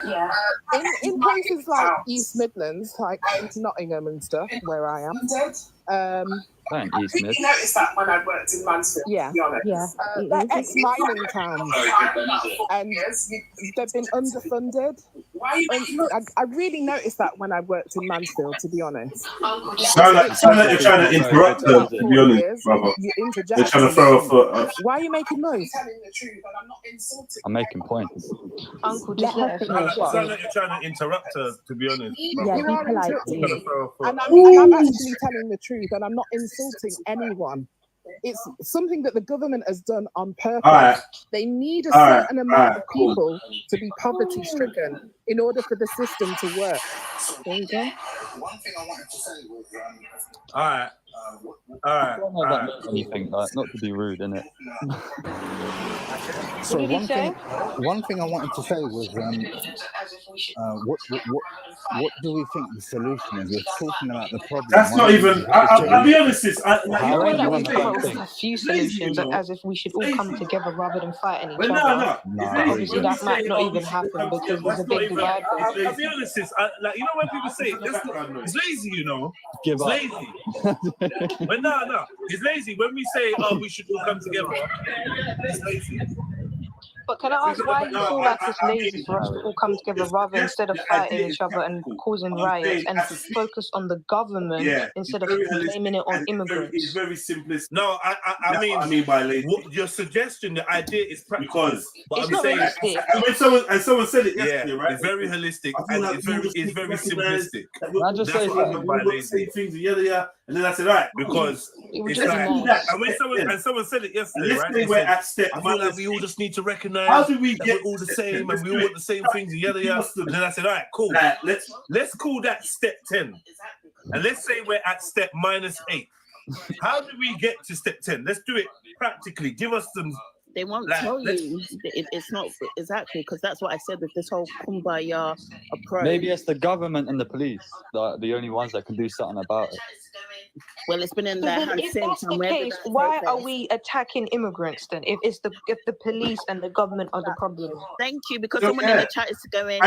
Yeah. In places like East Midlands, like Nottingham and stuff, where I am. I really noticed that when I worked in Mansfield, yeah, to be honest. yeah. They're ex-mining towns, and they've been underfunded. I really noticed that when I worked in Mansfield, to be honest. Sound like you're trying to interrupt them, to be honest, brother. They're trying to throw a foot. Why are you making noise? I'm telling the truth, and I'm not insulting. I'm making points. Uncle, just let her finish. It sounds like you're trying to interrupt her, to be honest. Yeah, you are interrupting me. And I'm actually telling the truth, and I'm not insulting anyone. It's something that the government has done on purpose. They need a certain amount of people to be poverty-stricken in order for the system to work. There you go. One thing I wanted to say was, I don't know if that means anything, like, not to be rude, innit? So one thing I wanted to say was, what do we think the solution is? We're talking about the problem. That's not even. I'll be honest, sis. A few solutions, as if we should all come together rather than fighting each other. No. Obviously, that might not even happen because there's a big divide. I'll be honest, sis. Like, you know when people say it's lazy, you know, it's lazy. But no, it's lazy. When we say, we should all come together, it's lazy. But can I ask why you feel like it's lazy for us to all come together rather instead of fighting each other and causing riots and focus on the government instead of blaming it on immigrants? It's very simplest. No, I mean by lazy. Your suggestion, the idea is practical. But it's not realistic. Someone said it yesterday, right? It's very holistic and it's very simplistic. I just say by lazy. And then I said, right, because it's like, and someone said it yesterday, right? We're at step. I feel like we all just need to recognize how do we get we're all the same and we all want the same things and yada yada. And then I said, all right, cool. Let's call that step 10. And let's say we're at step -8. How do we get to step 10? Let's do it practically. Give us some. They won't tell you it's not exactly, because that's what I said with this whole kumbaya approach. Maybe it's the government and the police that are the only ones that can do something about it. Well, it's been in their hands if since. that's the case, why are we attacking immigrants then? If the police and the government are the problem? Thank you, because someone in the chat is going,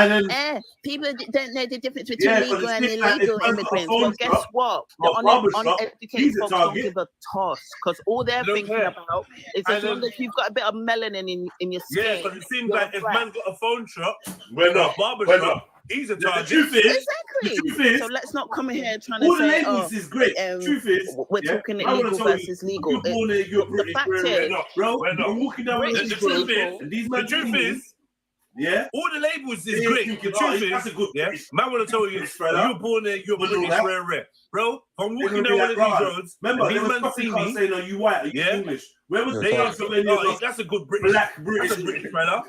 people don't know the difference between legal and illegal immigrants. Well, guess what? The uneducated folks don't give a toss, because all they're thinking about is as long as you've got a bit of melanin in your skin. Yeah, because it seems like if man's got a phone shop, we're not barber shop. He's a target. The truth is, exactly. So let's not come here trying to say, labels is great. Truth is, we're talking illegal versus legal. The fact is, bro, I'm walking down with the truth is, all the labels is great. The truth is, man, want to tell you, you're born there, you're British, rare. Bro, I'm walking down one of these roads. Remember, these men see me saying, "Are you white? Are you English?" Where was that's a good British, black British, that's a British fella.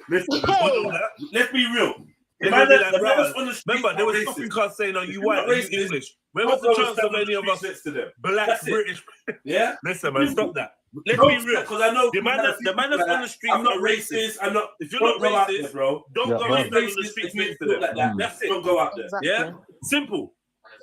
Let's be real. Remember, there was something cars saying, "Are you white? Are you English?" Where was the chance of any of us black British? Yeah. Listen, man, stop that. Let's be real, because I know the man that's on the street. I'm not racist. I'm not. If you're not racist, there, bro, don't go out there on the streets next to them. Like that. That's it. Don't go out there. Yeah, simple.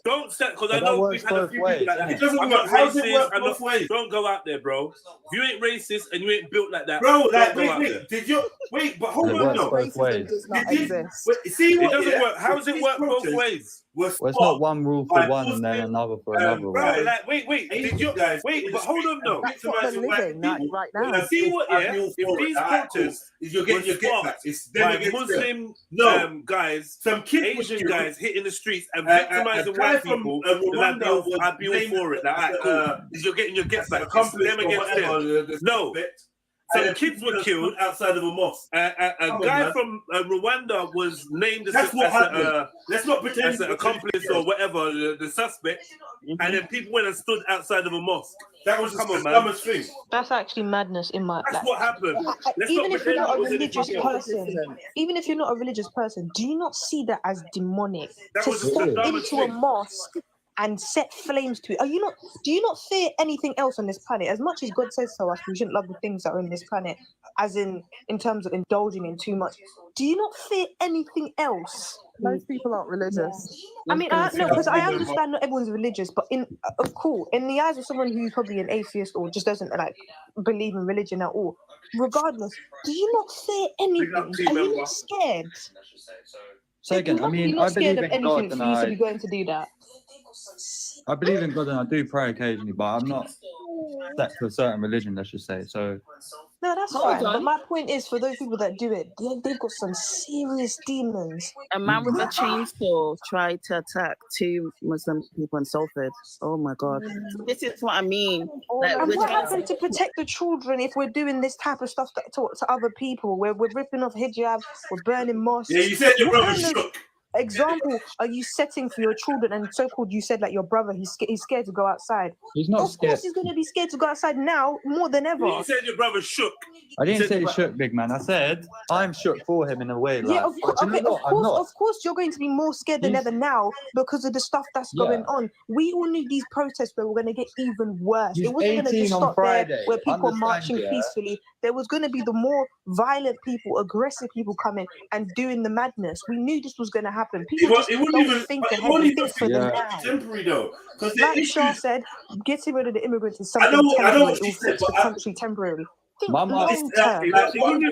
Don't set, because I know we've had a few people like that. It doesn't work. How does it work both ways? Don't go out there, bro. If you ain't racist and you ain't built like that, bro. Like, wait. Did you but hold on, no. Racism does not exist. See what it doesn't work. How does it work both ways? Well, it's not one rule for one and then another for another. Bro, like, wait. Did you guys wait? But hold on, though. That's what they're living right now. See what? If these protests you're getting your get back, it's by Muslim guys, some Asian guys hitting the streets and victimizing white people, I'd be all for it. Like, cool. You're getting your get back. Them against them. No. Some kids were killed outside of a mosque. A guy from Rwanda was named as let's not pretend as an accomplice or whatever, the suspect, and then people went and stood outside of a mosque. That was the dumbest thing. That's actually madness in my. That's what happened. Even if you're not a religious person, do you not see that as demonic? To step into a mosque and set flames to it. Do you not fear anything else on this planet? As much as God says to us, we shouldn't love the things that are in this planet, as in terms of indulging in too much. Do you not fear anything else? Most people aren't religious. I mean, no, because I understand not everyone's religious, but in the eyes of someone who's probably an atheist or just doesn't believe in religion at all, regardless, do you not fear anything? Are you not scared? So again, I mean, not I believe scared of in God anything and for you to be going to do that. I believe in God and I do pray occasionally, but I'm not set to a certain religion, let's just say. So no, that's Hold fine. on. But my point is, for those people that do it, they've got some serious demons. A man with a chainsaw tried to attack 2 Muslim people in Salford. Oh my God. This is what I mean. Like, And we're what trying happened to protect the children if we're doing this type of stuff to other people? We're ripping off hijab, we're burning mosques. Yeah, you said your What brother kind of shook. example are you setting for your children? And so-called, you said like your brother, he's scared to go outside. he's not Of scared. course he's going to be scared to go outside now more than ever. You said your brother shook. I didn't say shook, big man. I said I'm shook for him in a way. Like, Yeah, of course, you know what? of course, you're going to be more scared than ever now because of the stuff that's going on. We all knew these protests were going to get even worse. He's It wasn't going to 18 just on stop Friday. there where people are Understand, marching yeah? peacefully. There was going to be the more violent people, aggressive people coming and doing the madness. We knew this was going to happen. People just don't think ahead. They think for the now. Temporary though, because Like Shah said, getting rid of the immigrants is I something know temporary. what It will she said, fix the but country temporarily. Think Mama, long term. It won't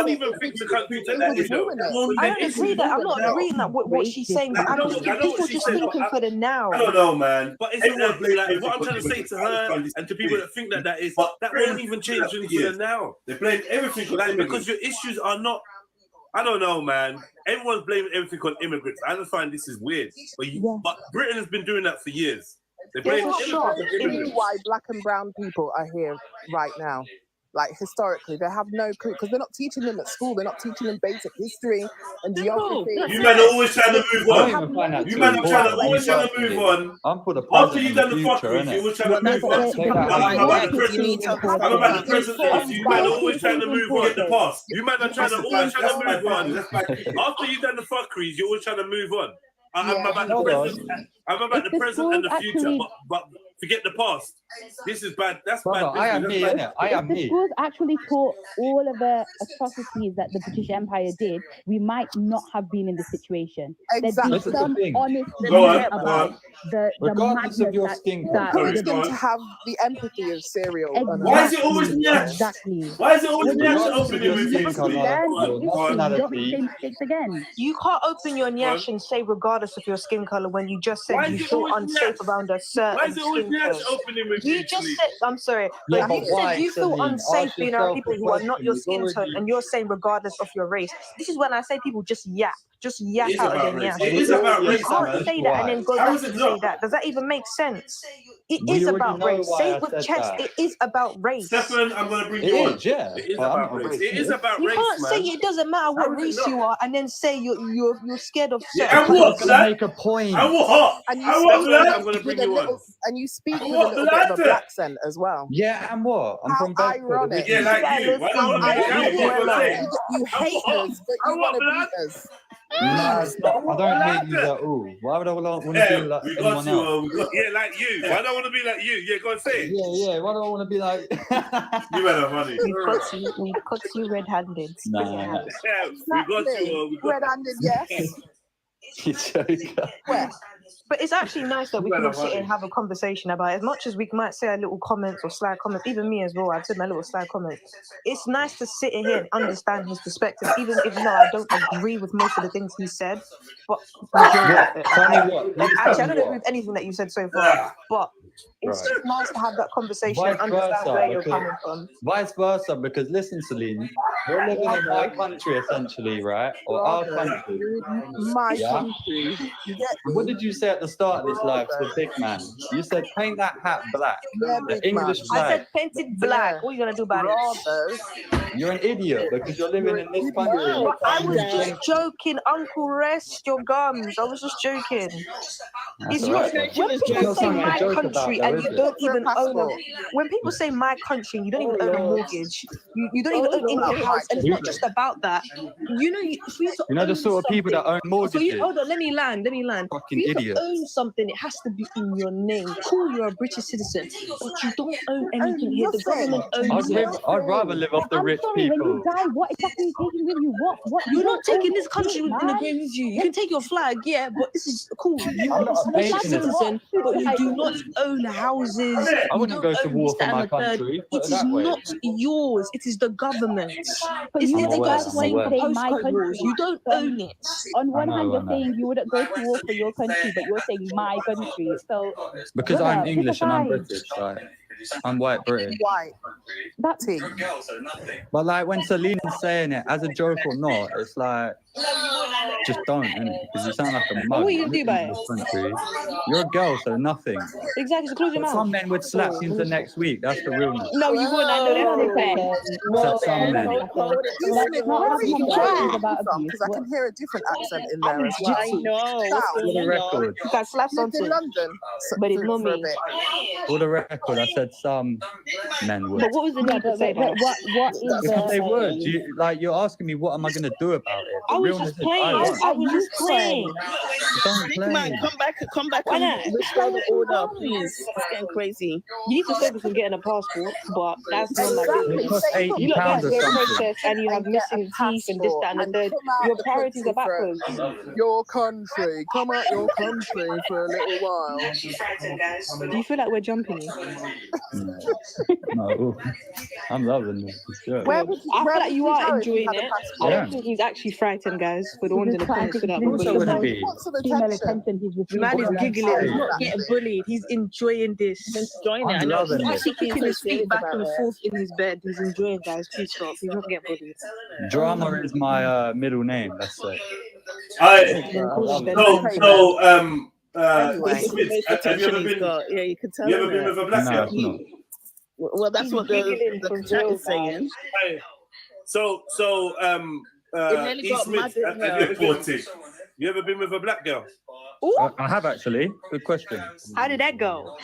even fix the country to that, though. I don't agree that. I'm not agreeing that what she's saying will happen. People just thinking for the now. I don't know, man. But it's like what I'm trying to say to her and to people that think that is that won't even change anything for the now. They blame everything like because your issues are not. I don't know, man. Everyone's blaming everything on immigrants. I just find this is weird. But Britain has been doing that for years. They blame everything on immigrants. Why black and brown people are here right now. Like historically, they have no clue because they're not teaching them at school. They're not teaching them basic history and geography. You men are always trying to move on. You men are always trying to move on. I'm for the After you've done the fuckery, you always trying to move on. I'm about the present. You men are always trying to move on. Get the past. You men are always trying to move on. After you've done the fuckeries, you're always trying to move on. I'm about the present. I'm about the present and the future, but forget the past. This is bad. That's bad. I am me, innit? I am me. If the schools actually taught all of the atrocities that the British Empire did, we might not have been in this situation. Exactly. There'd be some honest about the regardless of your skin color. Encourage them to have the empathy of cereal. Why is it always Nyash? Exactly. Why is it always Nyash opening with you? You can't open your Nyash and say regardless of your skin color when you just said you feel unsafe around a certain skin color. You just said, I'm sorry, but you said you feel unsafe being around people who are not your skin tone, and you're saying regardless of your race. This is when I say people just yap out of their Nyash. It is about race. You can't say that and then go back and say that. Does that even make sense? It is about race. Say it with chest. It is about race. Stefan, I'm going to bring you on. Yeah. It is about race. It is about You race, can't man. say it doesn't matter what race you are and then say you're scared of certain And what? Make a point. And what? And you I'm going to bring you on. And you speak with a little bit of a black accent as well. Yeah, and what? I'm from Bedford. Ironic. Yeah, like you. Why don't You hate us, but you want to beat us. No, it's not. I don't hate you at all. Why would I want to be like anyone else? Yeah, like you. Why don't I want to be like you? Yeah, go and say it. Yeah. Why do I want to be like? You better funny. We caught you red-handed. Nah. Yeah, we got you. Red-handed, yes. You joker. Where? But it's actually nice that we can all sit and have a conversation about it. As much as we might say our little comments or sly comments, even me as well, I've said my little sly comments. It's nice to sit in here and understand his perspective, even if I don't agree with most of the things he said. But actually, I don't agree with anything that you said so far. But it's just nice to have that conversation and understand where you're coming from. Vice versa, because listen, Celine, you're living in my country essentially, right? Or our country. My country. What did you say at the start of this live to the big man? You said paint that hat black. The English flag. I said paint it black. What are you gonna do about it? You're an idiot because you're living in this country. I was just joking, Uncle. Rest your gums. I was just joking. It's right. when people say my country and you don't even own it. When people say my country and you don't even own a mortgage, you don't even own a house, and it's not just about that. You know the sort of people that own mortgages. Hold on, let me land. Fucking for you idiot. to own something, it has to be in your name. Cool, you're a British citizen, but you don't own anything here. The government owns it. I'd rather live off the rich people. When you die, what exactly are you taking with you? What? You're not taking this country in the grave with you. You can take your flag, yeah, but this is cool. You're a British citizen, but you do not own own houses. I wouldn't go to war for my and the third. country. Put It it is that way. not yours. It is the government's. But It's you the I'm aware, guys exact I'm same aware. for saying my postcode wars. country. You don't own it. On one hand, I you're know. saying you wouldn't go to war for your country, but you're saying my country. So, Because brother, I'm pick a English and I'm side. British, like I'm white British. White. That's Tea. But like when Celine's saying it as a joke or not, it's like just don't, innit? Because you sound like a mug. what are you gonna do living about in it? this country. You're a girl, so nothing. Exactly. So close your But mouth. some men would slap you into next week. That's the realness. No, you wouldn't. I know Hold on a that. sec. Except some men. Let's not have conversations about abuse. Because I can hear a different accent in there as well. I know. What's South. For the going on? record, You can slap Lived in something. London, But it's for, not for a me. bit. for the record, I said some men would. But what was the Yeah, need to but, say but, that? but what is Because they the... would. You're asking me what am I gonna do about it? The I was realness just is playing. I won't. I was just playing. Don't Big play. man, come back Why and not? restore the order, please. It's getting crazy. You need to focus on getting a passport, but that's not my Exactly. It business. costs Save £80 You look or at your something. process and you have and get a missing teeth and this, that, and the passport third. and come out Your the priorities are country for backwards. your country. Come out your country for a little while. Do you feel like we're jumping you? No, I'm loving this. For sure. Where would you, I where feel like would you you are go if you enjoying had a it. passport? I Yeah. don't think he's actually frightened, guys. For the ones in the comments, feel like Of course I we're wouldn't bullying. be. What's the female attention? attention he's The received? man is over the last giggling. He's years. not getting bullied. He's enjoying this. Enjoying it. I I'm know. loving He's it. actually kicking his feet back and forth in his bed. He's enjoying, guys. Please stop. He's not getting bullied. Drama is my middle name. Let's say. Anyway. Most attention he's got. Yeah, you can tell. You ever been with a black No, girl? it's not. Well, that's He's what giggling the for chat real, is saying. Hey, so nearly got Smith, mad at you ever been with a black girl? I have actually. Good question. How did that go?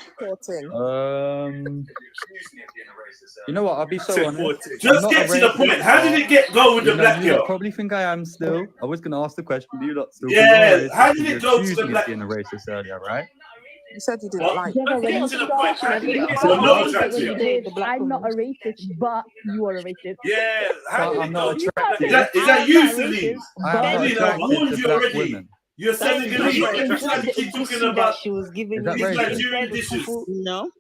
You know what? I'll be so honest. Just I'm get not to the a point. racist, How did it go with the you know, black you lot girl? probably think I am still. I was going to ask the question. Do you lot still? Yeah, think I'm a racist? how did it You go to accused the me of black- being a racist earlier, right? You said you didn't like. Yeah, but when Get you to the start, point. How did it get So to I'm the not point? attractive. I'm not a racist, but you are a racist. Yeah, how But did I'm it not go? attractive. Is that I'm you, not Celine? racist, I but am not Celine, I attracted warned to you black already. women. You're Senegalese. You You're enjoyed trying to the keep talking pussy that about she was giving Is that you. these racist? Nigerian dishes. No.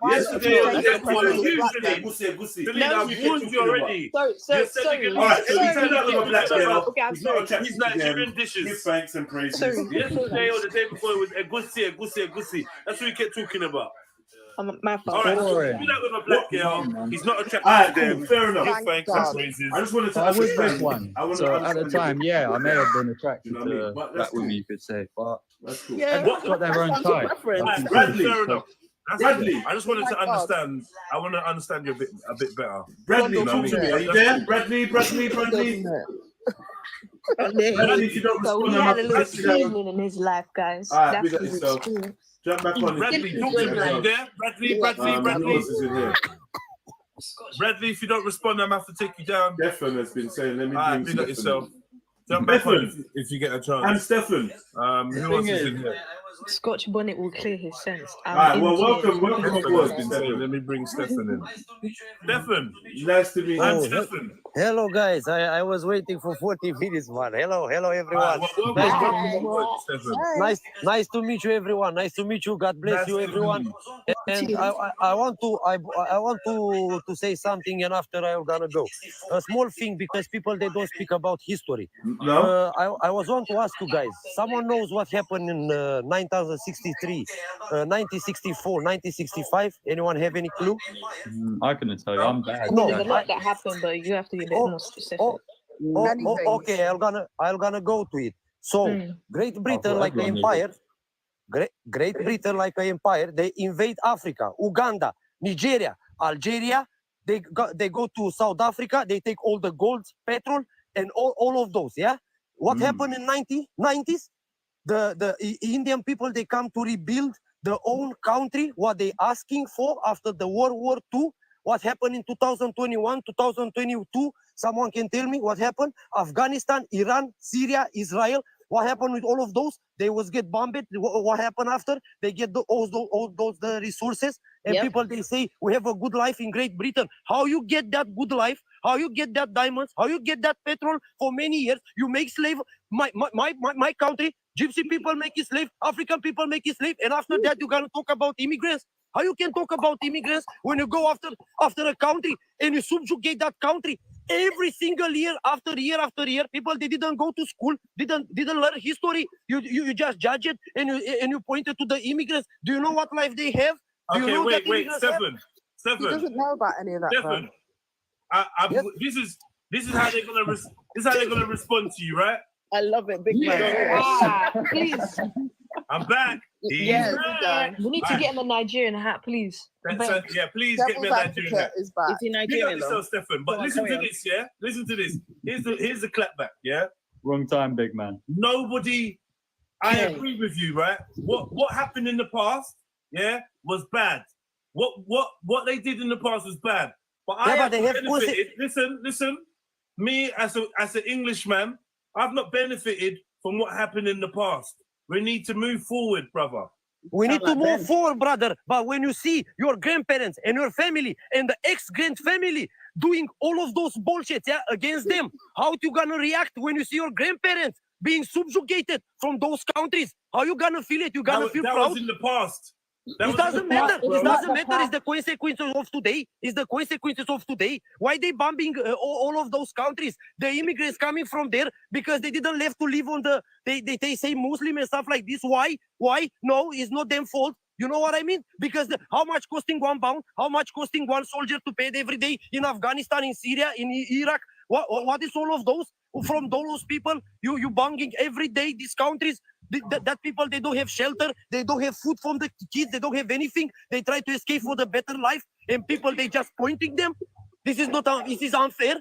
Yesterday, Why I did you was say you, black Celine. Celine, No, I've warned you already. Sorry. All right, so we turned out with a black girl. Okay, I'm He's not sorry. attracted These to Nigerian them. dishes. Give thanks and praises. Sorry. Yesterday or the day before, it was egusi. That's what we kept talking about. My fault. All right, so Boring. do that with a black girl. man. He's not attracted All right, to them. cool, fair enough. Give Thank thanks God. and praises. I just wanted to I was with understand. one. I want to So at the understand time, yeah, I may have been attracted You know what I mean? to But that's black women, cool. you could say. But That's cool. Yeah, everyone's got their own that's type. preference. All right, That's Bradley. fair enough. Bradley. I just wanted to Oh my God. understand. I want to understand you a bit better. Bradley, You know talk what to I me. mean? Are you there? Bradley. Bradley, if you don't So respond, he I'm had a happy little to down. seasoning in his life, guys. All right, That's big up his yourself. experience. Jump back on Bradley, it. talk to me. Are you there? Bradley. Who else is in here? Bradley, if you don't respond, I'm have to take you down. Stefan has been saying, let me All right, bring big up Stefan yourself. in. Jump back on Stefan. if you get a I'm chance. Stefan. Who else is in here? Scotch bonnet will clear his sense. All right, well, into it. welcome Stefan aboard, has been saying, Stefan. let me bring Stefan in. Stefan, Nice to meet I'm you. Stefan. Hello guys, I was waiting for 40 minutes, man. Hello everyone. Welcome aboard, Stefan. Nice to meet you, everyone. Nice to meet you. God bless Nice you, to everyone. meet And I want to say something, and after I'm gonna go. A small thing, because people they don't speak about history. No? I was want to ask you guys. Someone knows what happened in 1963, 1964, 1965? Anyone have any clue? I couldn't tell you. I'm bad. No, There's a lot that happened, but you have to be a bit more specific. Many things. Okay, I'm gonna go to it. So Great Britain, like the empire, Great Britain, like an empire, they invade Africa, Uganda, Nigeria, Algeria. They go to South Africa. They take all the gold, petrol, and all of those. Yeah. What happened in 1990s? The Indian people, they come to rebuild their own country. What they asking for after the World War II? What happened in 2021, 2022? Someone can tell me what happened? Afghanistan, Iran, Syria, Israel. What happened with all of those? They was get bombed. What happened after? They get all those the resources, and people they say we have a good life in Great Britain. How you get that good life? how you get that diamonds, how you get that petrol for many years. You make slave. My country, Gypsy people make you slave, African people make you slave, and after that you're gonna talk about immigrants. How you can talk about immigrants when you go after a country and you subjugate that country every single year after year? People, they didn't go to school, didn't learn history. You just judge it and you pointed to the immigrants. Do you know what life they have? Do you know wait, Stefan. He doesn't know about any of that. Stefan, this is how they're gonna respond to you, right? I love it, big man. Please. I'm back. Yes, we need to get in the Nigerian hat, please. Yeah, please get me a Nigerian hat. Is back. Is he Nigerian though? Stefan, but listen to this, yeah? Listen to this. Here's the clapback, yeah? Wrong time, big man. Nobody, I agree with you, right? What happened in the past, yeah, was bad. What they did in the past was bad. But I have benefited. Listen. Me as an Englishman, I've not benefited from what happened in the past. We need to move forward, brother. We need to move forward, brother. But when you see your grandparents and your family and the ex-grand family doing all of those bullshit, against them, how you gonna react when you see your grandparents being subjugated from those countries? How you gonna feel it? You gonna feel proud? That was in the past. It doesn't matter. It doesn't matter. It's the consequences of today. It's the consequences of today. Why they bombing all of those countries? The immigrants coming from there because they didn't have to live on the. They say Muslim and stuff like this. Why? No, it's not them fault. You know what I mean? Because how much costing £1? How much costing one soldier to pay every day in Afghanistan, in Syria, in Iraq? What is all of those from those people? You banging every day these countries. That people, they don't have shelter, they don't have food from the kids, they don't have anything. They try to escape for the better life, and people, they just pointing them. This is not. This is unfair.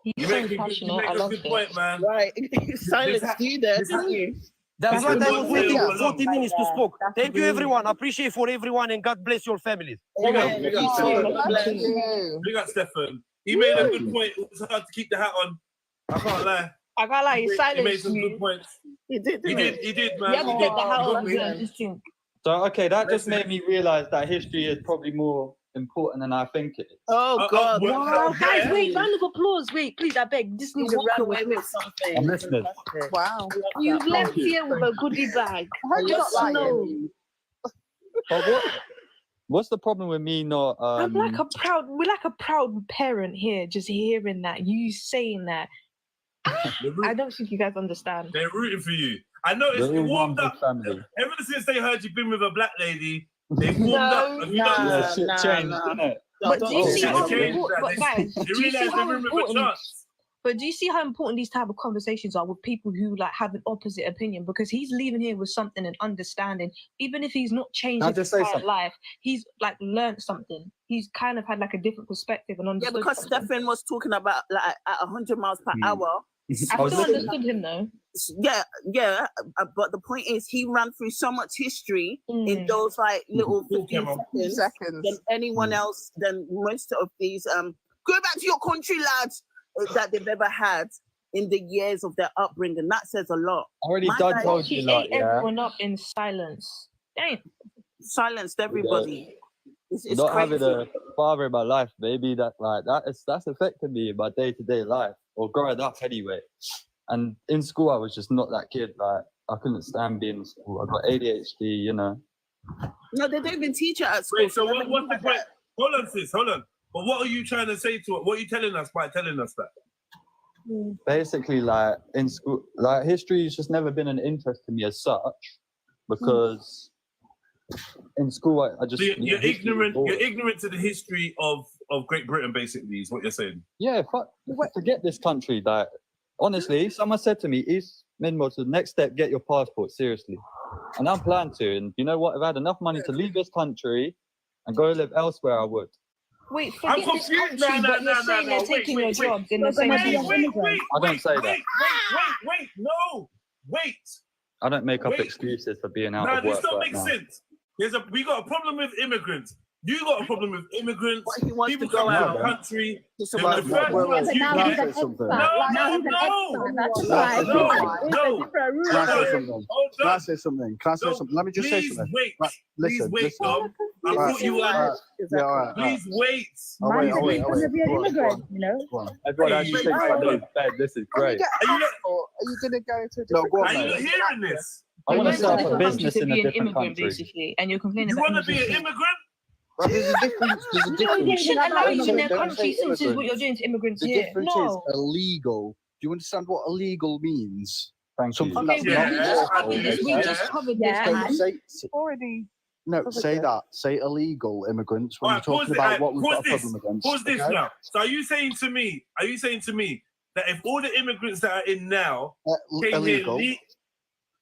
You make a good point, man. Right, silence you there, didn't you? That's what I was waiting for 40 minutes to speak. Thank you, everyone. Appreciate for everyone, and God bless your families. Big up Stefan. He made a good point. It was hard to keep the hat on. I can't lie. I can't lie, he silenced He made some good points. He did, man. Yeah, get the hell on. So, okay, that just made me realize that history is probably more important than I think it is. Oh, God. Wow. Guys, wait, round of applause. Wait, please, I beg. This needs a round away with something. I'm listening. Wow. You've left here with a goodie bag. But what's the problem with me not... we're like a proud parent here, just hearing that, you saying that. I don't think you guys understand. They're rooting for you. I noticed it warmed up. Ever since they heard you've been with a black lady, they've warmed up. Have you noticed? Shit changed, didn't it? But do you see how important, guys? Do you see how important? But do you see how important these type of conversations are with people who like have an opposite opinion? Because he's leaving here with something and understanding, even if he's not changed his entire life, he's like learned something. He's kind of had like a different perspective and understood. Yeah, because Stefan was talking about like at 100 miles per hour. I still understood him though. Yeah. But the point is, he ran through so much history in those like little 15 seconds than anyone else, than most of these. Go back to your country, lads, that they've ever had in the years of their upbringing. That says a lot. Already done told you lot, everyone up in silence. Dang. Silenced everybody. It's not crazy. having a father in my life, maybe that's affected me in my day-to-day life, or growing up anyway. And in school, I was just not that kid. Like, I couldn't stand being in school. I got ADHD, you know. No, they don't even teach it at school. Wait, so what's the point? Hold on, sis, hold on. But what are you trying to say to it? What are you telling us by telling us that? Basically, like, in school, like, history has just never been an interest to me as such, because in school, I just... So you're ignorant to the history of Great Britain, basically, is what you're saying? Yeah, forget this country. Like, honestly, someone said to me, East Midmore, the next step, get your passport, seriously. And I'm planning to, and you know what? If I had enough money to leave this country and go live elsewhere, I would. Wait, forget this country, but you're saying they're taking your jobs in the same Wait, I don't say that. Wait. I don't make up excuses for being out of work. This don't make sense. We got a problem with immigrants. You got a problem with immigrants. People come out of the country. Can I say something? Let me just say something. Listen. I thought you were. Exactly. Please wait. Man, it's gonna be an immigrant, you know. Everyone actually thinks I know bed. This is When you great. get a passport, are you going to go to a different Are country? you not hearing this? I want to You're set going up to a different country business to in be a an different immigrant, country. basically, and you're complaining You about want to be an immigrants. immigrant? But there's a difference. There's a No, difference. you shouldn't allow you in their Don't country say since is what you're immigrants. doing to immigrants The here. difference No. is illegal. Do you understand what illegal means? Thank you. Something Okay, that's we not just I covered do, this. We yeah. just covered Yeah, this. and say Already. no. covered Say this. that. Say illegal immigrants when All you're right, pause talking it. about what we've got a Pause problem against. Pause this okay? now. So are you saying to me that if all the immigrants that are in now came Illegal. here,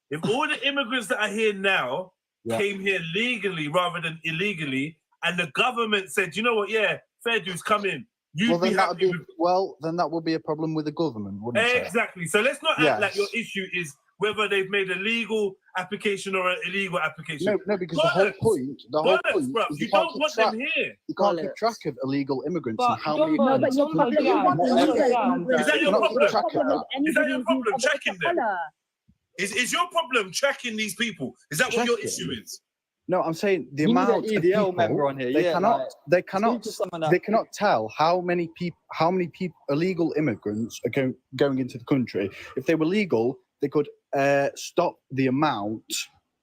if all the immigrants that are here now came here legally rather than illegally, and the government said, you know what, yeah, fair dues, come in, you'd be happy with... then that would be a problem with the government, wouldn't it? Exactly. So let's not act like your issue is whether they've made a legal application or an illegal application. No, because the whole point bro, is you don't want them here. You can't keep track of illegal immigrants and how many. No, but your problem Is that your problem? Is that your problem? anybody Tracking them. Is your problem tracking these people? Is that what your issue is? No, I'm saying the You need amount an of EDL people, member on here. they Yeah, cannot, like, they cannot, speak to someone that- they cannot tell how many people, illegal immigrants are going into the country. If they were legal, they could stop the amount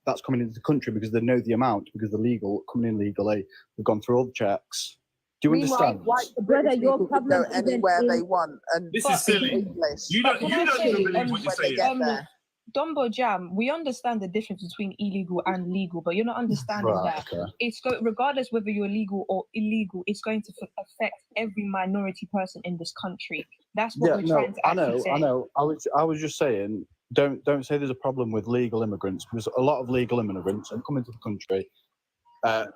that's coming into the country because they know the amount because they're legal, coming in legally. They've gone through all the checks. Do you understand? Brother, your People problem can go anywhere they want and This is silly. English. You don't even believe what you're when they saying. get there. Dumbo Jam, we understand the difference between illegal and legal, but you're not understanding that it's regardless whether you're legal or illegal, it's going to affect every minority person in this country. That's what we're trying to actually say. I know. I was just saying, don't say there's a problem with legal immigrants because a lot of legal immigrants have come into the country, and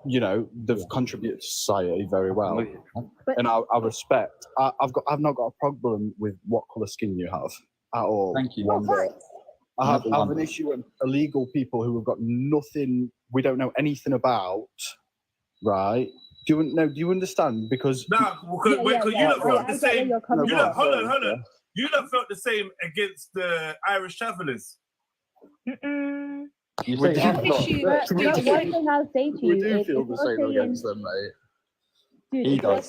you know they've contributed to society very well, and I respect. I've not got a problem with what colour skin you have. At all. Thank you. I have an issue with illegal people who have got nothing, we don't know anything about, right? Do you understand? Because you lot felt the same. Hold on. You lot felt the same against the Irish travellers. One thing I'll say to you we do is feel the same against them, mate. Dude, if you're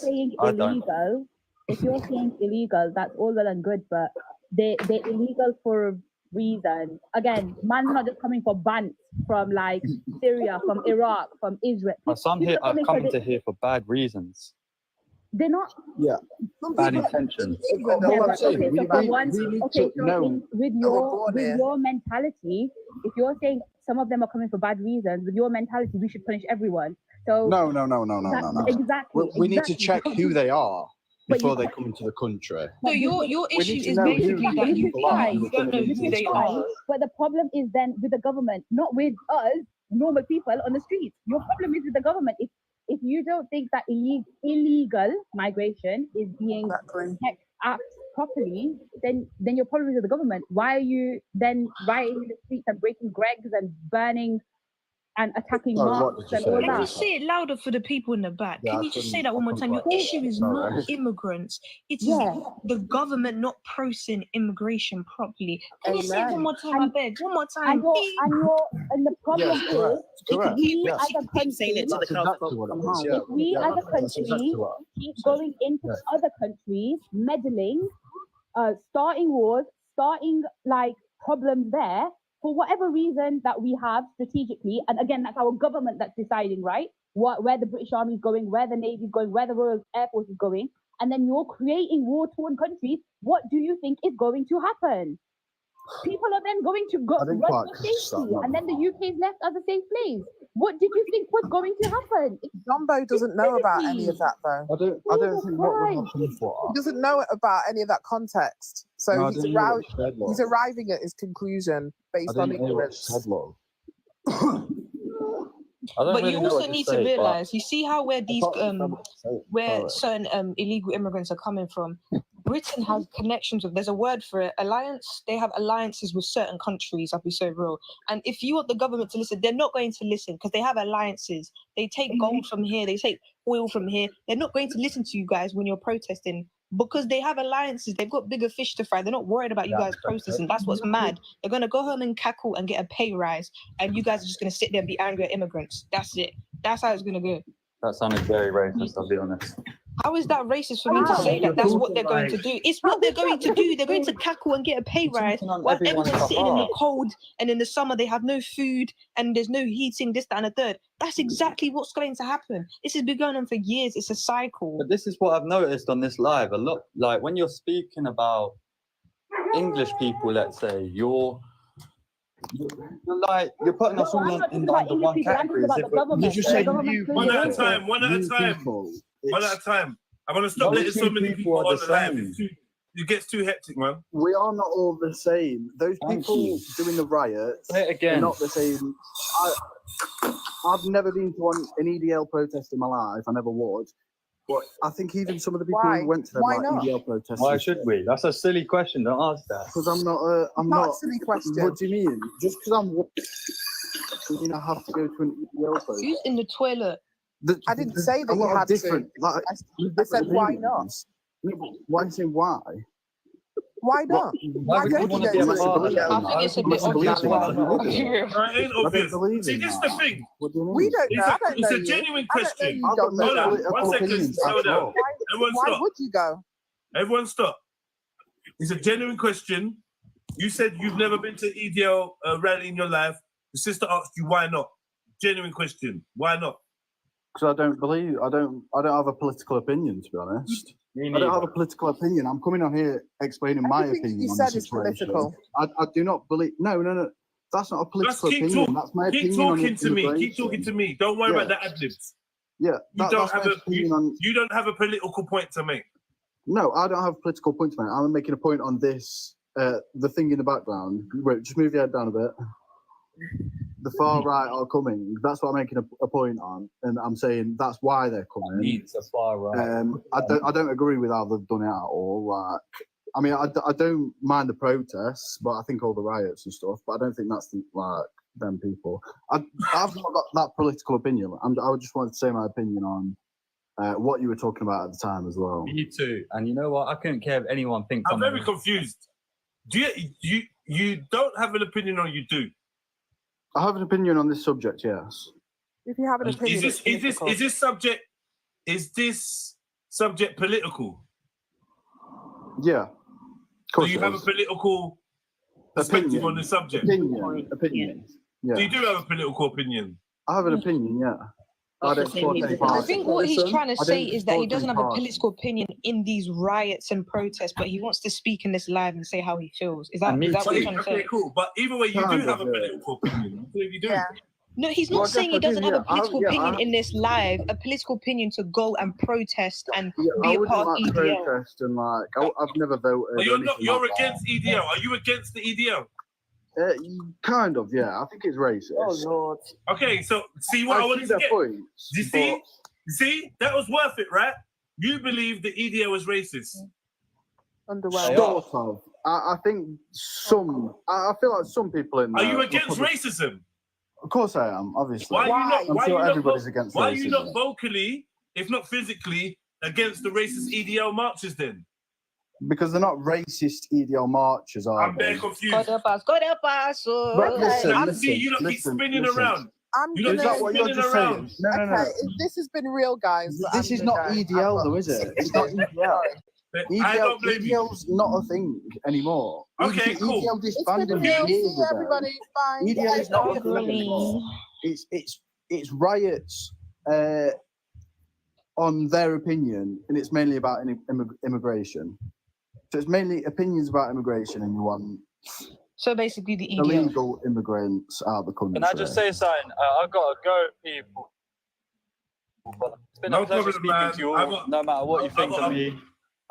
saying illegal, that's all well and good, but they're illegal for a reason. Again, man's not just coming for bants from like Syria, from Iraq, from Israel. Some here are coming to here for bad reasons. They're not. Yeah. Bad intentions. With your mentality, if you're saying some of them are coming for bad reasons, with your mentality, we should punish everyone. So no. Exactly. We need to check who they are before they come into the country. So your issue is basically that you don't know who they are. But the problem is then with the government, not with us, normal people on the streets. Your problem is with the government. If you don't think that illegal migration is being checked up properly, then your problem is with the government. Why are you then rioting in the streets and breaking Greg's and burning and attacking mosques and all that? Can you say it louder for the people in the back? Can you just say that one more time? Your issue is not immigrants. It is the government not processing immigration properly. Can you say it one more time? I beg. One more time. And the problem is, if we as a country, keep going into other countries, meddling, starting wars, starting like problems there, for whatever reason that we have strategically, and again, that's our government that's deciding, right? Where the British Army is going, where the Navy is going, where the Royal Air Force is going, and then you're creating war-torn countries. What do you think is going to happen? People are then going to go run for safety, and then the UK is left as a safe place. What did you think was going to happen? Jumbo doesn't know about any of that, though. I don't think what would happen for He doesn't know about any of that context. So he's arriving at his conclusion based on ignorance. But you also need to realize, you see how where these certain illegal immigrants are coming from. Britain has connections with, there's a word for it, alliance. They have alliances with certain countries, I'll be so real. And if you want the government to listen, they're not going to listen because they have alliances. They take gold from here, they take oil from here. They're not going to listen to you guys when you're protesting because they have alliances. They've got bigger fish to fry. They're not worried about you guys protesting. That's what's mad. They're going to go home and cackle and get a pay rise, and you guys are just going to sit there and be angry at immigrants. That's it. That's how it's going to go. That sounded very racist, I'll be honest. How is that racist for me to say that that's what they're going to do? It's what they're going to do. They're going to cackle and get a pay rise while everyone's sitting in the cold, and in the summer they have no food and there's no heating, this, that, and a third. That's exactly what's going to happen. This has been going on for years. It's a cycle. But this is what I've noticed on this live a lot. Like when you're speaking about English people, let's say, you're putting us all in under one category. You just say one at a time. One at a time. One at a time. I'm gonna stop letting so many people on the live. It gets too hectic, man. We are not all the same. Those people doing the riots are not the same. I've never been to an EDL protest in my life. I never would. But I think even some of the people who went to them EDL protests. Why should we? That's a silly question. Don't ask that. Because I'm not. I'm not a silly question. What do you mean? Just because I'm. You know, have to go to an EDL protest. Who's in the toilet? I didn't say that you had to. Like, I said, why not? Why are you saying why? Why not? Why would you want to be a part of that? I think it's a bit obvious. It ain't obvious. See, this is the thing. We don't know. It's a genuine question. Hold on. 1 second. Slow down. Everyone Why stop. would you go? Everyone stop. It's a genuine question. You said you've never been to EDL rally in your life. The sister asked you why not. Genuine question. Why not? Because I don't have a political opinion, to be honest. I don't have a political opinion. I'm coming on here explaining my opinion. You on said the it's situation. political. I do not believe. No. That's not a political opinion. That's my opinion. Keep talking to me. Keep talking to me. Don't worry about the ad-libs. Yeah, you don't have a political point to make. No, I don't have a political point to make. I'm making a point on this. The thing in the background. Wait, just move your head down a bit. The far right are coming. That's what I'm making a point on, and I'm saying that's why they're coming. It's a far right. I don't agree with how they've done it at all. Like, I mean, I don't mind the protests, but I think all the riots and stuff. But I don't think that's like them people. I've not got that political opinion. I just wanted to say my opinion on what you were talking about at the time as well. Me too. And you know what? I couldn't care if anyone thinks. I'm very confused. Do you don't have an opinion, or you do? I have an opinion on this subject, yes. If you have an opinion, is this subject political? Yeah. So you have a political perspective on the subject? Opinion. Yeah. So you do have a political opinion? I have an opinion, yeah. I think what he's trying to say is that he doesn't have a political opinion in these riots and protests, but he wants to speak in this live and say how he feels. Is that what you're trying to say? Okay, cool. But either way, you do have a political opinion. You do. Yeah. No, he's not saying he doesn't have a political opinion in this live, a political opinion to go and protest and be a part of EDL. Protest and I've never voted. But you're against EDL. Are you against the EDL? Kind of, yeah. I think it's racist. Oh Lord. Okay, so see what I wanted to get. You see, that was worth it, right? You believe the EDL was racist. Sort of. I think some. I feel like some people in. Are you against racism? Of course I am. Obviously. Why are you not racism. vocally, if not physically, against the racist EDL marches then? Because they're not racist EDL marches, are I'm very confused. But listen, you don't keep spinning around. Is that what you're just saying? No. This has been real, guys. This is not EDL, though, is it? It's not EDL. EDL's not a thing anymore. Okay, cool. EDL disbanded everybody. Fine. EDL is not a thing anymore. It's riots on their opinion, and it's mainly about immigration. So it's mainly opinions about immigration, and you want so basically the EDL. illegal immigrants out of the country. Can I just say something? I've got to go, people. But it's been a pleasure speaking to you all, no matter what you think of me.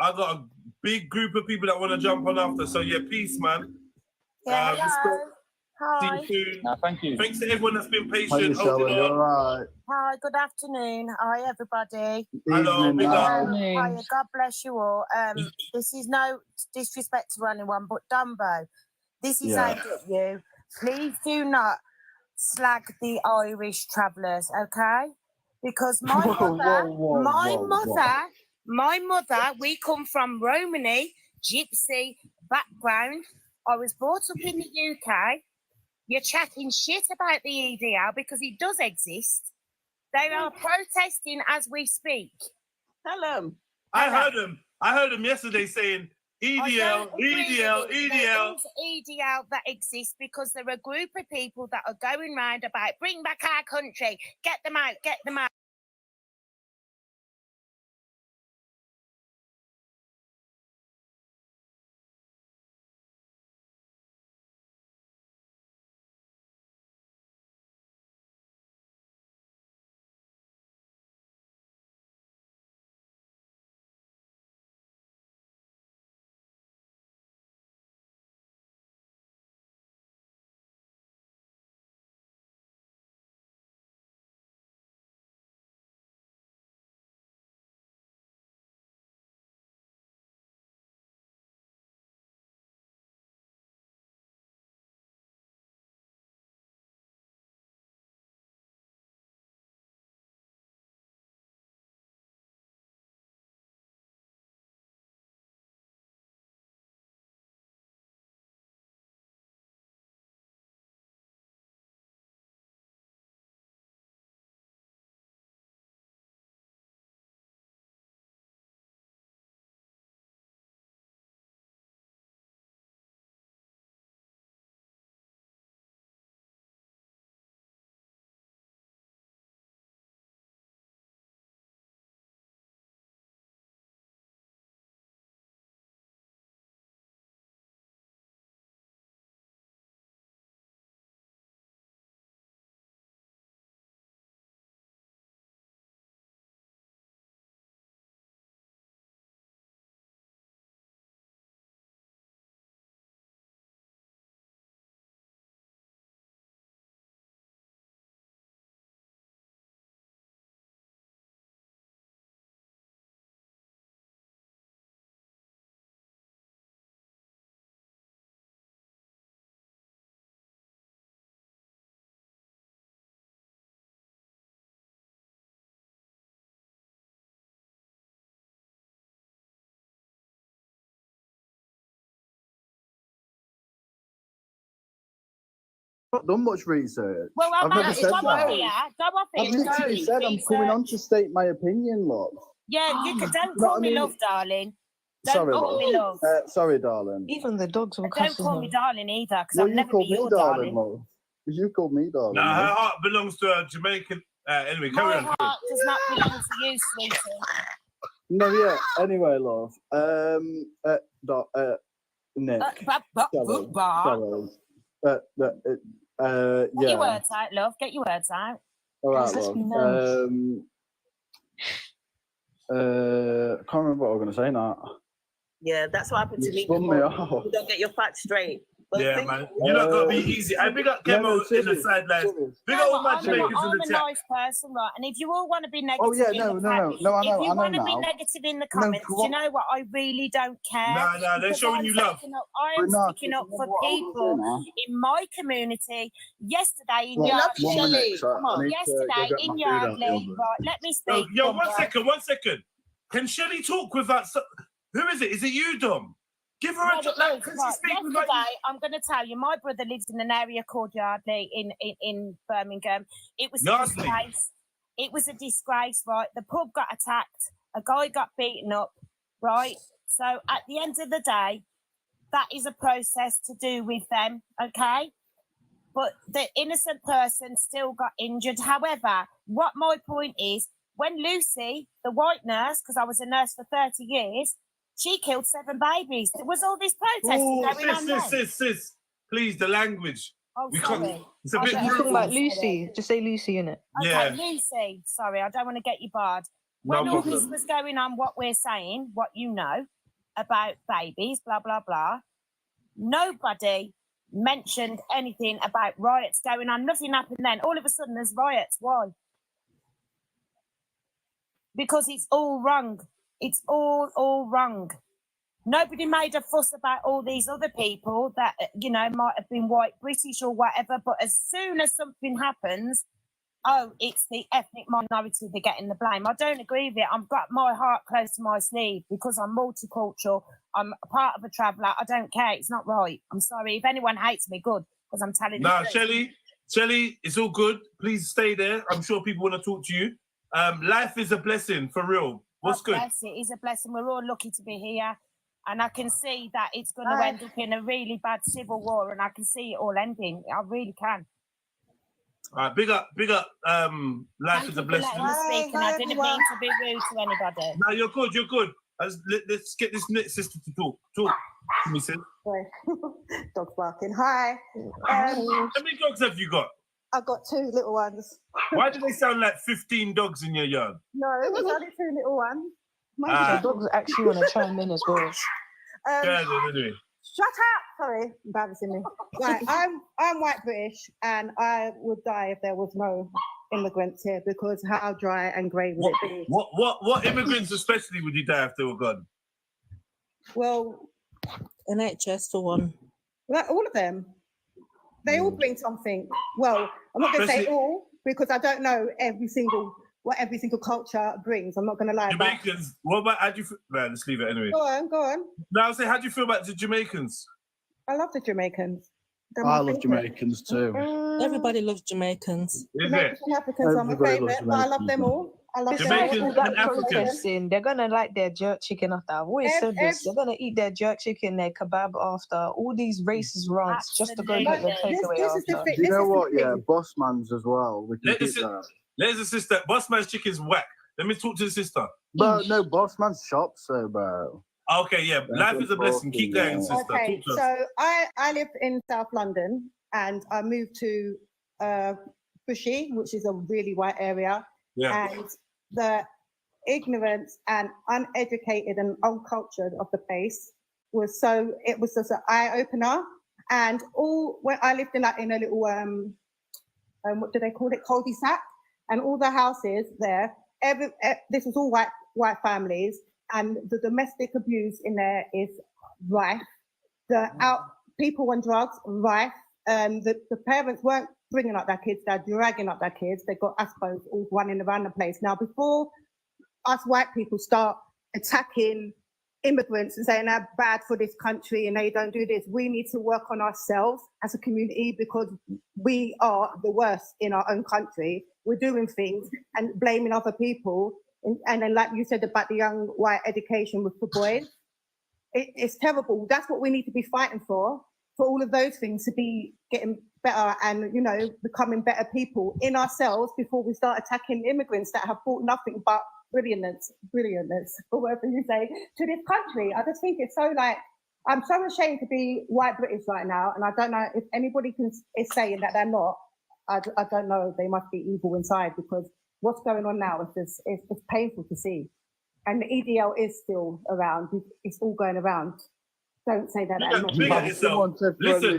I got a big group of people that want to jump on after. So yeah, peace, man. Yeah, hi. See you soon. No, thank you. Thanks to everyone that's been patient. Right. Hi, good afternoon. Hi, everybody. Hello, Hi, God bless you all. This is no disrespect to anyone, but Dumbo, this is aimed at you. Please do not slag the Irish travellers, okay? Because my mother My mother, we come from Romani, Gypsy background. I was brought up in the UK. You're chatting shit about the EDL because it does exist. They are protesting as we speak. Tell them. I heard them yesterday saying EDL. There is EDL that exists because there are a group of people that are going round about bring back our country, get them out, get them out. Not done much research. Well, I've never said that. I've literally said I'm coming on to state my opinion, love. Yeah, you can, don't call me love, darling. Don't call me love. Sorry, darling. Even the dogs will Don't call me darling either, because I'll never be your darling. Love. You called me darling. Nah, her heart belongs to a Jamaican. Anyway, carry on. My heart does not belong to you, sweetie. No, yeah. Anyway, love. Nick. Get your words out, love. Get your words out. All right, love. I can't remember what I was going to say now. Yeah, that's what happened to me. You don't get your facts straight. But yeah, man. You're not going to be easy. I big up Kemo in the sidelines. Big up all my Jamaicans in the chat. I'm a nice person, right? And if you all want to be negative if you want to be negative in the comments, do you know what? I really don't care. No, they're showing you love. I am sticking up for people in my community. Yesterday in Yardley. Come on. Yesterday in Yardley. Right, let me speak. Yo, one second. Can Shelley talk with that? Who is it? Is it you, Dom? Give her a yesterday, I'm going to tell you, my brother lives in an area called Yardley in Birmingham. It was a disgrace. It was a disgrace, right? The pub got attacked. A guy got beaten up, right? So at the end of the day, that is a process to do with them, okay? But the innocent person still got injured. However, what my point is, when Lucy, the white nurse, because I was a nurse for 30 years, she killed 7 babies. There was all this protesting going on. Sis, please, the language. Oh, sorry. It's a bit rude. You're talking about Lucy. Just say Lucy, innit? Okay, Lucy. Sorry, I don't want to get you barred. When all this was going on, what we're saying, what you know about babies, blah, blah, blah, nobody mentioned anything about riots going on. Nothing happened then. All of a sudden, there's riots. Why? Because it's all wrong. It's all wrong. Nobody made a fuss about all these other people that, you know, might have been white British or whatever, but as soon as something happens, oh, it's the ethnic minority that are getting the blame. I don't agree with it. I've got my heart close to my sleeve because I'm multicultural. I'm a part of a traveller. I don't care. It's not right. I'm sorry. If anyone hates me, good, because I'm telling you. Nah, Shelley, it's all good. Please stay there. I'm sure people want to talk to you. Life is a blessing, for real. What's good? Yes, it is a blessing. We're all lucky to be here. And I can see that it's going to end up in a really bad civil war, and I can see it all ending. I really can. All right, big up. Life is a blessing. I didn't mean to be rude to anybody. No, you're good. Let's get this next sister to talk. Talk to me, sis. Dog's barking. Hi. How many dogs have you got? I've got 2 little ones. Why do they sound like 15 dogs in your yard? No, it's only 2 little ones. The dogs actually want to chime in as well. Anyway. Shut up! Sorry, embarrassing me. Right, I'm white British, and I would die if there was no immigrants here, because how dry and grey would it be? What immigrants especially would you die if they were gone? Well, NHS to one. like all of them. They all bring something. Well, I'm not going to say all, because I don't know what every single culture brings. I'm not going to lie. Jamaicans, what about, how do you feel? Man, let's leave it anyway. Go on. Now, I'll say, how do you feel about the Jamaicans? I love the Jamaicans. I love Jamaicans too. Everybody loves Jamaicans. Is it? Jamaicans and Africans are my favourite, but I love them all. I love Jamaicans them and Africans. They're gonna like their jerk chicken after. I've always said this. They're gonna eat their jerk chicken, their kebab after. All these racist rants just to go get their takeaway after. You know what? Yeah, boss man's as well. We can keep that. There's a sister. Boss man's chicken's whack. Let me talk to the sister. But no, boss man's shop, so bro. Okay, yeah. Life is a blessing. Keep going, sister. Okay, talk to us. so I live in South London, and I moved to Bushy, which is a really white area. Yeah. And the ignorance and uneducated and uncultured of the place was just an eye-opener. And when I lived in a little what do they call it, cul-de-sac, and all the houses there, this was all white families, and the domestic abuse in there is rife. People on drugs, rife. The parents weren't bringing up their kids, they're dragging up their kids. They got, I suppose, all running around the place. Now, before us white people start attacking immigrants and saying they're bad for this country and they don't do this, we need to work on ourselves as a community, because we are the worst in our own country. We're doing things and blaming other people. And then, like you said about the young white education with the boys, it's terrible. That's what we need to be fighting for all of those things to be getting better and, becoming better people in ourselves before we start attacking immigrants that have brought nothing but brilliance, or whatever you say, to this country. I just think it's so I'm so ashamed to be white British right now, and I don't know if anybody is saying that they're not. I don't know, they must be evil inside, because what's going on now is it's painful to see. And the EDL is still around. It's all going around. Don't say that.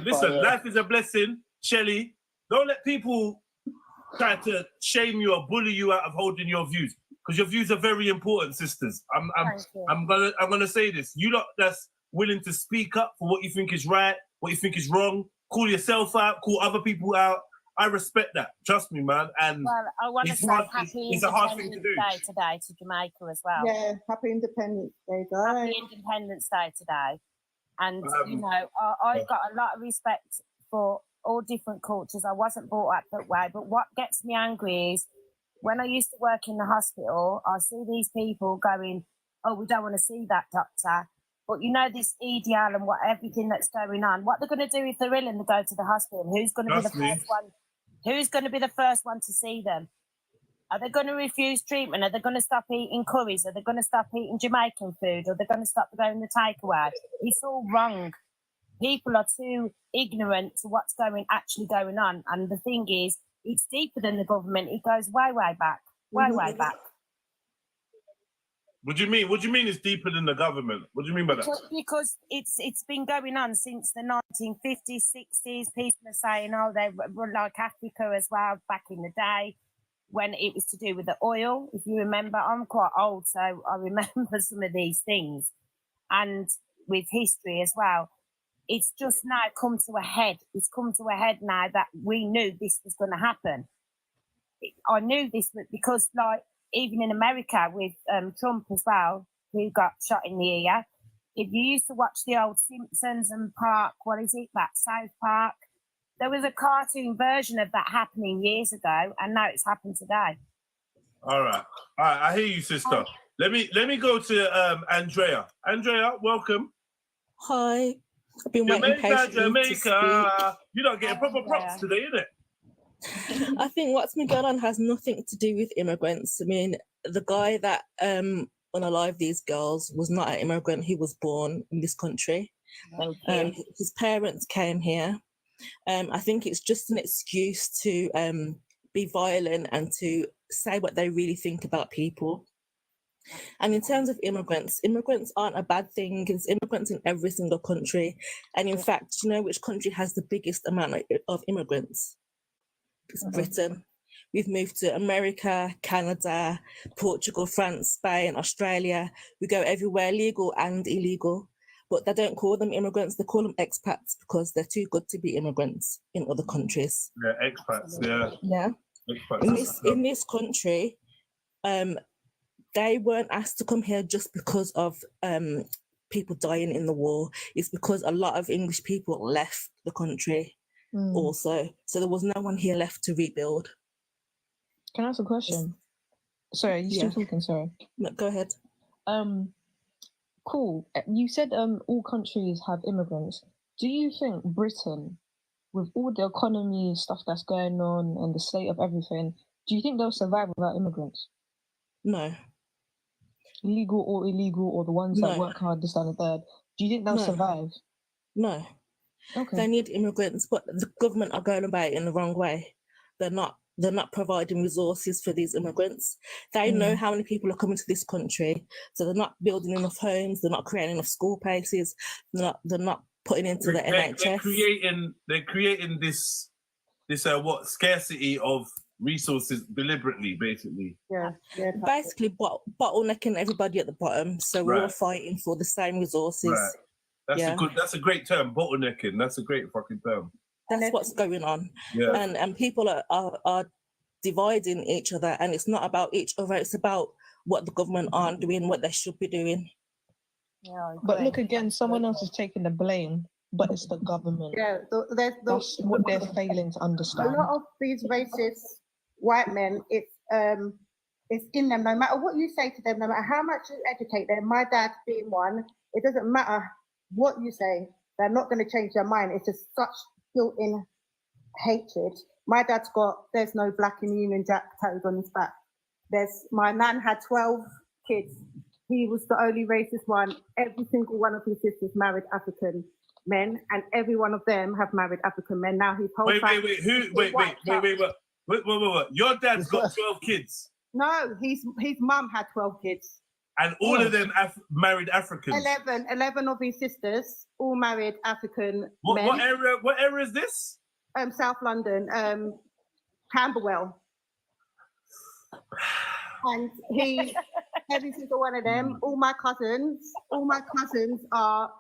Listen, life is a blessing. Shelley, don't let people try to shame you or bully you out of holding your views, because your views are very important, sisters. I'm gonna say this. You lot that's willing to speak up for what you think is right, what you think is wrong, call yourself out, call other people out. I respect that. Trust me, man. And I want to say it's a hard thing to do. Day today to Jamaica as well. Yeah, happy Independence Day, guys. Happy Independence Day today. And, I've got a lot of respect for all different cultures. I wasn't brought up that way. But what gets me angry is when I used to work in the hospital, I see these people going, oh, we don't want to see that doctor. But this EDL and everything that's going on, what they're going to do if they're ill and they go to the hospital? Who's going to be the first one? Who's going to be the first one to see them? Are they going to refuse treatment? Are they going to stop eating curries? Are they going to stop eating Jamaican food? Are they going to stop going the takeaway? It's all wrong. People are too ignorant to what's actually going on. And the thing is, it's deeper than the government. It goes way, way back. Way back. What do you mean? What do you mean it's deeper than the government? What do you mean by that? Because it's been going on since the 1950s, 60s. People are saying, oh, they were like Africa as well back in the day, when it was to do with the oil. If you remember, I'm quite old, so I remember some of these things. And with history as well. It's just now come to a head. It's come to a head now that we knew this was going to happen. I knew this because, like, even in America with Trump as well, who got shot in the ear. If you used to watch the old Simpsons and that South Park, there was a cartoon version of that happening years ago, and now it's happened today. All right, I hear you, sister. Let me go to Andrea. Andrea, welcome. Hi. I've been waiting patiently to speak. You're not getting proper props today, innit? I think what's been going on has nothing to do with immigrants. I mean, the guy that unalived these girls was not an immigrant. He was born in this country. His parents came here. I think it's just an excuse to be violent and to say what they really think about people. And in terms of immigrants aren't a bad thing. There's immigrants in every single country. And in fact, you know which country has the biggest amount of immigrants? It's Britain. We've moved to America, Canada, Portugal, France, Spain, Australia. We go everywhere, legal and illegal. But they don't call them immigrants, they call them expats because they're too good to be immigrants in other countries. Yeah, expats, yeah. Yeah. Expats. In this country, they weren't asked to come here just because of people dying in the war. It's because a lot of English people left the country also. So there was no one here left to rebuild. Can I ask a question? Sorry, are you still talking? Sorry. No, go ahead. Cool. You said all countries have immigrants. Do you think Britain, with all the economy stuff that's going on and the state of everything, do you think they'll survive without immigrants? No. Legal or illegal, or the ones that work hard, this and the third. Do you think they'll survive? No. Okay. They need immigrants, but the government are going about it in the wrong way. They're not providing resources for these immigrants. They know how many people are coming to this country, so they're not building enough homes. They're not creating enough school places. They're not putting into the NHS. They're creating this scarcity of resources deliberately, basically. Yeah. Basically, bottlenecking everybody at the bottom, so we're all fighting for the same resources. Right. That's a great term, bottlenecking. That's a great fucking term. That's what's going on. Yeah. And people are dividing each other, and it's not about each other, it's about what the government aren't doing, what they should be doing. Yeah, but look again, someone else is taking the blame, but it's the government. Yeah, that's what they're failing to understand. A lot of these racist white men, it's in them. No matter what you say to them, no matter how much you educate them, my dad being one, it doesn't matter what you say, they're not going to change their mind. It's just such built-in hatred. My dad's there's no black in Union Jack tattoos on his back. My nan had 12 kids. He was the only racist one. Every single one of his sisters married African men, and every one of them have married African men. Now his whole family. Wait. Your dad's got 12 kids. No, his mum had 12 kids. And all of them married Africans. 11 of his sisters all married African men. What area is this? South London, Camberwell. And every single one of them, all my cousins are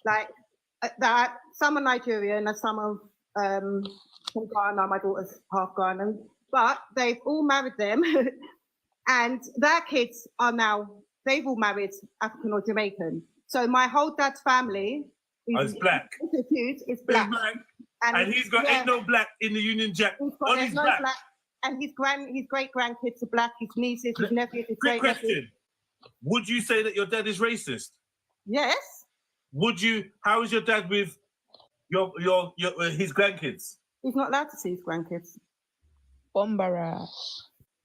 that. Some are Nigerian and some are from Ghana. My daughter's half Ghanaian, but they've all married them. And their kids they've all married African or Jamaican. So my whole dad's family is black. It's black. And he's got ain't no black in the Union Jack. There's no black. And his great grandkids are black, his nieces, his nephews, his great nephews. Would you say that your dad is racist? Yes. How is your dad with his grandkids? He's not allowed to see his grandkids. Bombara.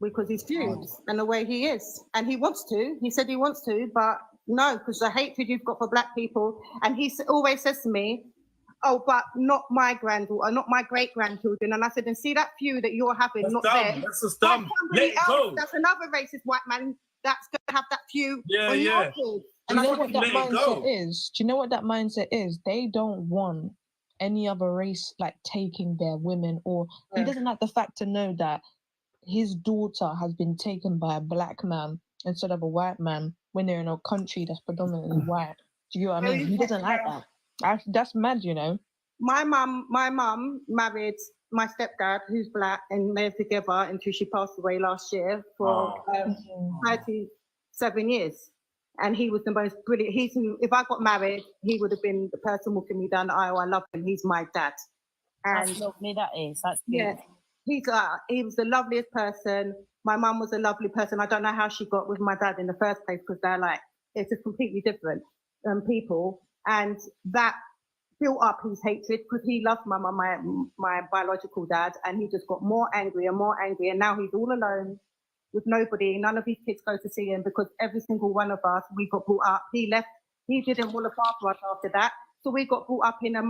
Because he's Jewish and the way he is. And he wants to. He said he wants to, but no, because the hatred you've got for black people. And he always says to me, oh, but not my granddaughter, not my great-grandchildren. And I said, and see that few that you're having, that's not dumb. them. That's just dumb. Let it go. That's another racist white man that's going to have that few. Yeah. Do you know what that mindset is? Do you know what that mindset is? They don't want any other race like taking their women, or he doesn't like the fact to know that his daughter has been taken by a black man instead of a white man when they're in a country that's predominantly white. Do you know what I mean? He doesn't like that. That's mad, you know. My mum married my stepdad, who's black, and they're together until she passed away last year for 37 years. And he was the most brilliant. If I got married, he would have been the person walking me down the aisle. I love him. He's my dad. And That's lovely, that is. That's yeah, beautiful. he was the loveliest person. My mum was a lovely person. I don't know how she got with my dad in the first place, because they're like, it's just completely different people. And that built up his hatred, because he loved my mum, my biological dad, and he just got more angry and more angry. And now he's all alone with nobody. None of his kids go to see him, because every single one of us, we got brought up. He left. He didn't want to father us after that. So we got brought up in a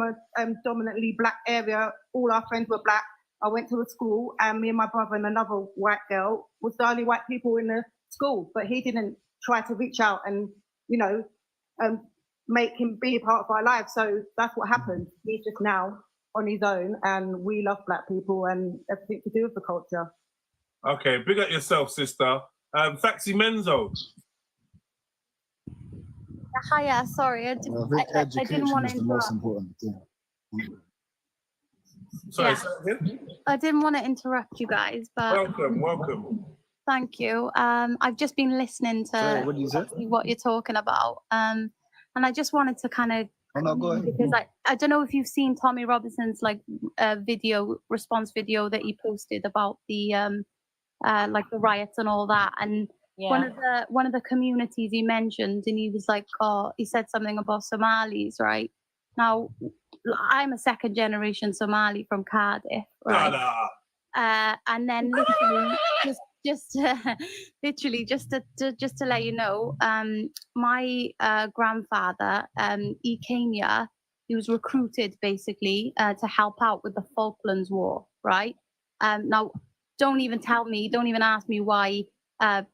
dominantly black area. All our friends were black. I went to a school, and me and my brother and another white girl was the only white people in the school. But he didn't try to reach out and, make him be a part of our lives. So that's what happened. He's just now on his own, and we love black people and everything to do with the culture. Okay, big up yourself, sister. Faxi Menzo. Hiya, sorry, I didn't want to interrupt. Important thing. Sorry, I didn't want to interrupt you guys, but welcome. thank you. I've just been listening to what you're talking about, and I just wanted to kind of because I don't know if you've seen Tommy Robinson's response video that he posted about the the riots and all that, and one of the communities he mentioned, and he was like, he said something about Somalis, right? Now, I'm a second generation Somali from Cardiff, right? And then literally, just to let you know, my grandfather, he came here. He was recruited basically to help out with the Falklands War, right? Now, don't even ask me why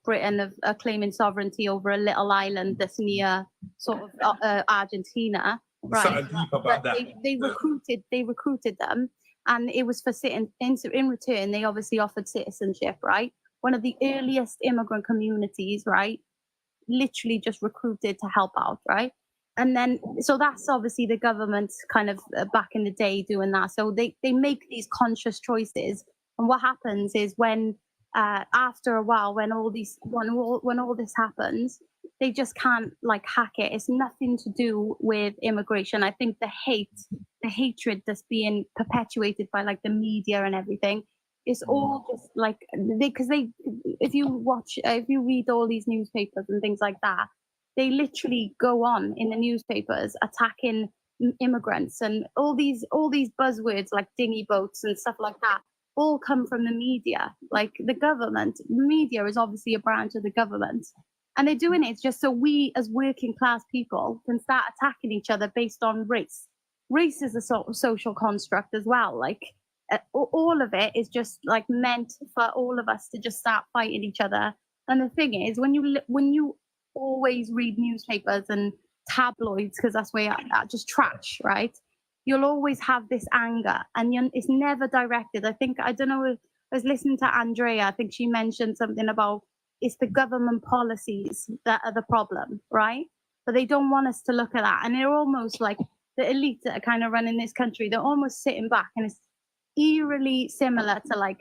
Britain are claiming sovereignty over a little island that's near sort of Argentina, right? But they recruited them, and it was for in return they obviously offered citizenship, right? One of the earliest immigrant communities, right? Literally just recruited to help out, right? And then, so that's obviously the government kind of back in the day doing that. So they make these conscious choices. And what happens is when, after a while, when all this happens, they just can't hack it. It's nothing to do with immigration. I think the hatred that's being perpetuated by the media and everything, it's all just if you read all these newspapers and things like that, they literally go on in the newspapers attacking immigrants, and all these buzzwords like dinghy boats and stuff like that all come from the media. The government, media is obviously a branch of the government, and they're doing it just so we as working class people can start attacking each other based on race. Race is a sort of social construct as well. All of it is just meant for all of us to just start fighting each other. And the thing is, when you always read newspapers and tabloids, because that's where just trash, right? You'll always have this anger, and it's never directed. I don't know, I was listening to Andrea, I think she mentioned something about it's the government policies that are the problem, right? But they don't want us to look at that. And they're almost like the elite that are kind of running this country, they're almost sitting back, and it's eerily similar to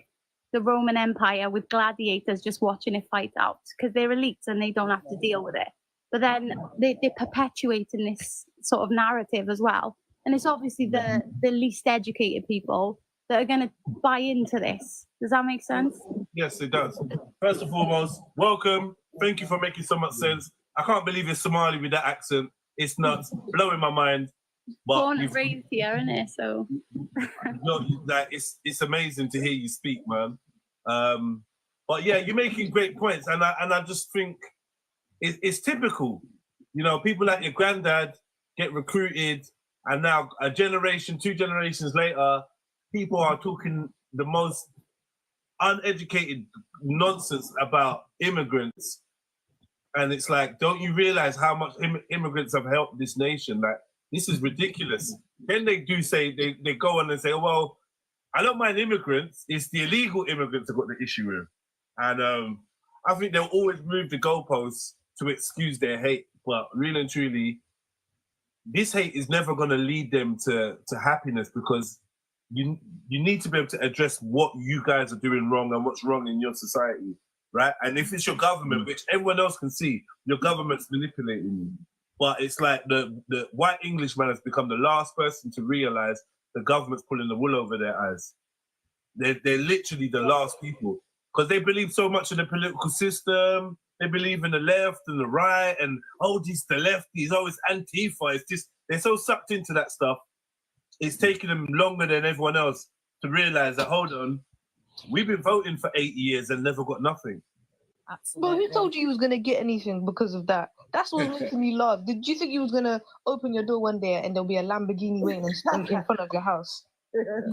the Roman Empire with gladiators just watching it fight out, because they're elites and they don't have to deal with it. But then they're perpetuating this sort of narrative as well. And it's obviously the least educated people that are going to buy into this. Does that make sense? Yes, it does. First and foremost, welcome. Thank you for making so much sense. I can't believe you're Somali with that accent. It's nuts, blowing my mind. But born and raised here, isn't it? So it's amazing to hear you speak, man. But yeah, you're making great points, and I just think it's typical. People like your granddad get recruited, and now a generation, 2 generations later, people are talking the most uneducated nonsense about immigrants. And it's don't you realize how much immigrants have helped this nation? This is ridiculous. Then they do say, they go on and say, oh, well, I don't mind immigrants. It's the illegal immigrants I've got the issue with. And I think they'll always move the goalposts to excuse their hate. But really and truly, this hate is never going to lead them to happiness, because you need to be able to address what you guys are doing wrong and what's wrong in your society, right? And if it's your government, which everyone else can see, your government's manipulating you. But it's like the white Englishman has become the last person to realize the government's pulling the wool over their eyes. They're literally the last people because they believe so much in the political system. They believe in the left and the right and, oh, this the left, he's always Antifa. It's just, they're so sucked into that stuff. It's taking them longer than everyone else to realize that, hold on, we've been voting for 8 years and never got nothing. But who told you was going to get anything because of that? That's what was making me laugh. Did you think you was going to open your door one day and there'll be a Lamborghini waiting in front of your house?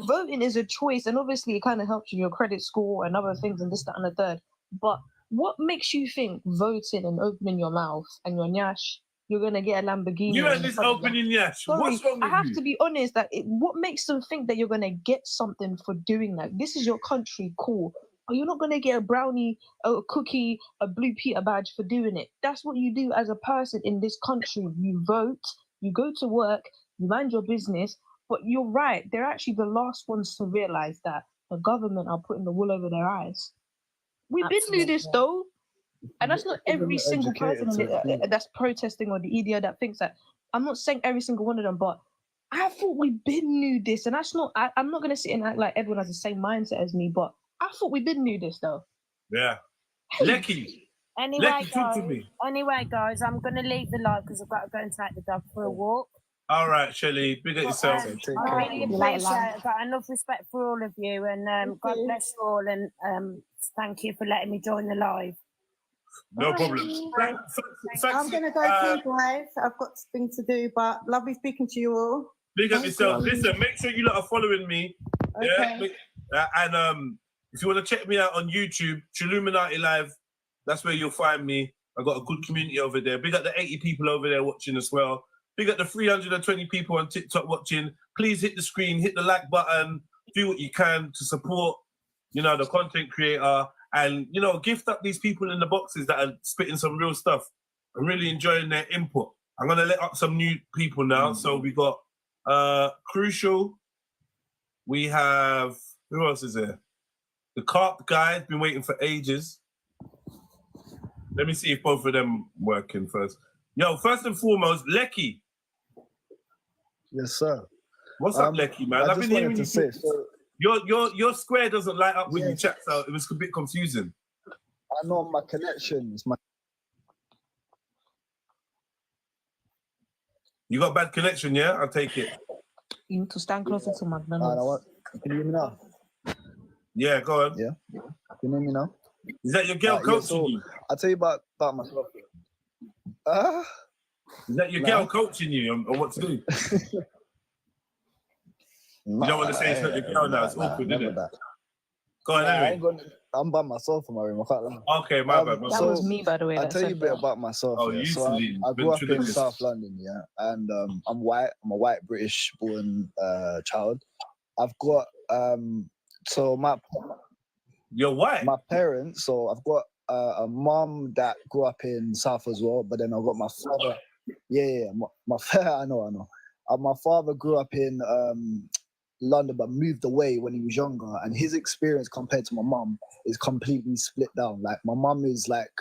Voting is a choice, and obviously it kind of helps you your credit score and other things and this, that, and the third. But what makes you think voting and opening your mouth and your nyash, you're going to get a Lamborghini? You and this opening nyash. What's wrong with I have you? to be honest, that what makes them think that you're going to get something for doing that? This is your country, cool. Are you not going to get a brownie, a cookie, a Blue Peter badge for doing it? That's what you do as a person in this country. You vote, you go to work, you mind your business. But you're right, they're actually the last ones to realize that the government are putting the wool over their eyes. We've been through this though. And that's not every single person that's protesting or the EDO that thinks that. I'm not saying every single one of them, but I thought we've been knew this. And that's not, I'm not going to sit and act like everyone has the same mindset as me, but I thought we've been knew this though. Yeah. Lecky. Anyway, Lecky, talk to me. Anyway, guys, I'm going to leave the live because I've got to go and take the dog for a walk. All right, Shelley, big at yourself. I really appreciate it. I've got enough respect for all of you, and God bless you all, and thank you for letting me join the live. No problem. I'm going to go too, guys. I've got things to do, but lovely speaking to you all. Big up yourself. Listen, make sure you lot are following me. Okay. Yeah? And if you want to check me out on YouTube, Chilluminati Live, that's where you'll find me. I've got a good community over there. Big up the 80 people over there watching as well. Big up the 320 people on TikTok watching. Please hit the screen, hit the like button, do what you can to support, the content creator, and, gift up these people in the boxes that are spitting some real stuff. I'm really enjoying their input. I'm going to let up some new people now. So we got Crucial. We have, who else is there? The Carp guy, been waiting for ages. Let me see if both of them working first. Yo, first and foremost, Lecky. Yes, sir. What's up, Lecky, man? I've been hearing you say so, your square doesn't light up when you chat, so it was a bit confusing. I know my connections. You got bad connection, yeah? I'll take it. You need to stand closer to McDonald's. Can you hear me now? Yeah, go on. Yeah. Can you hear me now? Is that your girl coaching you? I'll tell you about myself. Is that your girl coaching you on what to do? You don't want to say it's not your girl now. It's awkward, isn't it? Go on, anyway. I'm by myself in my room. I can't lie. Okay, my bad. That was me, by the way. I'll tell you a bit about myself. Oh, yeah. you So I grew up in South London, yeah, and I'm white. I'm a white British born child. I've got You're white. My parents. So I've got a mom that grew up in South as well, but then I've got my father. Yeah. I know. My father grew up in London, but moved away when he was younger, and his experience compared to my mum is completely split down. Like my mum is like,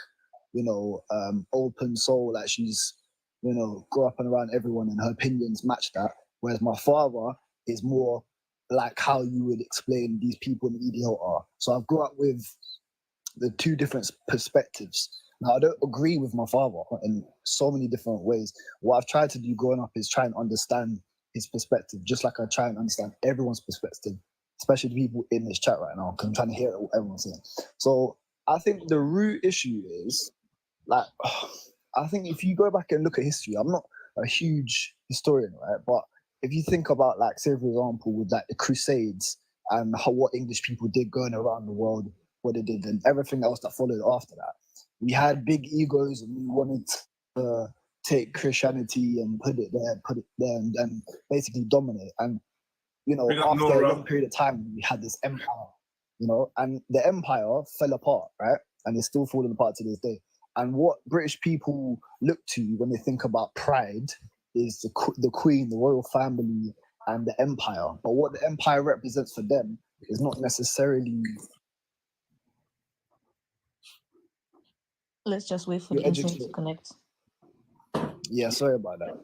open soul, like she's, grew up and around everyone, and her opinions match that. Whereas my father is more like how you would explain these people in the EDO are. So I've grew up with the two different perspectives. Now I don't agree with my father in so many different ways. What I've tried to do growing up is try and understand his perspective, just like I try and understand everyone's perspective, especially the people in this chat right now, because I'm trying to hear what everyone's saying. So I think the root issue is, like, I think if you go back and look at history, I'm not a huge historian, right? But if you think about, like, say, for example, with like the Crusades and what English people did going around the world, what they did, and everything else that followed after that, we had big egos and we wanted to take Christianity and put it there and basically dominate. And, after a long period of time, we had this empire, and the empire fell apart, right? And it's still falling apart to this day. And what British people look to when they think about pride is the Queen, the royal family, and the empire. But what the empire represents for them is not necessarily. Let's just wait for the internet to connect. Yeah, sorry about that.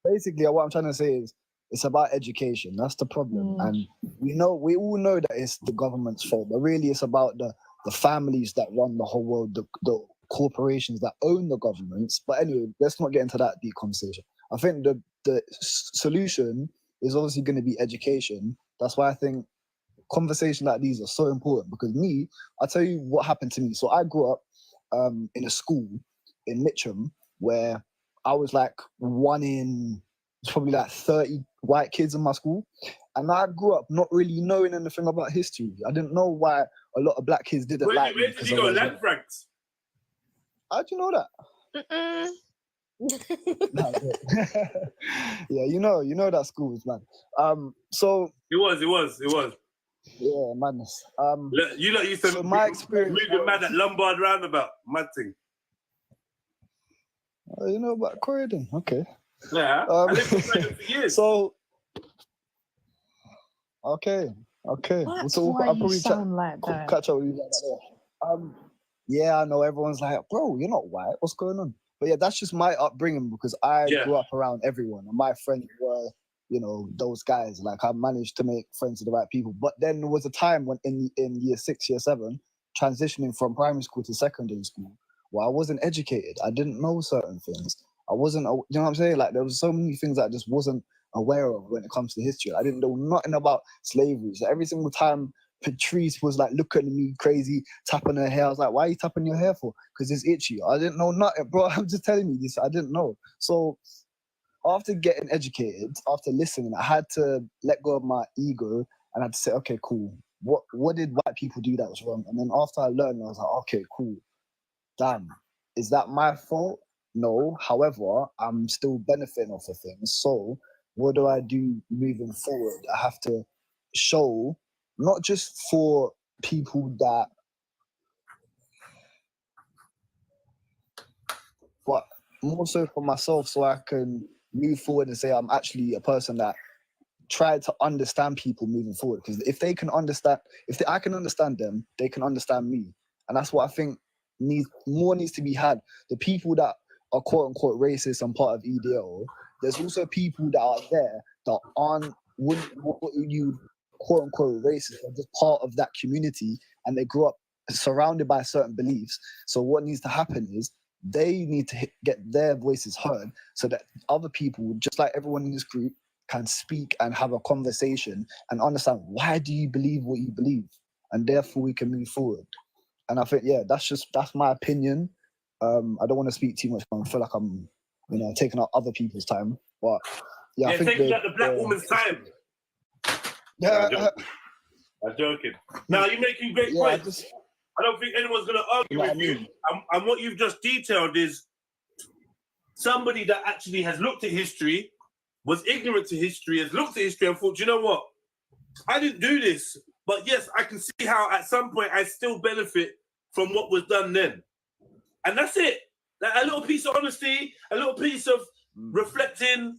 Basically, what I'm trying to say is it's about education. That's the problem. And we all know that it's the government's fault, but really it's about the families that run the whole world, the corporations that own the governments. But anyway, let's not get into that deep conversation. I think the solution is obviously going to be education. That's why I think conversations like these are so important, because I'll tell you what happened to me. So I grew up in a school in Mitcham where I was like one in probably like 30 white kids in my school. And I grew up not really knowing anything about history. I didn't know why a lot of black kids didn't like me. Where did you go? Land Franks? How'd you know that? Yeah, you know that schools, man. So it was. Yeah, madness. You lot used to so my experience moving mad at Lombard roundabout, mad thing. You know about Corridon, okay. Yeah, I lived in Corridon for years. So, okay. That's So why I'll you probably sound like that. catch up with you like that. Yeah, I know everyone's like, bro, you're not white. What's going on? But yeah, that's just my upbringing, because I grew up around everyone, and my friends were, those guys. Like, I managed to make friends with the right people. But then there was a time when in year 6, year 7, transitioning from primary school to secondary school, where I wasn't educated. I didn't know certain things. I wasn't, you know what I'm saying? Like, there was so many things that I just wasn't aware of when it comes to history. I didn't know nothing about slavery. So every single time Patrice was like looking at me crazy, tapping her hair, I was like, why are you tapping your hair for? Because it's itchy. I didn't know nothing, bro. I'm just telling you this. I didn't know. So after getting educated, after listening, I had to let go of my ego and I had to say, okay, cool. What did white people do that was wrong? And then after I learned, I was like, okay, cool. Damn, is that my fault? No. However, I'm still benefiting off of things. So what do I do moving forward? I have to show, not just for people that, but more so for myself, so I can move forward and say I'm actually a person that tried to understand people moving forward. Because if I can understand them, they can understand me. And that's what I think needs to be had. The people that are quote unquote racist and part of EDL, there's also people that are there that wouldn't you quote unquote racist, are just part of that community, and they grew up surrounded by certain beliefs. So what needs to happen is they need to get their voices heard, so that other people, just like everyone in this group, can speak and have a conversation and understand, why do you believe what you believe, and therefore we can move forward. And I think, that's my opinion. I don't want to speak too much, but I feel like I'm, taking up other people's time. But yeah, I think taking up the black woman's time. Yeah, I'm joking. Now you're making great points. I don't think anyone's going to argue with you. And what you've just detailed is somebody that actually has looked at history, was ignorant to history, has looked at history and thought, you know what? I didn't do this, but yes, I can see how at some point I still benefit from what was done then. And that's it. Like, a little piece of honesty, a little piece of reflecting.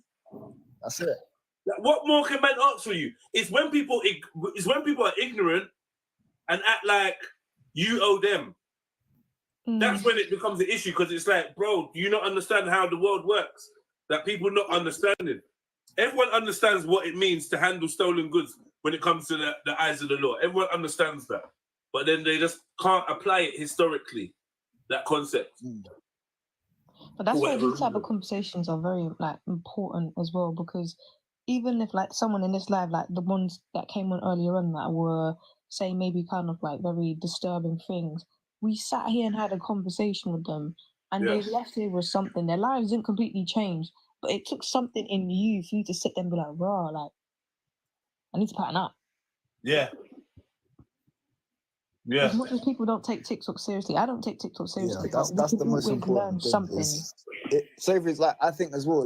That's it. Like, what more can man ask for you? It's when people are ignorant and act like you owe them. That's when it becomes an issue, because it's like, bro, do you not understand how the world works? That people not understanding. Everyone understands what it means to handle stolen goods when it comes to the eyes of the law. Everyone understands that. But then they just can't apply it historically, that concept. But that's why these type of conversations are very important as well, because even if someone in this live, the ones that came on earlier on that were saying maybe kind of very disturbing things, we sat here and had a conversation with them, and they left here with something. Their lives didn't completely change, but it took something in you for you to sit there and be like, raw, I need to pattern up. Yeah. Yeah. As much as people don't take TikTok seriously, I don't take TikTok seriously. Yeah, that's the most important thing. Something. Slavery is I think as well,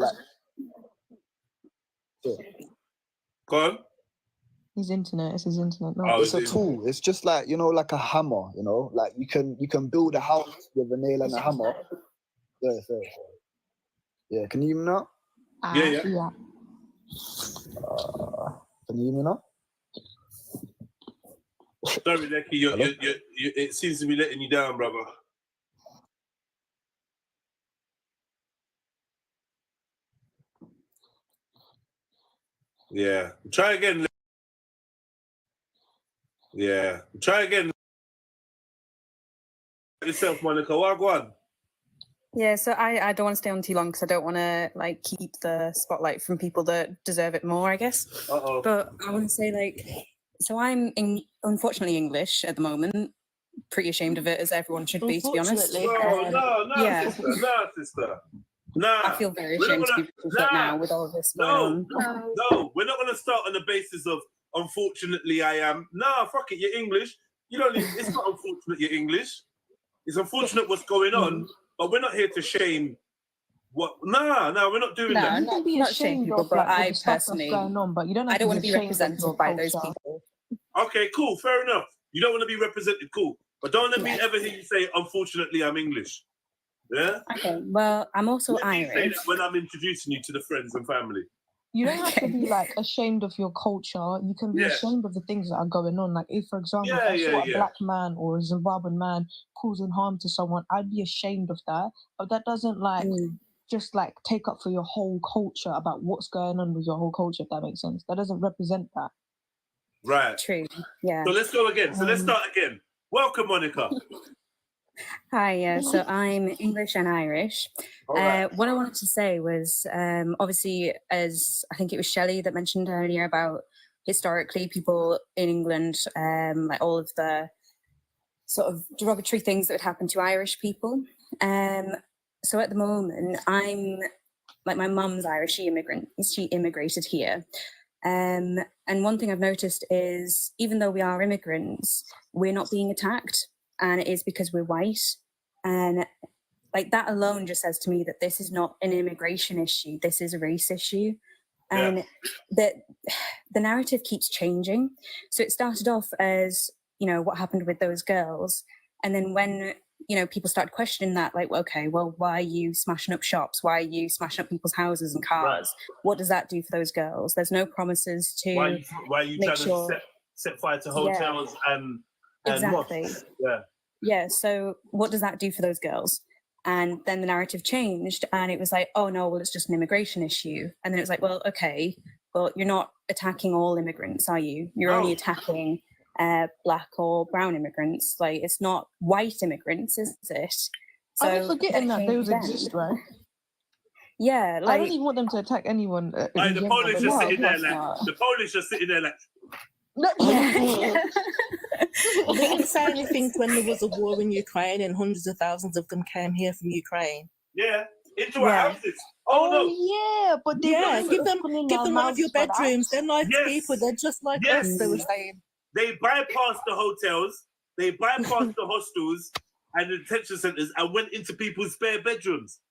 Go on. It's his internet. No, it's a tool. It's just like a hammer. You can build a house with a nail and a hammer. Yeah. Can you hear me now? Yeah. Can you hear me now? Sorry, Lecky, it seems to be letting you down, brother. Yeah. Try again. Yeah. Try again. Yourself, Monica. What go on? Yeah, so I don't want to stay on too long because I don't want to like keep the spotlight from people that deserve it more, I guess. Uh-oh. But I want to say like, so I'm unfortunately English at the moment. Pretty ashamed of it, as everyone should be, to be honest. No, yeah. sister. Nah. I feel very ashamed to be British now with all of this going on. No, we're not going to start on the basis of unfortunately I am. Nah, fuck it, you're English. You don't need, it's not unfortunate you're English. It's unfortunate what's going on, but we're not here to shame what. Nah, we're not doing that. You can be not ashamed people, of but like, I the stuff that's personally, going on, but you don't have I don't to want to be ashamed of your represented by those culture. people. Okay, cool, fair enough. You don't want to be represented, cool. But don't let me ever hear you say, unfortunately, I'm English. Yeah? Okay, well, I'm also Let me say Irish. that when I'm introducing you to the friends and family. You don't have to be like ashamed of your culture. You can be Yeah. ashamed of the things that are going on. Like if, for example, if I saw a black man or a Zimbabwean man causing harm to someone, I'd be ashamed of that. But that doesn't like just like take up for your whole culture about what's going on with your whole culture, if that makes sense. That doesn't represent that. Right. True. Yeah. So let's go again. So let's start again. Welcome, Monica. Hi, yeah. So I'm English and Irish. What I wanted to say was, obviously, as I think it was Shelley that mentioned earlier about historically people in England, like all of the sort of derogatory things that would happen to Irish people. So at the moment, I'm like my mum's Irish. She immigrated here. And one thing I've noticed is even though we are immigrants, we're not being attacked. And it is because we're white. And like that alone just says to me that this is not an immigration issue. This is a race issue. And that the narrative keeps changing. So it started off as, you know, what happened with those girls. And then when, you know, people started questioning that, like, okay, well, why are you smashing up shops? Why are you smashing up people's houses and cars? What does that do for those girls? There's no promises to Why are you make trying sure... to set fire to hotels and exactly. mosques? Yeah, so what does that do for those girls? And then the narrative changed and it was like, oh no, well, it's just an immigration issue. And then it was like, well, okay, well, you're not attacking all immigrants, are you? You're only attacking black or brown immigrants. Like, it's not white immigrants, is it? So I'm forgetting that those exist, right? Yeah, like... I don't even want them to attack anyone. The Polish are sitting there like... The Polish are sitting there like... They didn't say anything when there was a war in Ukraine and hundreds of thousands of them came here from Ukraine. Yeah, into our houses. Oh no! Yeah, but they give them one of your bedrooms. They're nice people. They're just like us. They were saying they bypassed the hotels, they bypassed the hostels and the detention centers and went into people's spare bedrooms.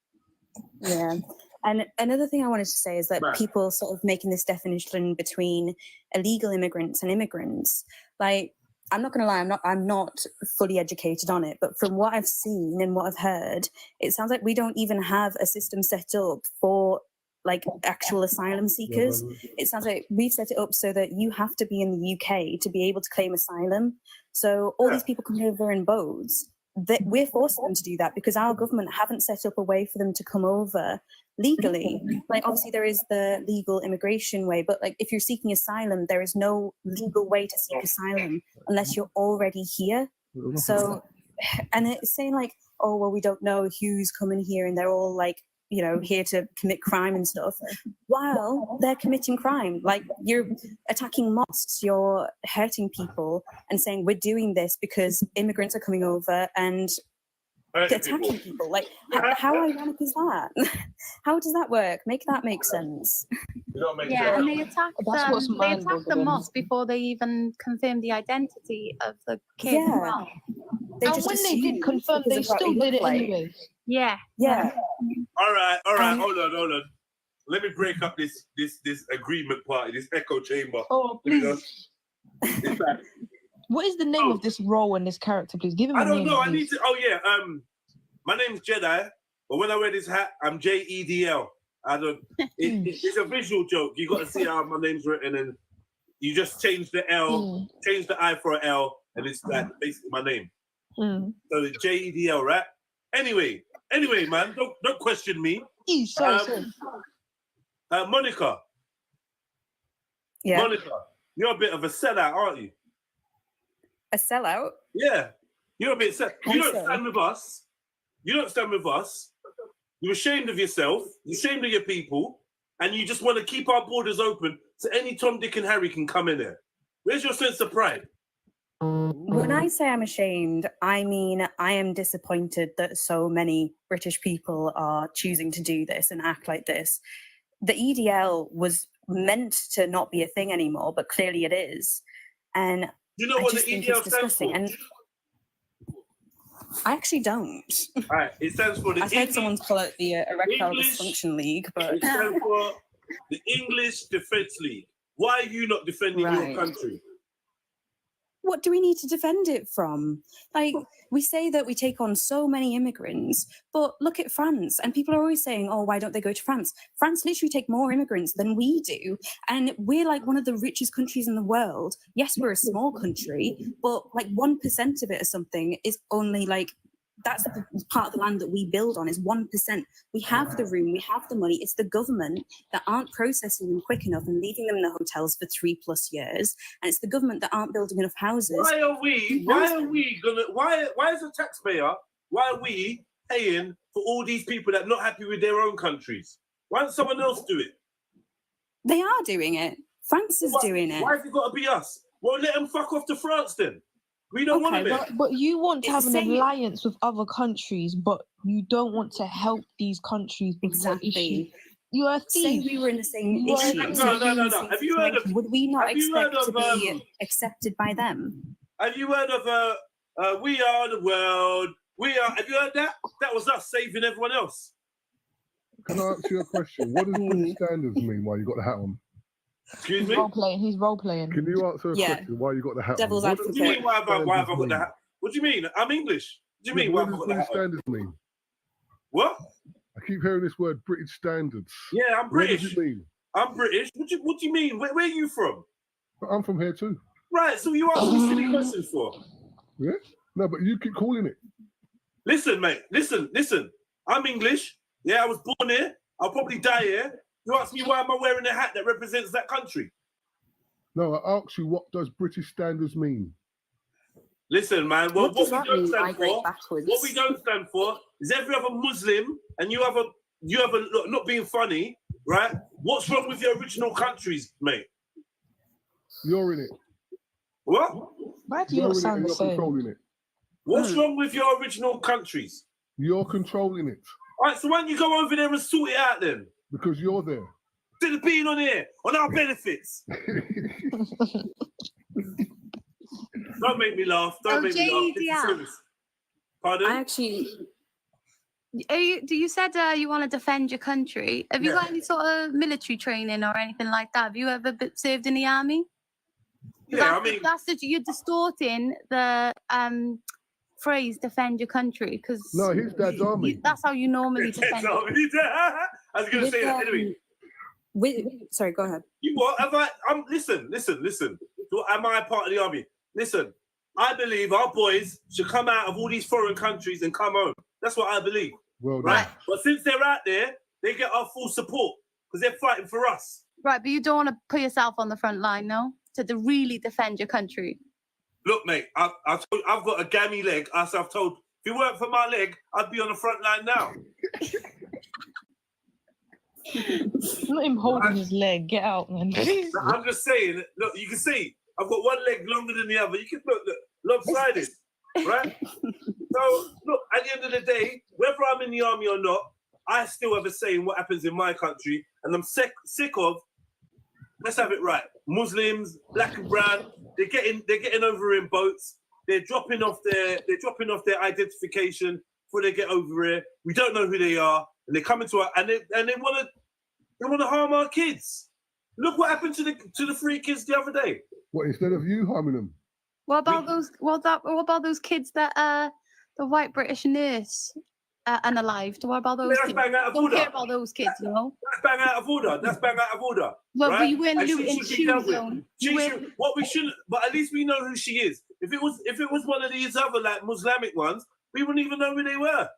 Yeah. And another thing I wanted to say is that people sort of making this definition between illegal immigrants and immigrants, like, I'm not going to lie, I'm not fully educated on it, but from what I've seen and what I've heard, it sounds like we don't even have a system set up for like actual asylum seekers. It sounds like we've set it up so that you have to be in the UK to be able to claim asylum. So all these people coming over in boats, that we're forcing them to do that because our government haven't set up a way for them to come over legally. Like, obviously there is the legal immigration way, but like if you're seeking asylum, there is no legal way to seek asylum unless you're already here. So, and it's saying like, oh, well, we don't know who's coming here and they're all like, you know, here to commit crime and stuff, while they're committing crime. Like, you're attacking mosques, you're hurting people and saying we're doing this because immigrants are coming over and attacking people. Like, how ironic is that? How does that work? Make that make sense. Yeah, and they attacked the mosque before they even confirmed the identity of the kid. Yeah. And when they did confirm, they still did it anyway. Yeah. Yeah. All right. Hold on. Let me break up this agreement party, this echo chamber. Oh, please. What is the name of this role and this character, please? Give him a name. I don't know. Please. I need to. Oh yeah. My name's Jedi, but when I wear this hat, I'm JEDL. I don't. It's a visual joke. You got to see how my name's written, and You just change the L, change the I for an L, and it's like basically my name. So it's JEDL, right? Anyway, man, don't question me. Monica. Yeah. Monica, you're a bit of a sellout, aren't you? A sellout? Yeah. You're a bit sellout. You don't stand with us. You don't stand with us. You're ashamed of yourself. You're ashamed of your people. And you just want to keep our borders open so any Tom, Dick and Harry can come in there. Where's your sense of pride? When I say I'm ashamed, I mean I am disappointed that so many British people are choosing to do this and act like this. The EDL was meant to not be a thing anymore, but clearly it is. And you know what the EDL stands for? And I actually don't. All right, it stands for the I've heard someone call it the Erectile Dysfunction League, but it stands for the English Defence League. Why are you not defending your country? What do we need to defend it from? Like, we say that we take on so many immigrants, but look at France, and people are always saying, oh, why don't they go to France? France literally take more immigrants than we do, and we're like one of the richest countries in the world. Yes, we're a small country, but like 1% of it or something is only like, that's the part of the land that we build on, is 1%. We have the room, we have the money. It's the government that aren't processing them quick enough and leaving them in the hotels for 3+ years. And it's the government that aren't building enough houses. Why as a taxpayer, why are we paying for all these people that are not happy with their own countries? Why don't someone else do it? They are doing it. France is doing it. Why has it got to be us? Well, let them fuck off to France then. We don't want it. But you want to have an alliance with other countries, but you don't want to help these countries with exactly. You are a thief. Say we were in the same issue. No. Have you heard of? Would we not expect to be accepted by them? Have you heard of We Are the World? We are. Have you heard that? That was us saving everyone else. Can I ask you a question? What does British standards mean while you got the hat on? Excuse me? He's role playing. Can you answer a question why you got the hat Devil's on? advocate. What do you mean why have I got the hat? What do you mean? I'm English. What do you mean why have I got the hat on? Standards mean? What? I keep hearing this word, British standards. Yeah, I'm British. What does it mean? I'm British. What do you mean? Where are you from? I'm from here too. Right, so you ask me silly questions for? Yeah? No, but you keep calling it. Listen, mate. Listen. I'm English. Yeah, I was born here. I'll probably die here. You ask me why am I wearing a hat that represents that country? No, I asked you, what does British standards mean? Listen, man. Well, what we don't stand for is every other Muslim, and you have a look, not being funny, right? What's wrong with your original countries, mate? You're in it. What? Why do you not sound the same? Controlling it. What's wrong with your original countries? You're controlling it. All right, so why don't you go over there and sort it out then? Because you're there. Instead of being on here, on our benefits. Don't make me laugh. Don't make me laugh. Pardon? I actually... You said you want to defend your country. Have you got any sort of military training or anything like that? Have you ever served in the army? Yeah, you're distorting the phrase "defend your country" because no, his dad's army. That's how you normally defend. I was going to say that anyway. Sorry, go ahead. You what? Listen. Am I part of the army? Listen, I believe our boys should come out of all these foreign countries and come home. That's what I believe. Well, right? But since they're out there, they get our full support because they're fighting for us. Right, but you don't want to put yourself on the front line, no? To really defend your country. Look, mate, I've got a gammy leg. As I've told, if it weren't for my leg, I'd be on the front line now. Not him holding his leg. Get out, man. I'm just saying. Look, you can see I've got one leg longer than the other. You can look lopsided, right? So look, at the end of the day, whether I'm in the army or not, I still have a say in what happens in my country, and I'm sick of. Let's have it right. Muslims, black and brown, they're getting over in boats. They're dropping off their identification before they get over here. We don't know who they are, and they're coming to our and they want to harm our kids. Look what happened to the 3 kids the other day. What, instead of you harming them? What about those kids that the white British nurse unalived. What about those kids? Bang out of Don't order. care about those kids, you know. That's bang out of order. That's bang out of order. Well, right? we weren't And she looting should be dealt shoe with. zone. What we should, but at least we know who she is. If it was one of these other like Muslimic ones, we wouldn't even know who they were.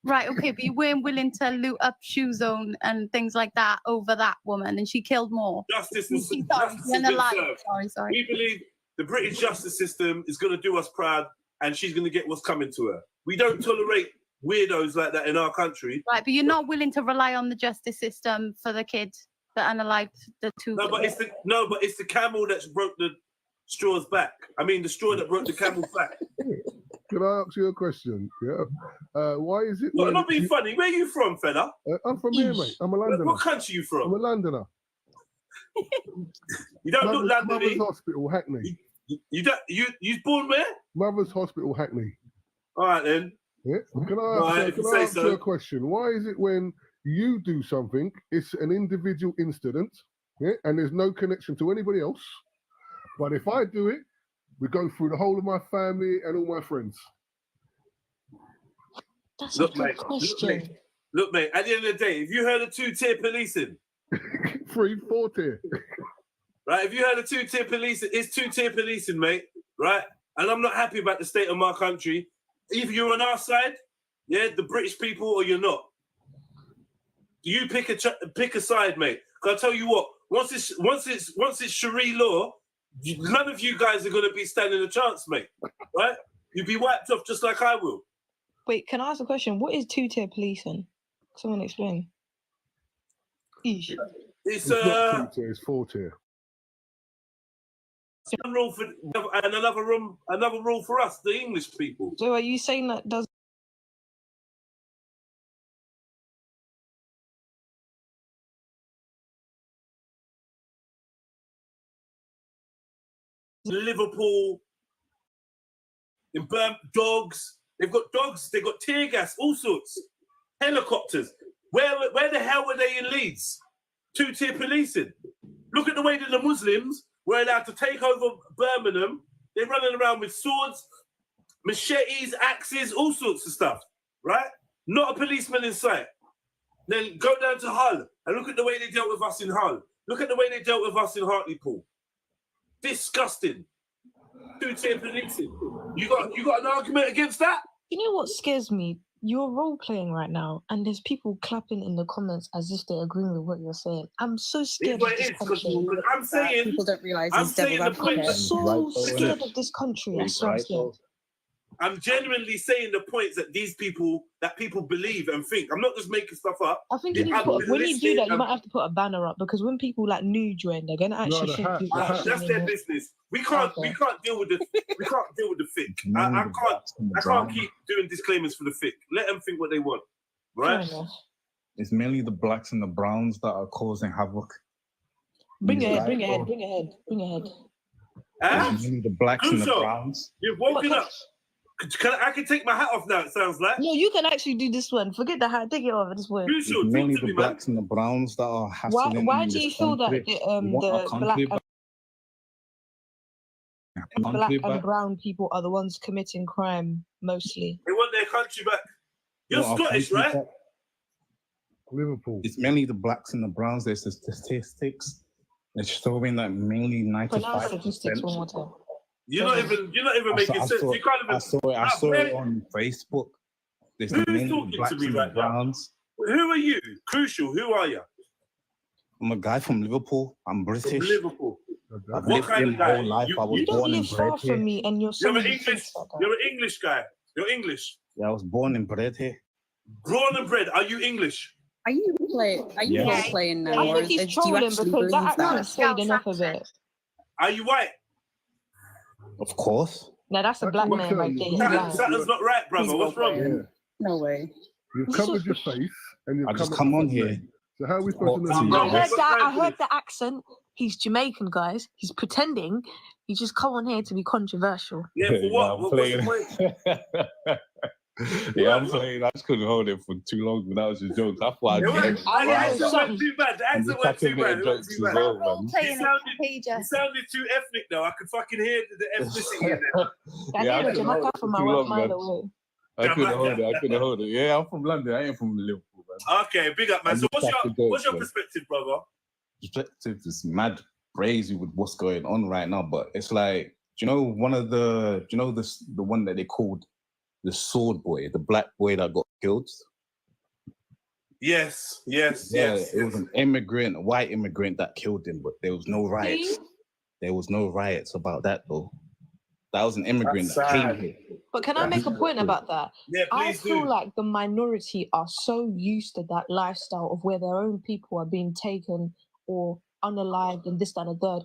Right, okay, but you weren't willing to loot up shoe zone and things like that over that woman, and she killed more. Justice Sorry, has been served. Sorry. We believe the British justice system is going to do us proud, and she's going to get what's coming to her. We don't tolerate weirdos like that in our country. Right, but you're not willing to rely on the justice system for the kid that unalived the two. No, but it's the camel that's broke the straw's back. I mean, the straw that broke the camel's back. Can I ask you a question? Yeah. Why is it? No, not being funny. Where are you from, fella? I'm from here, mate. I'm a Londoner. What country are you from? I'm a Londoner. You don't look Londony. Mother's Hospital, Hackney. You born where? Mother's Hospital, Hackney. All right then. Yeah. Can I ask you a question? Why is it when you do something, it's an individual incident, yeah, and there's no connection to anybody else, but if I do it, we go through the whole of my family and all my friends? That's a good question. Look, mate, at the end of the day, if you heard of two-tier policing, 3, 4 tier. Right, if you heard of two-tier policing, it's two-tier policing, mate, right? And I'm not happy about the state of my country. Either you're on our side, yeah, the British people, or you're not. You pick a side, mate. Cause I'll tell you what, once it's Sharia law, none of you guys are going to be standing a chance, mate. Right? You'll be wiped off just like I will. Wait, can I ask a question? What is two-tier policing? Someone explain. It's not 2 tier, it's 4 tier. One rule for and another rule for us, the English people. So are you saying that does Liverpool, in Birmingham, dogs. They've got dogs. They've got tear gas, all sorts. Helicopters. Where the hell were they in Leeds? Two-tier policing. Look at the way that the Muslims were allowed to take over Birmingham. They're running around with swords, machetes, axes, all sorts of stuff, right? Not a policeman in sight. Then go down to Hull and look at the way they dealt with us in Hull. Look at the way they dealt with us in Hartlepool. Disgusting. Two-tier policing. You got an argument against that? You know what scares me? You're role playing right now, and there's people clapping in the comments as if they agree with what you're saying. I'm so scared of this country. I'm saying people don't realize I'm it's devil saying the point. I'm so scared of this country. I'm so scared. I'm genuinely saying the points that people believe and think. I'm not just making stuff up. I think when you do that, you might have to put a banner up, because when people like new join, they're gonna actually think that's their business. We can't deal with the fic. I can't keep doing disclaimers for the fic. Let them think what they want, right? It's mainly the blacks and the browns that are causing havoc. Bring it ahead. It's mainly the blacks and the browns. You've woken up. I can take my hat off now, it sounds like. No, you can actually do this one. Forget the hat. Take it off this one. It's mainly the blacks and the browns that are hassling. Why do you feel that the black and brown people are the ones committing crime mostly? They want their country back. You're Scottish, right? Liverpool. It's mainly the blacks and the browns. There's the statistics. It's showing that mainly 95%. Statistics one more time. You're not even making sense. You can't even. I saw it on Facebook. There's Who's mainly talking blacks to me and right now? browns. Who are you? Crucial. Who are you? I'm a guy from Liverpool. I'm British. From Liverpool. I've What lived kind here of my guy? whole life. I was You don't born live and far bred from here. me, and you're You're an English guy. You're English. Yeah, I was born and bred here. Born and bred. Are you English? Are you Yes. playing now? I Or think he's do you trolling actually because that believe accent said enough of it. Are you white? Of course. Now that's a black man right there. He's lying. Something's not right, brother. What's wrong? Yeah. No way. You've covered your face and you've I just covered come your on face. here. So how are we supposed to Talk know? to you. I heard the accent. He's Jamaican, guys. He's pretending. He just come on here to be controversial. Yeah, for what? I'm What's the point? Yeah, I'm playing. I just couldn't hold it for too long without his jokes. That's why The accent wasn't too bad. The accent wasn't too bad. It wasn't too bad. You sounded too ethnic though. I could fucking hear the ethnicity in there. I hear Jamaica from a mile away. I couldn't hold it. Yeah, I'm from London. I ain't from Liverpool, man. Okay, big up, man. So what's your perspective, brother? Perspective is mad crazy with what's going on right now, but it's like, do you know the one that they called the sword boy, the black boy that got killed? Yes. It was an immigrant, a white immigrant that killed him, but there was no riots. There was no riots about that though. That was an immigrant that came here. But can I make a point about that? Yeah, I please feel do. like the minority are so used to that lifestyle of where their own people are being taken or unalived and this, that, and the third.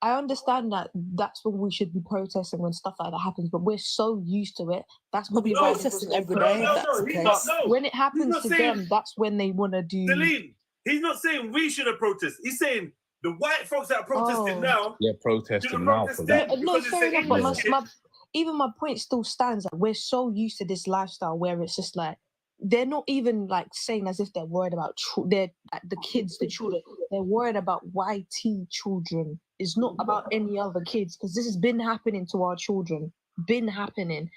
I understand that that's when we should be protesting when stuff like that happens, but we're so used to it. That's probably why protesting every day. when it happens to them, that's when they want to do. Celine, he's not saying we should have protested. He's saying the white folks that are protesting now. Yeah, protesting now for that. No, fair enough, but even my point still stands that we're so used to this lifestyle where it's just like they're not even like saying as if they're worried about the kids, the children. They're worried about YT children. It's not about any other kids because this has been happening to our children. Been happening.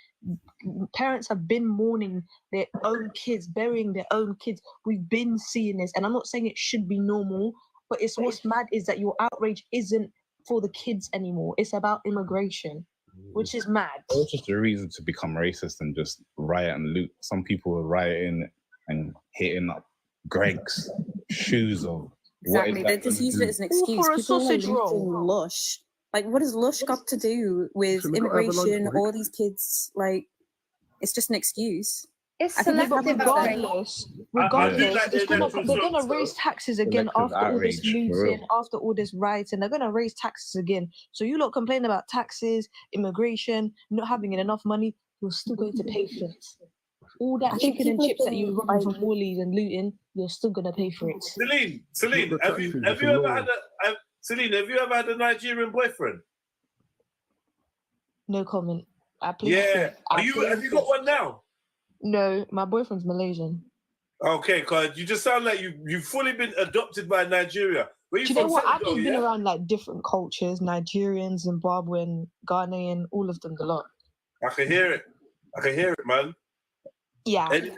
Parents have been mourning their own kids, burying their own kids. We've been seeing this, and I'm not saying it should be normal, but it's what's mad is that your outrage isn't for the kids anymore. It's about immigration, which is mad. It's just a reason to become racist and just riot and loot. Some people are rioting and hitting up Greg's shoes or Exactly. They just use it as an excuse. People are looting Lush. Like, what has Lush got to do with immigration? All these kids, like, it's just an excuse. It's regardless, they're gonna raise taxes again after all this looting, after all this rioting. They're gonna raise taxes again. So you lot complain about taxes, immigration, not having enough money. You're still going to pay for it. All that chicken and chips that you robbing from Woolies and looting, you're still gonna pay for it. Celine, have you ever had a Nigerian boyfriend? No comment. Have you got one now? No, my boyfriend's Malaysian. Okay, cause you just sound like you've fully been adopted by Nigeria. Do you know what? I've just been around like different cultures: Nigerian, Zimbabwean, Ghanaian, all of them. A lot. I can hear it, man. Yeah. Any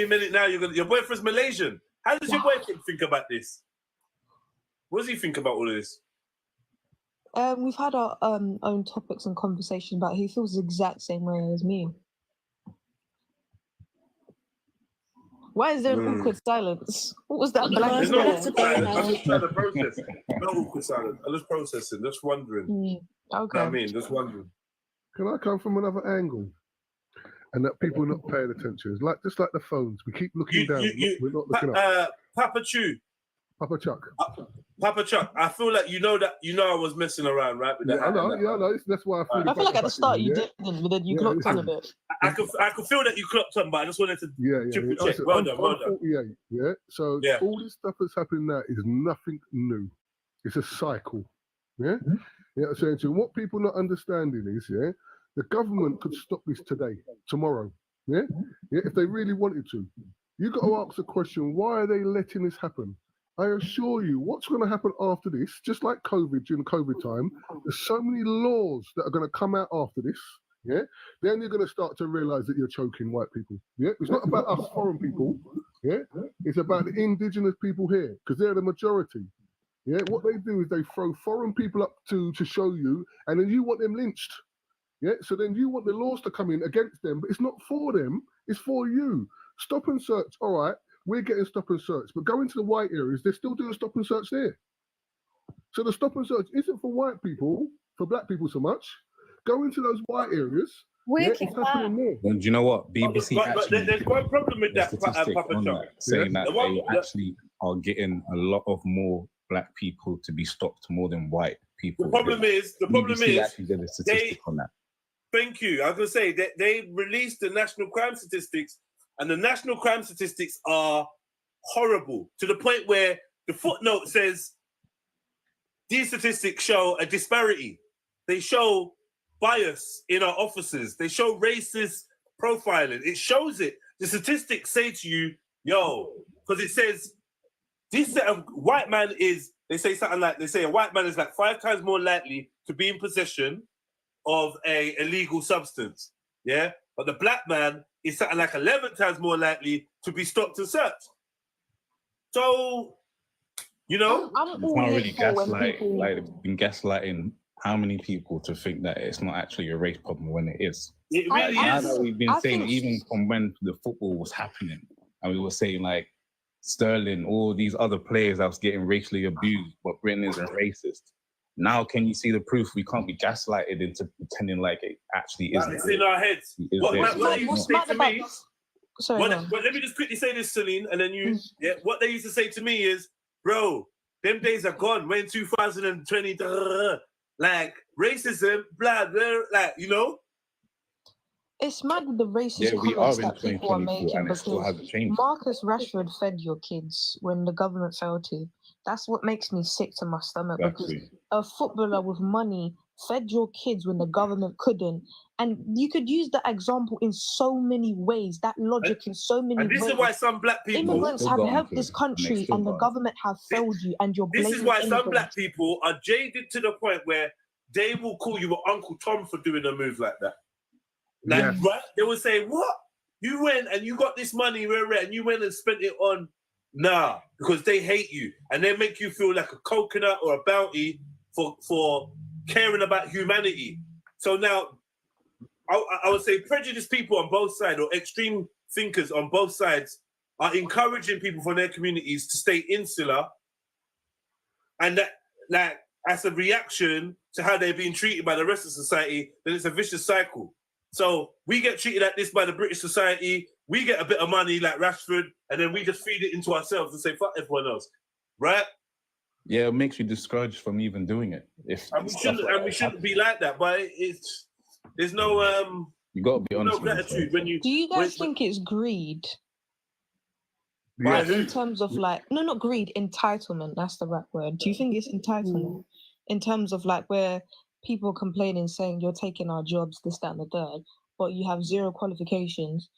minute now you're gonna. Your boyfriend's Malaysian. How does your boyfriend think about this? What does he think about all of this? We've had our own topics and conversations, but he feels the exact same way as me. Why is there an awkward silence? What was that? There's no awkward silence. I'm just trying to process. No awkward silence. I'm just processing. Just wondering. Okay. You know what I mean? Just wondering. Can I come from another angle? And that people are not paying attention. It's like just like the phones. We keep looking down. We're not looking up. Papa Chuck. Papa Chuck, I feel like you know I was messing around, right? With that. I know. That's why I feel. I feel like at the start you didn't, but then you clocked on a bit. I could feel that you clocked on, but I just wanted to triple check. Well done. I'm 48, yeah? So all this stuff that's happening now is nothing new. It's a cycle, yeah? Yeah, I'm saying to you, what people not understanding is, the government could stop this today, tomorrow, yeah? If they really wanted to. You got to ask the question, why are they letting this happen? I assure you, what's going to happen after this, just like COVID, during COVID time, there's so many laws that are going to come out after this, yeah? Then you're going to start to realize that you're choking white people, yeah? It's not about us foreign people, yeah? It's about the indigenous people here, because they're the majority, yeah? What they do is they throw foreign people up to show you, and then you want them lynched, yeah? So then you want the laws to come in against them, but it's not for them, it's for you. Stop and search, all right? We're getting stop and search, but go into the white areas, they're still doing stop and search there. So the stop and search isn't for white people, for black people so much. Go into those white areas. It's happening there. And do you know what? BBC but there's one problem with that, Papa Chuck. Saying that they actually are getting a lot of more black people to be stopped more than white people. The problem is, actually did a statistic on that. Thank you. I was going to say that they released the national crime statistics. And the national crime statistics are horrible to the point where the footnote says these statistics show a disparity. They show bias in our officers. They show racist profiling. It shows it. The statistics say to you, because it says this set of white man is, they say a white man is like 5 times more likely to be in possession of a illegal substance. yeah? But the black man is something like 11 times more likely to be stopped and searched. So, you know, You can't really gaslight, like, they've been gaslighting how many people to think that it's not actually a race problem when it is. It really Now is. that we've been saying, even from when the football was happening, and we were saying like Sterling, all these other players that was getting racially abused, but Britain isn't racist. Now, can you see the proof? We can't be gaslighted into pretending like it actually isn't. It's in our heads. What they used to say to me, let me just quickly say this, Celine, and then you, what they used to say to me is, bro, them days are gone. We're in 2020, like racism, blah, blah, like, you know? It's mad with the racist comments that people are making because Marcus Rashford fed your kids when the government failed to. That's what makes me sick to my stomach because a footballer with money fed your kids when the government couldn't. And you could use that example in so many ways, that logic in so many ways. And this is why some black people... Immigrants have helped this country and the government have failed you and you're blaming This is why immigrants. some black people are jaded to the point where they will call you Uncle Tom for doing a move like that. Like, right? They will say, what? You went and you got this money, and you went and spent it on... Nah, because they hate you. And they make you feel like a coconut or a bounty for caring about humanity. So now... I would say prejudiced people on both sides or extreme thinkers on both sides are encouraging people from their communities to stay insular, and that, like, as a reaction to how they're being treated by the rest of society, then it's a vicious cycle. So we get treated like this by the British society, we get a bit of money like Rashford, and then we just feed it into ourselves and say, fuck everyone else, right? Yeah, it makes you discouraged from even doing it. We shouldn't be like that, but there's no you gotta be honest. No gratitude when you. Do you guys think it's greed? By Like, in terms of like, no, not greed, entitlement. That's the right word. Do you think it's entitlement in terms of like where people complaining, saying you're taking our jobs, this, that, and the third, but you have zero qualifications,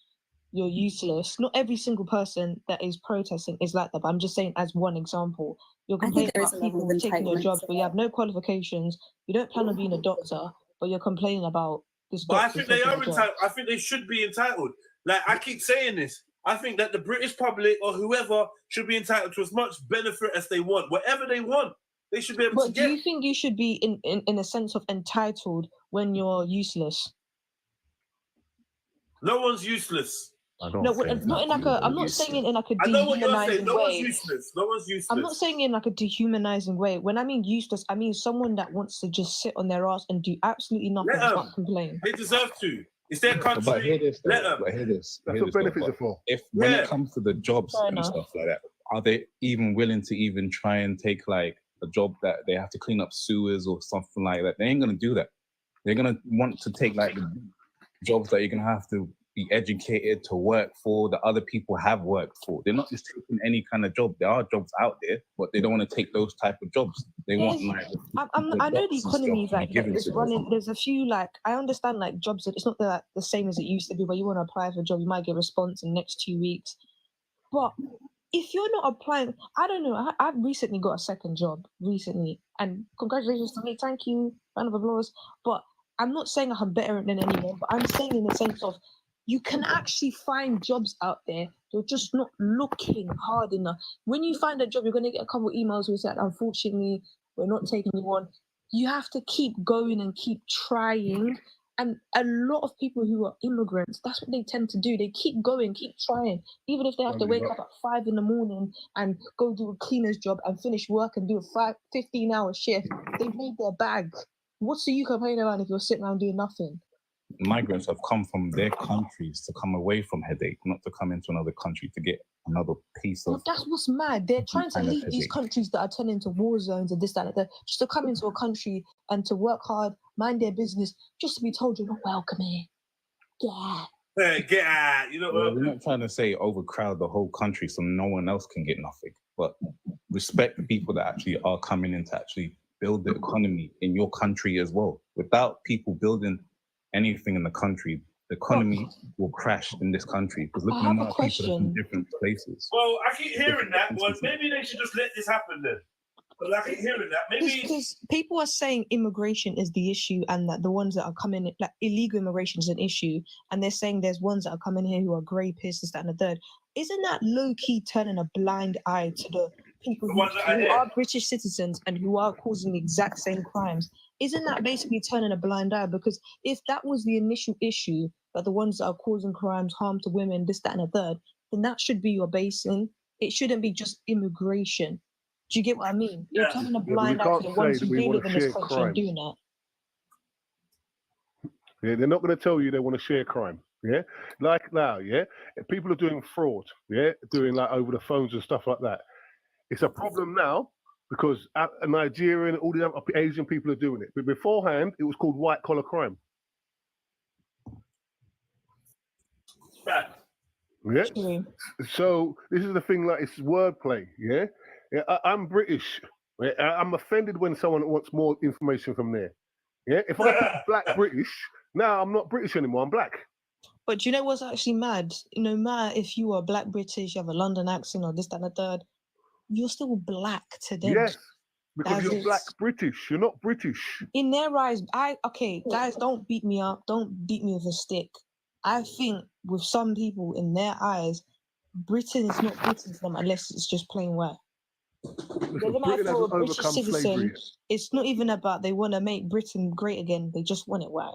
you're useless. Not every single person that is protesting is like that, but I'm just saying as one example. You're complaining about people taking your jobs, but you have no qualifications. You don't plan on being a doctor, but you're complaining about this. But I think they are entitled. I think they should be entitled. Like, I keep saying this. I think that the British public or whoever should be entitled to as much benefit as they want. Whatever they want, they should be able to get. But do you think you should be in a sense of entitled when you're useless? No one's useless. No, not in like a. I'm not saying it in like a I know what you're saying. dehumanizing No way. one's useless. No one's useless. I'm not saying it in like a dehumanizing way. When I mean useless, I mean someone that wants to just sit on their ass and do absolutely nothing, not complain. They deserve to. It's their country. But hear this. Let them. But hear this. That's what benefits are for. If when it comes to the jobs and stuff like that, are they even willing to even try and take like a job that they have to clean up sewers or something like that? They ain't gonna do that. They're gonna want to take like the jobs that you're gonna have to be educated to work for, that other people have worked for. They're not just taking any kind of job. There are jobs out there, but they don't want to take those type of jobs. They want like. I know the economy is like it's running. There's a few like I understand like jobs that it's not the same as it used to be. Where you want to apply for a job, you might get a response in the next 2 weeks. But if you're not applying, I don't know. I've recently got a second job recently, and congratulations to me. Thank you, round of applause. But I'm not saying I'm better than anyone. But I'm saying in the sense of. You can actually find jobs out there. You're just not looking hard enough. When you find a job, you're going to get a couple of emails who said, unfortunately, we're not taking you on. You have to keep going and keep trying. And a lot of people who are immigrants, that's what they tend to do. They keep going, keep trying. Even if they have to wake up at 5 a.m. and go do a cleaner's job and finish work and do a 15-hour shift, they've made their bag. What's the you complaining about if you're sitting around doing nothing? Migrants have come from their countries to come away from headache, not to come into another country to get another piece of. Well, that's what's mad. They're trying to leave these countries that are turning into war zones and this, that, and that, just to come into a country and to work hard, mind their business, just to be told you're not welcome here. Get out. You know, we're not trying to say overcrowd the whole country so no one else can get nothing, but respect the people that actually are coming in to actually build the economy in your country as well. Without people building anything in the country, the economy will crash in this country because look at the amount of people from different places. Well, I keep hearing that, but maybe they should just let this happen then. But I keep hearing that. Maybe because people are saying immigration is the issue, and that the ones that are coming in, like illegal immigration is an issue, and they're saying there's ones that are coming here who are rapists, this, that, and the third. Isn't that low key turning a blind eye to the people who are British citizens and who are causing the exact same crimes? Isn't that basically turning a blind eye? Because if that was the initial issue, that the ones that are causing crimes, harm to women, this, that, and the third, then that should be your basin. It shouldn't be just immigration. Do you get what I mean? You're turning a blind eye to the ones who do live in this country and doing that. Yeah, they're not going to tell you they want to share crime. Yeah, like now, yeah, people are doing fraud. Yeah, doing like over the phones and stuff like that. It's a problem now because Nigerian, all the other Asian people are doing it. But beforehand, it was called white collar crime. Yeah. So this is the thing, like it's wordplay. Yeah. I'm British. Yeah? I'm offended when someone wants more information from there. Yeah. If I put black British, now I'm not British anymore. I'm black. But do you know what's actually mad? No matter if you are black British, you have a London accent or this, that, and the third, you're still black to them. Yes. Because you're black British. You're not British. In their eyes, okay, guys, don't beat me up. Don't beat me with a stick. I think with some people in their eyes, Britain is not Britain to them unless it's just plain white. Doesn't matter for a British citizen. It's not even about they want to make Britain great again. They just want it white.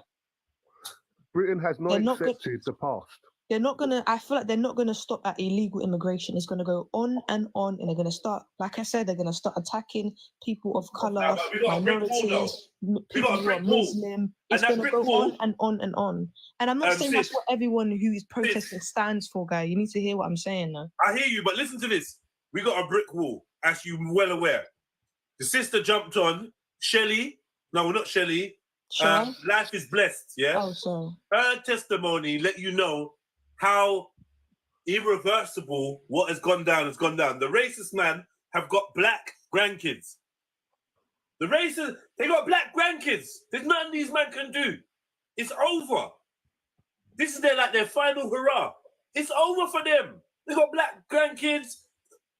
Britain has not accepted the past. They're not gonna. I feel like they're not gonna stop at illegal immigration. It's gonna go on, and they're gonna start. Like I said, they're gonna start attacking people of color, minorities, people who are Muslim. It's gonna go on and on and on. And I'm not saying that's what everyone who is protesting stands for, guy. You need to hear what I'm saying now. I hear you, but listen to this. We got a brick wall, as you're well aware. The sister jumped on Shelley. No, not Shelley. Life is blessed. Yeah. Oh, sorry. Her testimony let you know how irreversible what has gone down has gone down. The racist man have got black grandkids. The racist, they got black grandkids. There's nothing these men can do. It's over. This is their final hurrah. It's over for them. They got black grandkids,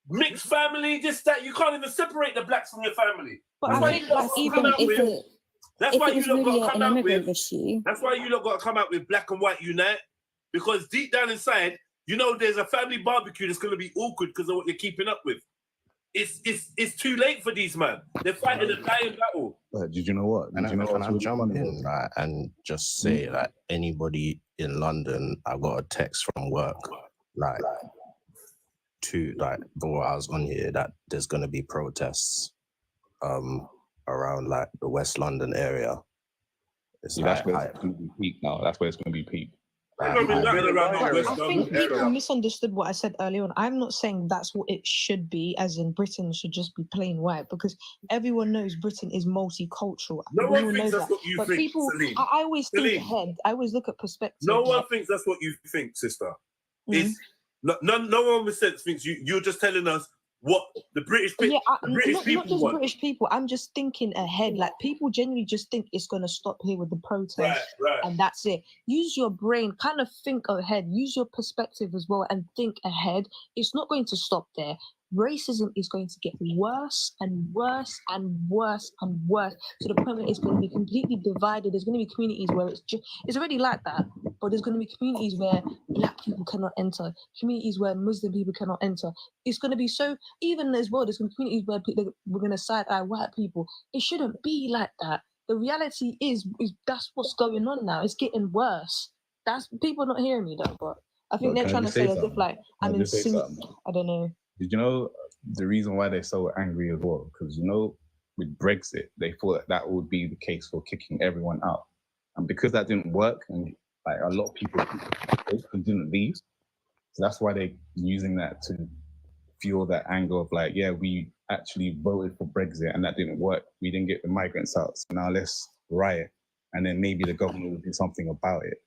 mixed family, this, that. You can't even separate the blacks from your family. But I think that's even if it, that's why it was you lot really got to an come out immigrant with. issue. That's why you lot got to come out with black and white unite, because deep down inside, you know, there's a family barbecue that's going to be awkward because of what you're keeping up with. It's too late for these man. They're fighting a dying battle. But did you know what? And I'm jumping in, right, and just say like anybody in London, I got a text from work, like before I was on here, that there's gonna be protests around like the West London area. It's that's where it's gonna be peak now. That's where it's gonna be peak. I think people misunderstood what I said earlier on. I'm not saying that's what it should be, as in Britain should just be plain white, because everyone knows Britain is multicultural. No one thinks that's what you think, Celine. I always think ahead. I always look at perspective. No one thinks that's what you think, sister. It's no one with sense thinks you're just telling us what the British people, not just want. British people. I'm just thinking ahead. Like, people genuinely just think it's going to stop here with the protest, and that's it. Use your brain, kind of think ahead. Use your perspective as well and think ahead. It's not going to stop there. Racism is going to get worse and worse and worse and worse, to the point where it's going to be completely divided. There's going to be communities where it's already like that, but there's going to be communities where black people cannot enter, communities where Muslim people cannot enter. It's going to be so, even as well, there's going to be communities where we're going to side-eye white people. It shouldn't be like that. The reality is that's what's going on now. It's getting worse. That's people not hearing me though, but I think they're trying to say as if like I'm in sync. I don't know. Did you know the reason why they're so angry as well? Because, you know, with Brexit, they thought that would be the case for kicking everyone out. And because that didn't work, and like a lot of people didn't leave, so that's why they're using that to fuel that anger of like, yeah, we actually voted for Brexit and that didn't work. We didn't get the migrants out, so now let's riot. And then maybe the government will do something about it.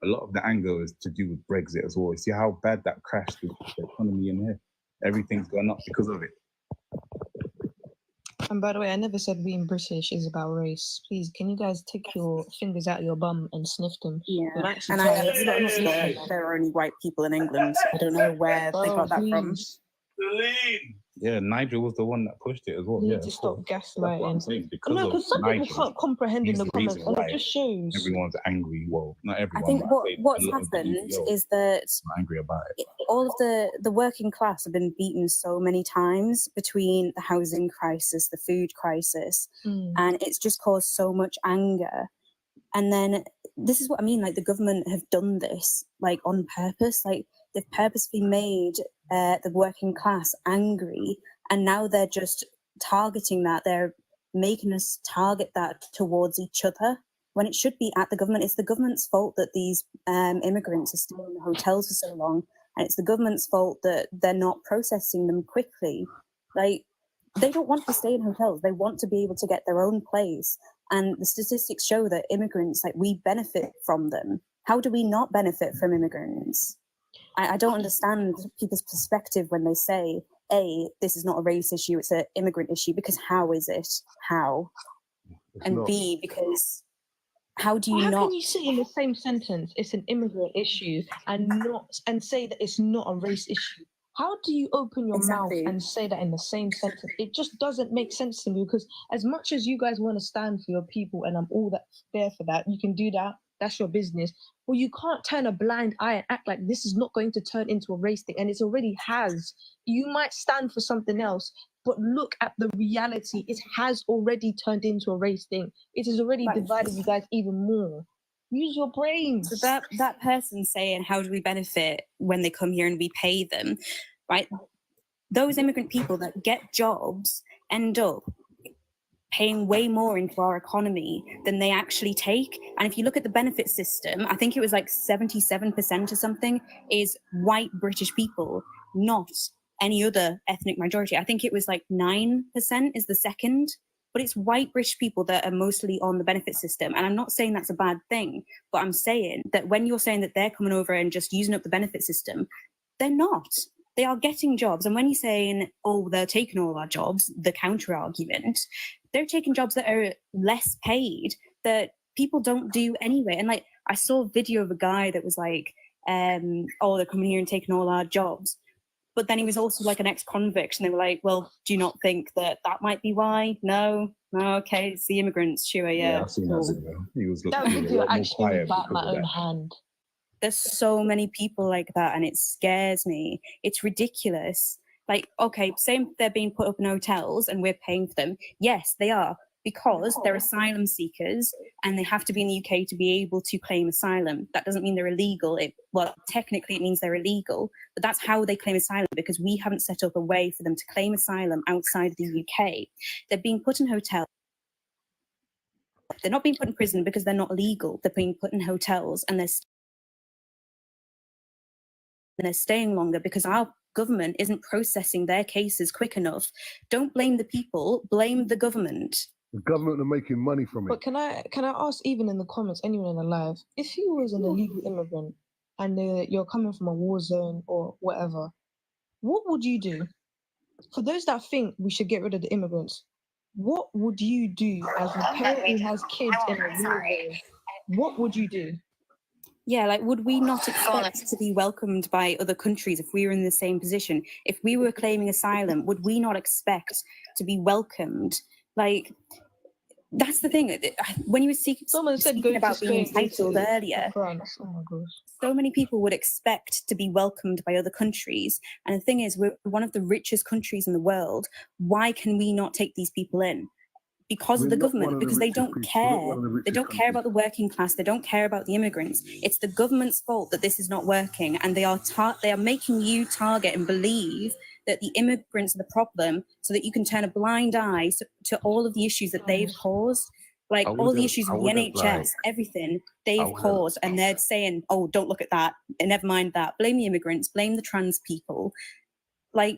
A lot of the anger is to do with Brexit as well. You see how bad that crashed the economy in here? Everything's gone up because of it. And by the way, I never said being British is about race. Please, can you guys take your fingers out your bum and sniff them? Yeah, and there are only white people in England. I don't know where they got that from. Celine, Yeah, Nigel was the one that pushed it as well. You Yeah, need to stop That's what I'm gaslighting. saying. Because No, of because some people Nigel, can't comprehend in he's the the comments, reason and why it just shows. everyone's angry. Well, not I everyone, think but what I say what's a lot of the happened UVO is that are angry about it. all of the working class have been beaten so many times between the housing crisis, the food crisis, and it's just caused so much anger. And then this is what I mean, like the government have done this like on purpose, like they've purposely made the working class angry, and now they're just targeting that. They're making us target that towards each other when it should be at the government. It's the government's fault that these immigrants are still in the hotels for so long, and it's the government's fault that they're not processing them quickly. Like, they don't want to stay in hotels. They want to be able to get their own place. And the statistics show that immigrants, like, we benefit from them. How do we not benefit from immigrants? I don't understand people's perspective when they say, A, this is not a race issue, it's an immigrant issue, because how is it? How? And not. B, because how do you How not... can you say in the same sentence it's an immigrant issue and say that it's not a race issue? How do you open your mouth and say that in the same sentence? It just doesn't make sense to me, because as much as you guys want to stand for your people, and I'm all that there for that, you can do that. That's your business. Well, you can't turn a blind eye and act like this is not going to turn into a race thing, and it already has. You might stand for something else, but look at the reality. It has already turned into a race thing. It has already divided you guys even more. Use your brains. So that person saying, how do we benefit when they come here and we pay them, right? Those immigrant people that get jobs end up paying way more into our economy than they actually take. And if you look at the benefit system, I think it was like 77% or something is white British people, not any other ethnic majority. I think it was like 9% is the second. But it's white British people that are mostly on the benefit system. And I'm not saying that's a bad thing, but I'm saying that when you're saying that they're coming over and just using up the benefit system, they're not. They are getting jobs. And when you're saying, oh, they're taking all our jobs, the counter argument, they're taking jobs that are less paid that people don't do anyway. And like, I saw a video of a guy that was like, oh, they're coming here and taking all our jobs. But then he was also like an ex-convict, and they were like, well, do you not think that that might be why? No, okay, it's the immigrants, sure, yeah. I've seen that video. He was that video actually back my own hand. There's so many people like that, and it scares me. It's ridiculous. Like, okay, same, they're being put up in hotels and we're paying for them. Yes, they are, because they're asylum seekers and they have to be in the UK to be able to claim asylum. That doesn't mean they're illegal. Well, technically it means they're illegal, but that's how they claim asylum, because we haven't set up a way for them to claim asylum outside of the UK. They're being put in hotels. They're not being put in prison because they're not legal. They're being put in hotels, and they're staying longer because our government isn't processing their cases quick enough. Don't blame the people, blame the government. The government are making money from it. But can I ask, even in the comments, anyone in the live, if you was an illegal immigrant and you're coming from a war zone or whatever, what would you do? For those that think we should get rid of the immigrants, what would you do as a parent who has kids in a war zone? What would you do? Yeah, like, would we not expect to be welcomed by other countries if we were in the same position? If we were claiming asylum, would we not expect to be welcomed? Like, that's the thing. When you were speaking about being entitled earlier, France. Oh my gosh. So many people would expect to be welcomed by other countries. And the thing is, we're one of the richest countries in the world. Why can we not take these people in? Because of the government, because they don't care. They don't care about the working class. They don't care about the immigrants. It's the government's fault that this is not working, and they are making you target and believe that the immigrants are the problem, so that you can turn a blind eye to all of the issues that they've caused, like all the issues with the NHS, everything they've caused, and they're saying, "Oh, don't look at that, and never mind that. Blame the immigrants. Blame the trans people." Like,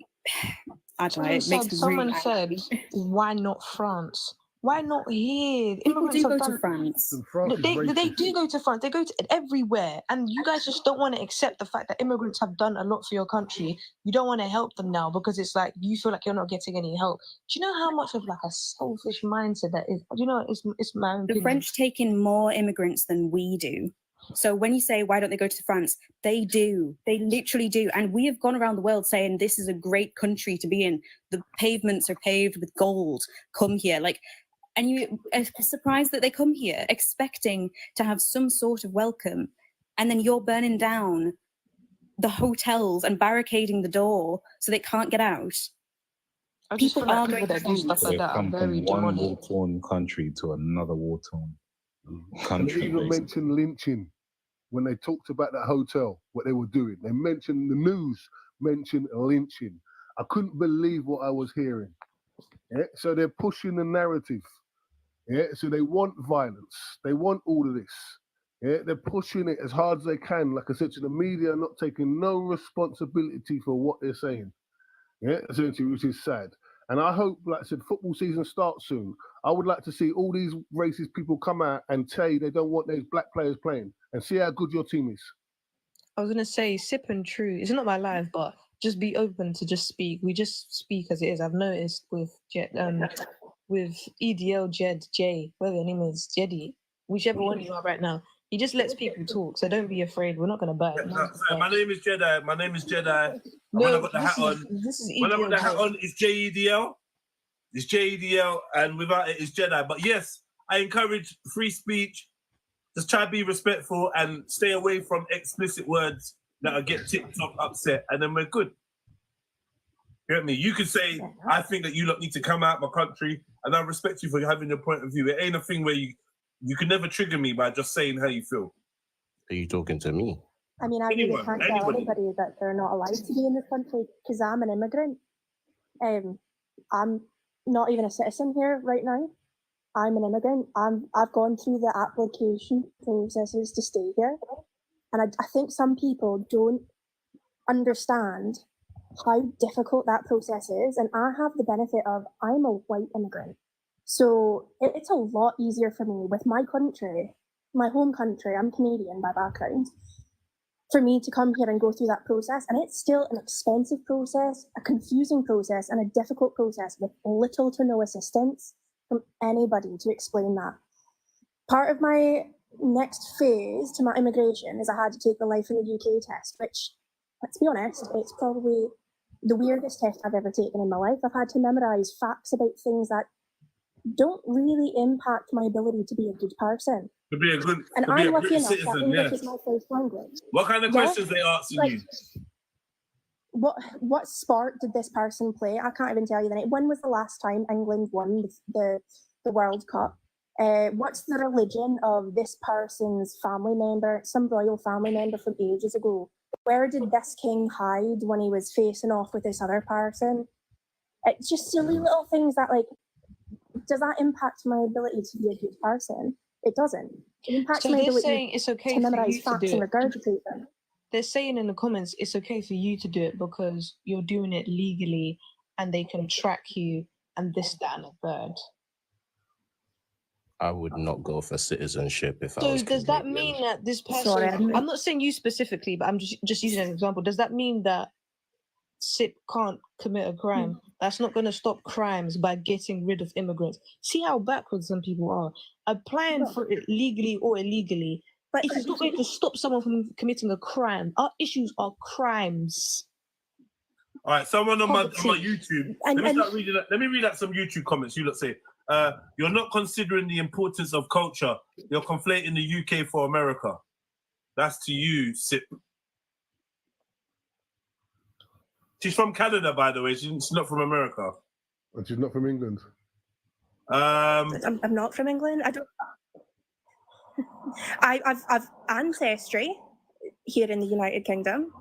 I don't know. Someone said, why not France? Why not here? People do go to France. They do go to France. They go to everywhere. And you guys just don't want to accept the fact that immigrants have done a lot for your country. You don't want to help them now because it's like you feel like you're not getting any help. Do you know how much of like a selfish mindset that is? Do you know, it's my opinion. The French take in more immigrants than we do. So when you say, why don't they go to France? They do. They literally do. And we have gone around the world saying this is a great country to be in. The pavements are paved with gold. Come here. Like, and you are surprised that they come here expecting to have some sort of welcome. And then you're burning down the hotels and barricading the door so they can't get out. People are going to do stuff like They that. come I'm very from one demonic. war-torn country to another war-torn And country. they even mentioned lynching when they talked about that hotel, what they were doing. They mentioned the news, mentioned lynching. I couldn't believe what I was hearing. Yeah? So they're pushing the narrative. Yeah, so they want violence. They want all of this. Yeah, they're pushing it as hard as they can. Like I said, to the media are not taking no responsibility for what they're saying. Yeah, essentially, which is sad. And I hope, like I said, football season starts soon. I would like to see all these racist people come out and say they don't want those black players playing, and see how good your team is. I was gonna say, sip and true. It's not my life, but just be open to just speak. We just speak as it is. I've noticed with EDL, Jed, J, whatever your name is, Jeddy, whichever one you are right now. He just lets people talk, so don't be afraid. We're not gonna bite. My name is Jedi. My name is Jedi. No, when I got the hat on, this is when I got EDL, the hat on, it's JEDL. It's JEDL, and without it, it's Jedi. But yes, I encourage free speech. Just try to be respectful and stay away from explicit words that'll get TikTok upset, and then we're good. You get me? You could say, I think that you lot need to come out of my country, and I respect you for having your point of view. It ain't a thing where you can never trigger me by just saying how you feel. Are you talking to me? I mean, I really can't tell anybody that they're not allowed to be in this country because I'm an immigrant. I'm not even a citizen here right now. I'm an immigrant. I've gone through the application processes to stay here. And I think some people don't understand how difficult that process is. And I have the benefit of I'm a white immigrant. So it's a lot easier for me with my country, my home country. I'm Canadian by background. For me to come here and go through that process, and it's still an expensive process, a confusing process, and a difficult process with little to no assistance from anybody to explain that. Part of my next phase to my immigration is I had to take the Life in the UK test, which, let's be honest, it's probably the weirdest test I've ever taken in my life. I've had to memorize facts about things that don't really impact my ability to be a good person. To be a good, and to be I'm a lucky British enough that citizen, English yes. is my first language. What kind of questions they asking like, you? What sport did this person play? I can't even tell you the name. When was the last time England won the World Cup? What's the religion of this person's family member, some royal family member from ages ago? Where did this king hide when he was facing off with this other person? It's just silly little things that, like, does that impact my ability to be a good person? It doesn't. It impacts So my they're ability saying it's okay to for memorize you to facts do and it. regurgitate them. They're saying in the comments it's okay for you to do it because you're doing it legally and they can track you and this, that, and a third. I would not go for citizenship if I So was does that Canadian. mean that this person, Sorry, I'm not saying you specifically, but I'm just using an example. Does that mean that SIP can't commit a crime? That's not going to stop crimes by getting rid of immigrants. See how backwards some people are. Applying for it legally or illegally, but it's not going to stop someone from committing a crime. Our issues are crimes. All right, someone on my YouTube. Let me read out some YouTube comments. You lot say, you're not considering the importance of culture. You're conflating the UK for America. That's to you, Sip. She's from Canada, by the way. She's not from America. And she's not from England. I'm not from England. I don't. I've ancestry here in the United Kingdom,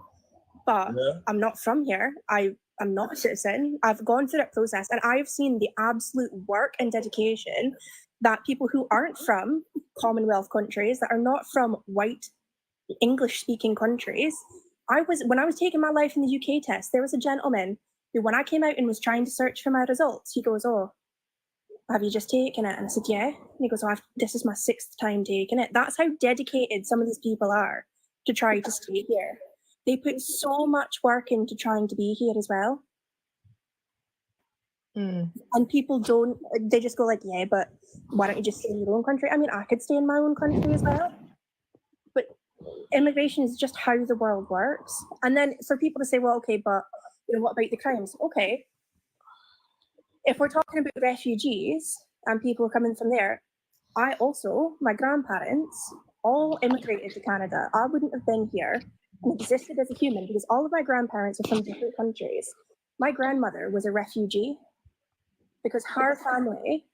but I'm not from here. I'm not a citizen. I've gone through that process, and I've seen the absolute work and dedication that people who aren't from Commonwealth countries, that are not from white English-speaking countries. When I was taking my Life in the UK test, there was a gentleman who, when I came out and was trying to search for my results, he goes, "Oh, have you just taken it?" And I said, "Yeah." And he goes, "Oh, this is my 6th time taking it." That's how dedicated some of these people are to try to stay here. They put so much work into trying to be here as well. And people don't, they just go like, "Yeah, but why don't you just stay in your own country?" I mean, I could stay in my own country as well. But immigration is just how the world works. And then for people to say, well, okay, but what about the crimes? Okay, if we're talking about refugees and people coming from there, my grandparents all immigrated to Canada. I wouldn't have been here and existed as a human because all of my grandparents are from different countries. My grandmother was a refugee because her family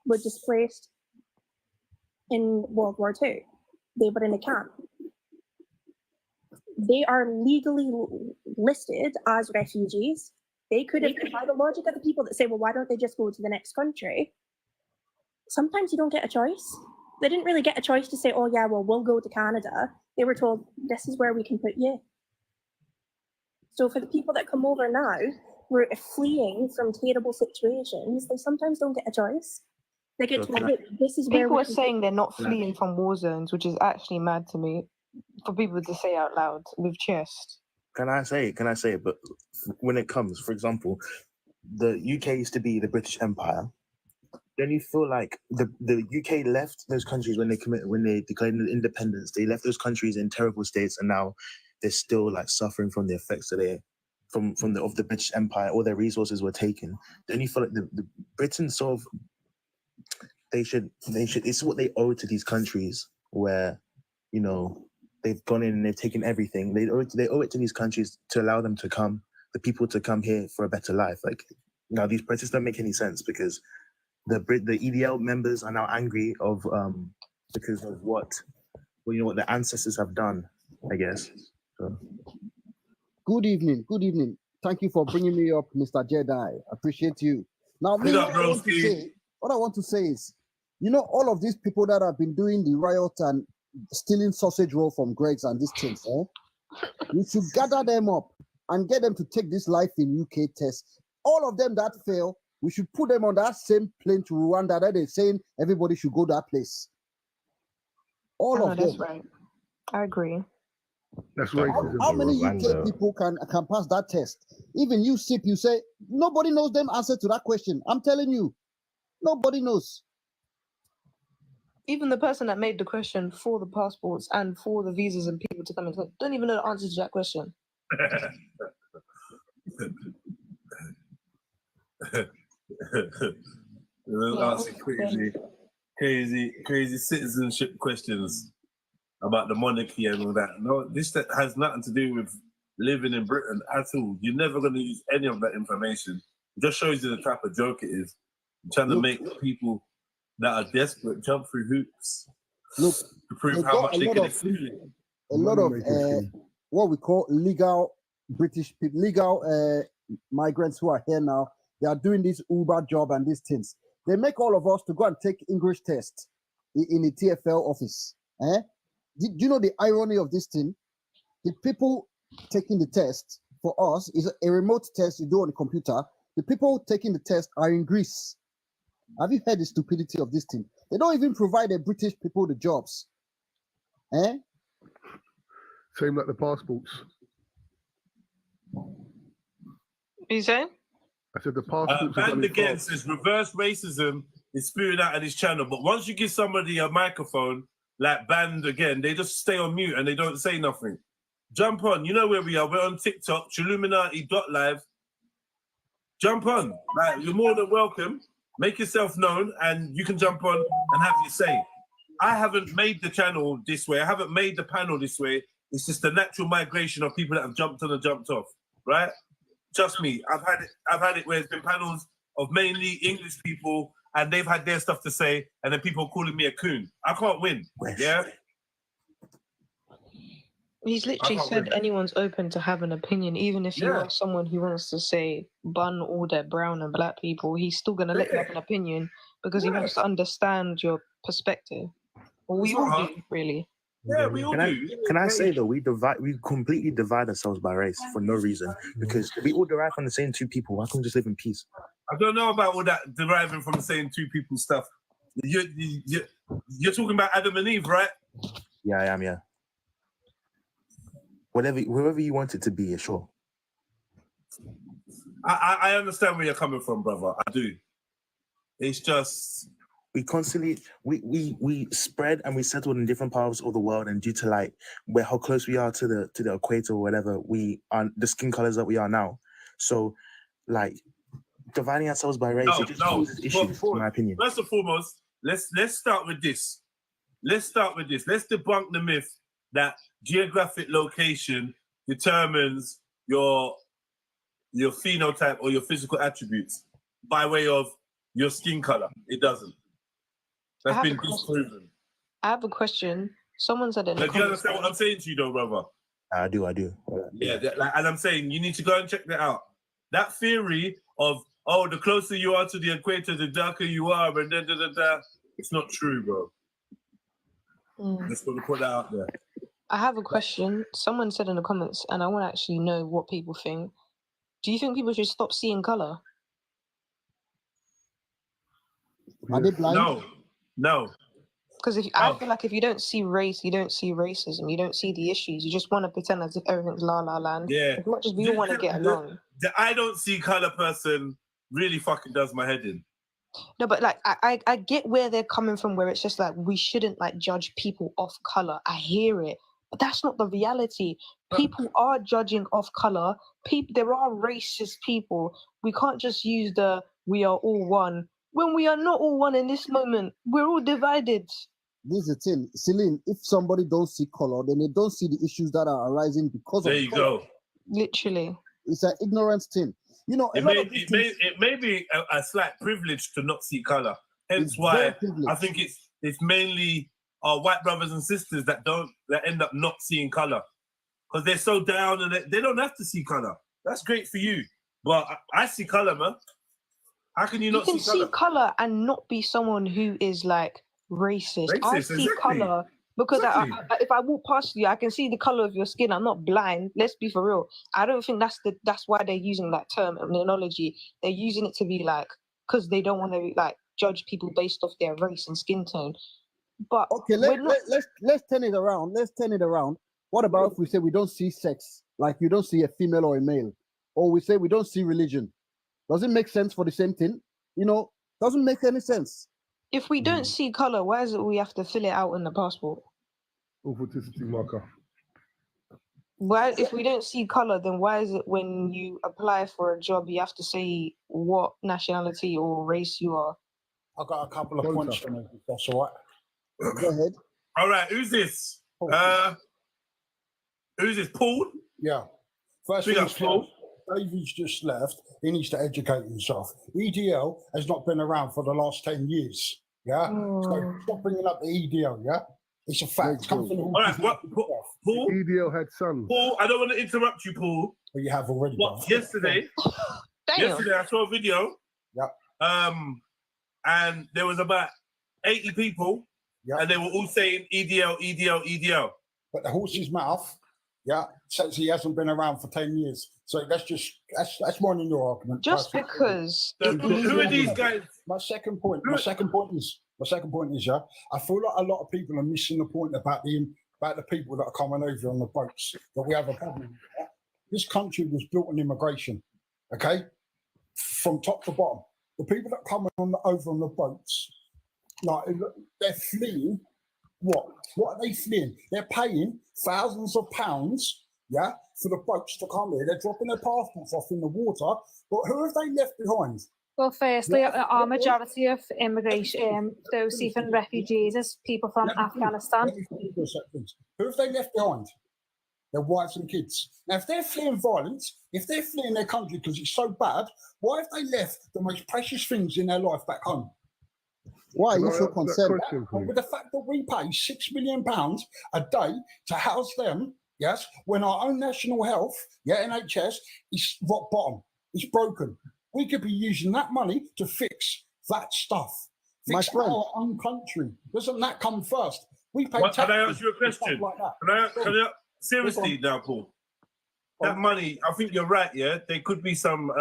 were displaced in World War II. They were in a camp. They are legally listed as refugees. They could have, by the logic of the people that say, well, why don't they just go to the next country? Sometimes you don't get a choice. They didn't really get a choice to say, oh yeah, well, we'll go to Canada. They were told, this is where we can put you. So for the people that come over now, we're fleeing from terrible situations, they sometimes don't get a choice. They get told, this is where people are saying they're not fleeing from war zones, which is actually mad to me for people to say out loud with chest. Can I say it? But when it comes, for example, the UK used to be the British Empire. Don't you feel like the UK left those countries when they declared independence? They left those countries in terrible states, and now they're still like suffering from the effects of the British Empire. All their resources were taken. Don't you feel like the Britain sort of they should it's what they owe to these countries where they've gone in and they've taken everything. They owe it to these countries to allow them to come, the people to come here for a better life. Like now these protests don't make any sense because the EDL members are now angry because of what the ancestors have done, I guess. So. Good evening. Thank you for bringing me up, Mr. Jedi. Appreciate you. Now, what I want to say is, all of these people that have been doing the riot and stealing sausage roll from Greg's and these things, we should gather them up and get them to take this life in UK test. All of them that fail, we should put them on that same plane to Rwanda that they're saying everybody should go that place. All of them. That's right. I agree. That's racism. How many UK people can pass that test? Even you, SIP, you say nobody knows them answer to that question. I'm telling you, nobody knows. Even the person that made the question for the passports and for the visas and people to come in don't even know the answer to that question. Asking crazy citizenship questions about the monarchy and all that. No, this has nothing to do with living in Britain at all. You're never going to use any of that information. It just shows you the type of joke it is. You're trying to make people that are desperate jump through hoops to prove how much they can exclude. A lot of what we call legal British people, legal migrants who are here now, they are doing this Uber job and these things. They make all of us to go and take English test in the TFL office. Do you know the irony of this thing? The people taking the test for us is a remote test you do on the computer. The people taking the test are in Greece. Have you heard the stupidity of this thing? They don't even provide the British people the jobs. Same like the passports. You saying? I said the passports. Band Against is reverse racism is spewing out of this channel, but once you give somebody a microphone, like Band Again, they just stay on mute and they don't say nothing. Jump on, you know where we are. We're on TikTok, Chilluminati.live. Jump on, like you're more than welcome. Make yourself known, and you can jump on and have your say. I haven't made the channel this way. I haven't made the panel this way. It's just the natural migration of people that have jumped on and jumped off, right? Trust me, I've had it where it's been panels of mainly English people, and they've had their stuff to say, and then people calling me a coon. I can't win. Yeah. He's literally said anyone's open to have an opinion, even if you are someone who wants to say bun all their brown and black people, he's still going to let you have an opinion because he wants to understand your perspective. Well, we all do, really. Yeah, we all do. Can I say though, we completely divide ourselves by race for no reason, because we all derive from the same two people. Why can't we just live in peace? I don't know about all that deriving from the same two people stuff. You're talking about Adam and Eve, right? Yeah, I am. Yeah. Whoever you want it to be, sure. I understand where you're coming from, brother. I do. It's just we constantly we spread and we settled in different parts of the world, and due to like where how close we are to the equator or whatever, we are the skin colors that we are now. So like dividing ourselves by race, it just causes issues, in my opinion. First and foremost, let's start with this. Let's debunk the myth that geographic location determines your phenotype or your physical attributes by way of your skin color. It doesn't. That's been disproven. I have a question. Someone said it. Do you understand what I'm saying to you, though, brother? I do. Yeah, and I'm saying you need to go and check that out. That theory of the closer you are to the equator, the darker you are, and it's not true, bro. Let's go to put that out there. I have a question. Someone said in the comments, and I want to actually know what people think. Do you think people should stop seeing color? Are they blind? No. Because I feel like if you don't see race, you don't see racism, you don't see the issues. You just want to pretend as if everything's la la land. Yeah. As much as we want to get along. The I don't see color person really fucking does my head in. No, but like I get where they're coming from, where it's just like we shouldn't like judge people off color. I hear it, but that's not the reality. People are judging off color. There are racist people. We can't just use the "we are all one" when we are not all one in this moment. We're all divided. This is the thing, Celine. If somebody don't see color, then they don't see the issues that are arising because there of. You color. go. Literally, it's an ignorance thing. You know, it may be a slight privilege to not see color. Hence why I think it's mainly our white brothers and sisters that end up not seeing color, because they're so down and they don't have to see color. That's great for you, but I see color, man. How can you not see color? You can see color and not be someone who is like racist. I see color because if I walk past you, I can see the color of your skin. I'm not blind. Let's be for real. I don't think that's why they're using that term terminology. They're using it to be like, because they don't want to like judge people based off their race and skin tone. But okay, let's turn it around. Let's turn it around. What about if we say we don't see sex, like you don't see a female or a male, or we say we don't see religion? Does it make sense for the same thing? You know, doesn't make any sense. If we don't see color, why is it we have to fill it out in the passport? Authenticity marker. Why, if we don't see color, then why is it when you apply for a job, you have to say what nationality or race you are? I've got a couple of points to make, if that's all right. Go ahead. All right, who's this? Who's this? Paul? Yeah. First thing, Paul. David's just left. He needs to educate himself. EDL has not been around for the last 10 years. Yeah? So stop bringing up the EDL, yeah? It's a fact. All right, Paul? EDL had sons. Paul, I don't want to interrupt you, Paul. But you have already. Yesterday I saw a video. Yeah. And there was about 80 people, and they were all saying EDL, EDL, EDL. But the horse's mouth, says he hasn't been around for 10 years. So that's more than your argument. Just because. Who are these guys? My second point is, I feel like a lot of people are missing the point about the people that are coming over on the boats, that we have a problem with. Yeah? This country was built on immigration, okay? From top to bottom. The people that come over on the boats, like they're fleeing. What are they fleeing? They're paying thousands of pounds, for the boats to come here. They're dropping their passports off in the water. But who have they left behind? Well, firstly, our majority of immigration, those even refugees, is people from Afghanistan. Who have they left behind? Their wives and kids. Now, if they're fleeing violence, if they're fleeing their country because it's so bad, why have they left the most precious things in their life back home? Why are you so concerned? With the fact that we pay £6 million a day to house them, yes, when our own national health, NHS, is rock bottom. It's broken. We could be using that money to fix that stuff. Fix our own country. Doesn't that come first? We pay taxes. Can I ask you a question? Like that. Can I seriously now, Paul? That money, I think you're right, there could be some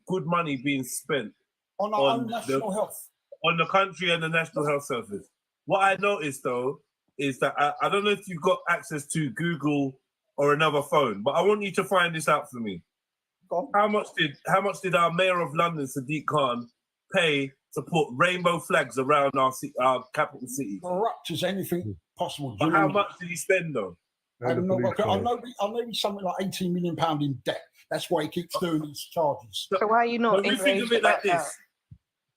good money being spent on our own national health. On the country and the National Health Service. What I noticed though is that I don't know if you've got access to Google or another phone, but I want you to find this out for me. How much did our Mayor of London, Sadiq Khan, pay to put rainbow flags around our capital city? Corrupt as anything possible. But how much did he spend though? I don't know. I know he's something like £18 million in debt. That's why he keeps doing these charges. So why are you not? But we think of it like this: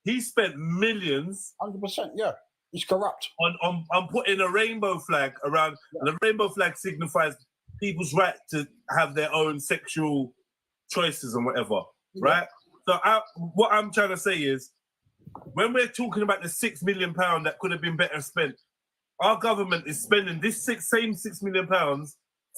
he spent millions. 100%. Yeah, he's corrupt. On putting a rainbow flag around, and the rainbow flag signifies people's right to have their own sexual choices and whatever, right? So what I'm trying to say is, when we're talking about the £6 million that could have been better spent, our government is spending this same £6 million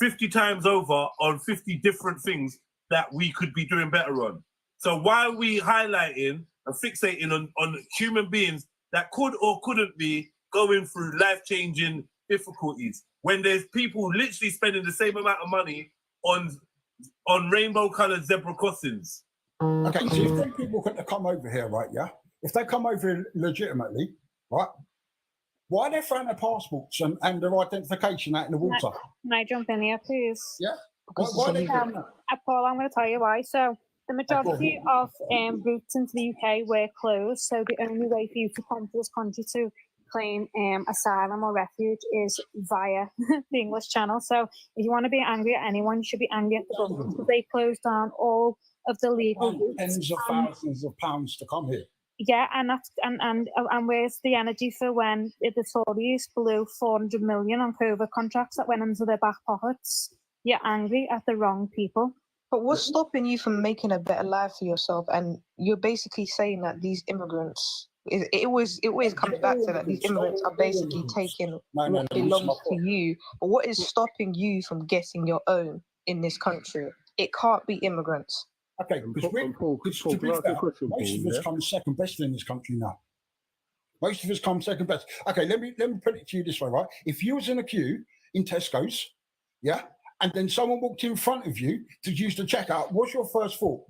50 times over on 50 different things that we could be doing better on. So why are we highlighting and fixating on human beings that could or couldn't be going through life-changing difficulties when there's people literally spending the same amount of money on rainbow-coloured zebra crossings? Okay, so if them people couldn't come over here, right, yeah? If they come over here legitimately, right, why are they throwing their passports and their identification out in the water? Can I jump in here, please? Yeah. Why are they doing that? Paul, I'm going to tell you why. So the majority of routes into the UK were closed. So the only way for you to come to this country to claim asylum or refuge is via the English Channel. So if you want to be angry at anyone, you should be angry at the government because they closed down all of the legal routes. Tens of thousands of pounds to come here. Yeah, and that's and where's the energy for when the Tories blew 400 million on COVID contracts that went into their back pockets? You're angry at the wrong people. But what's stopping you from making a better life for yourself? And you're basically saying that these immigrants, it always comes back to that these immigrants are basically taking what belongs to you. But what is stopping you from getting your own in this country? It can't be immigrants. Okay, because to be fair, most of us come second best in this country now. Most of us come second best. Okay, let me put it to you this way, right? If you was in a queue in Tesco's, yeah, and then someone walked in front of you to use the checkout, what's your first thought?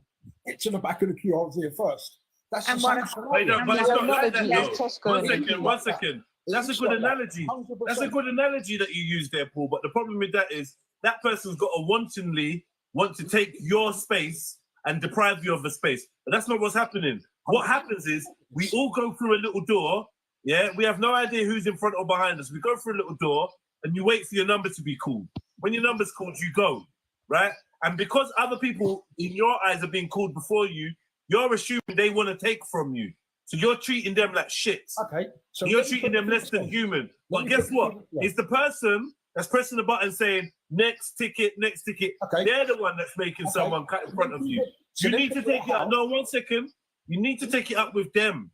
Get to the back of the queue, I was here first. That's the same. Wait, no, but it's not like that, though. One second. That's a good analogy. That's a good analogy that you use there, Paul. But the problem with that is that person's got to wantonly want to take your space and deprive you of the space. But that's not what's happening. What happens is we all go through a little door, yeah? We have no idea who's in front or behind us. We go through a little door and you wait for your number to be called. When your number's called, you go, right? And because other people in your eyes are being called before you, you're assuming they want to take from you. So you're treating them like shit. Okay. So you're treating them less than human. But guess what? It's the person that's pressing the button saying, next ticket, next ticket. Okay. They're the one that's making someone cut in front of you. You need to take it up. No, 1 second. You need to take it up with them.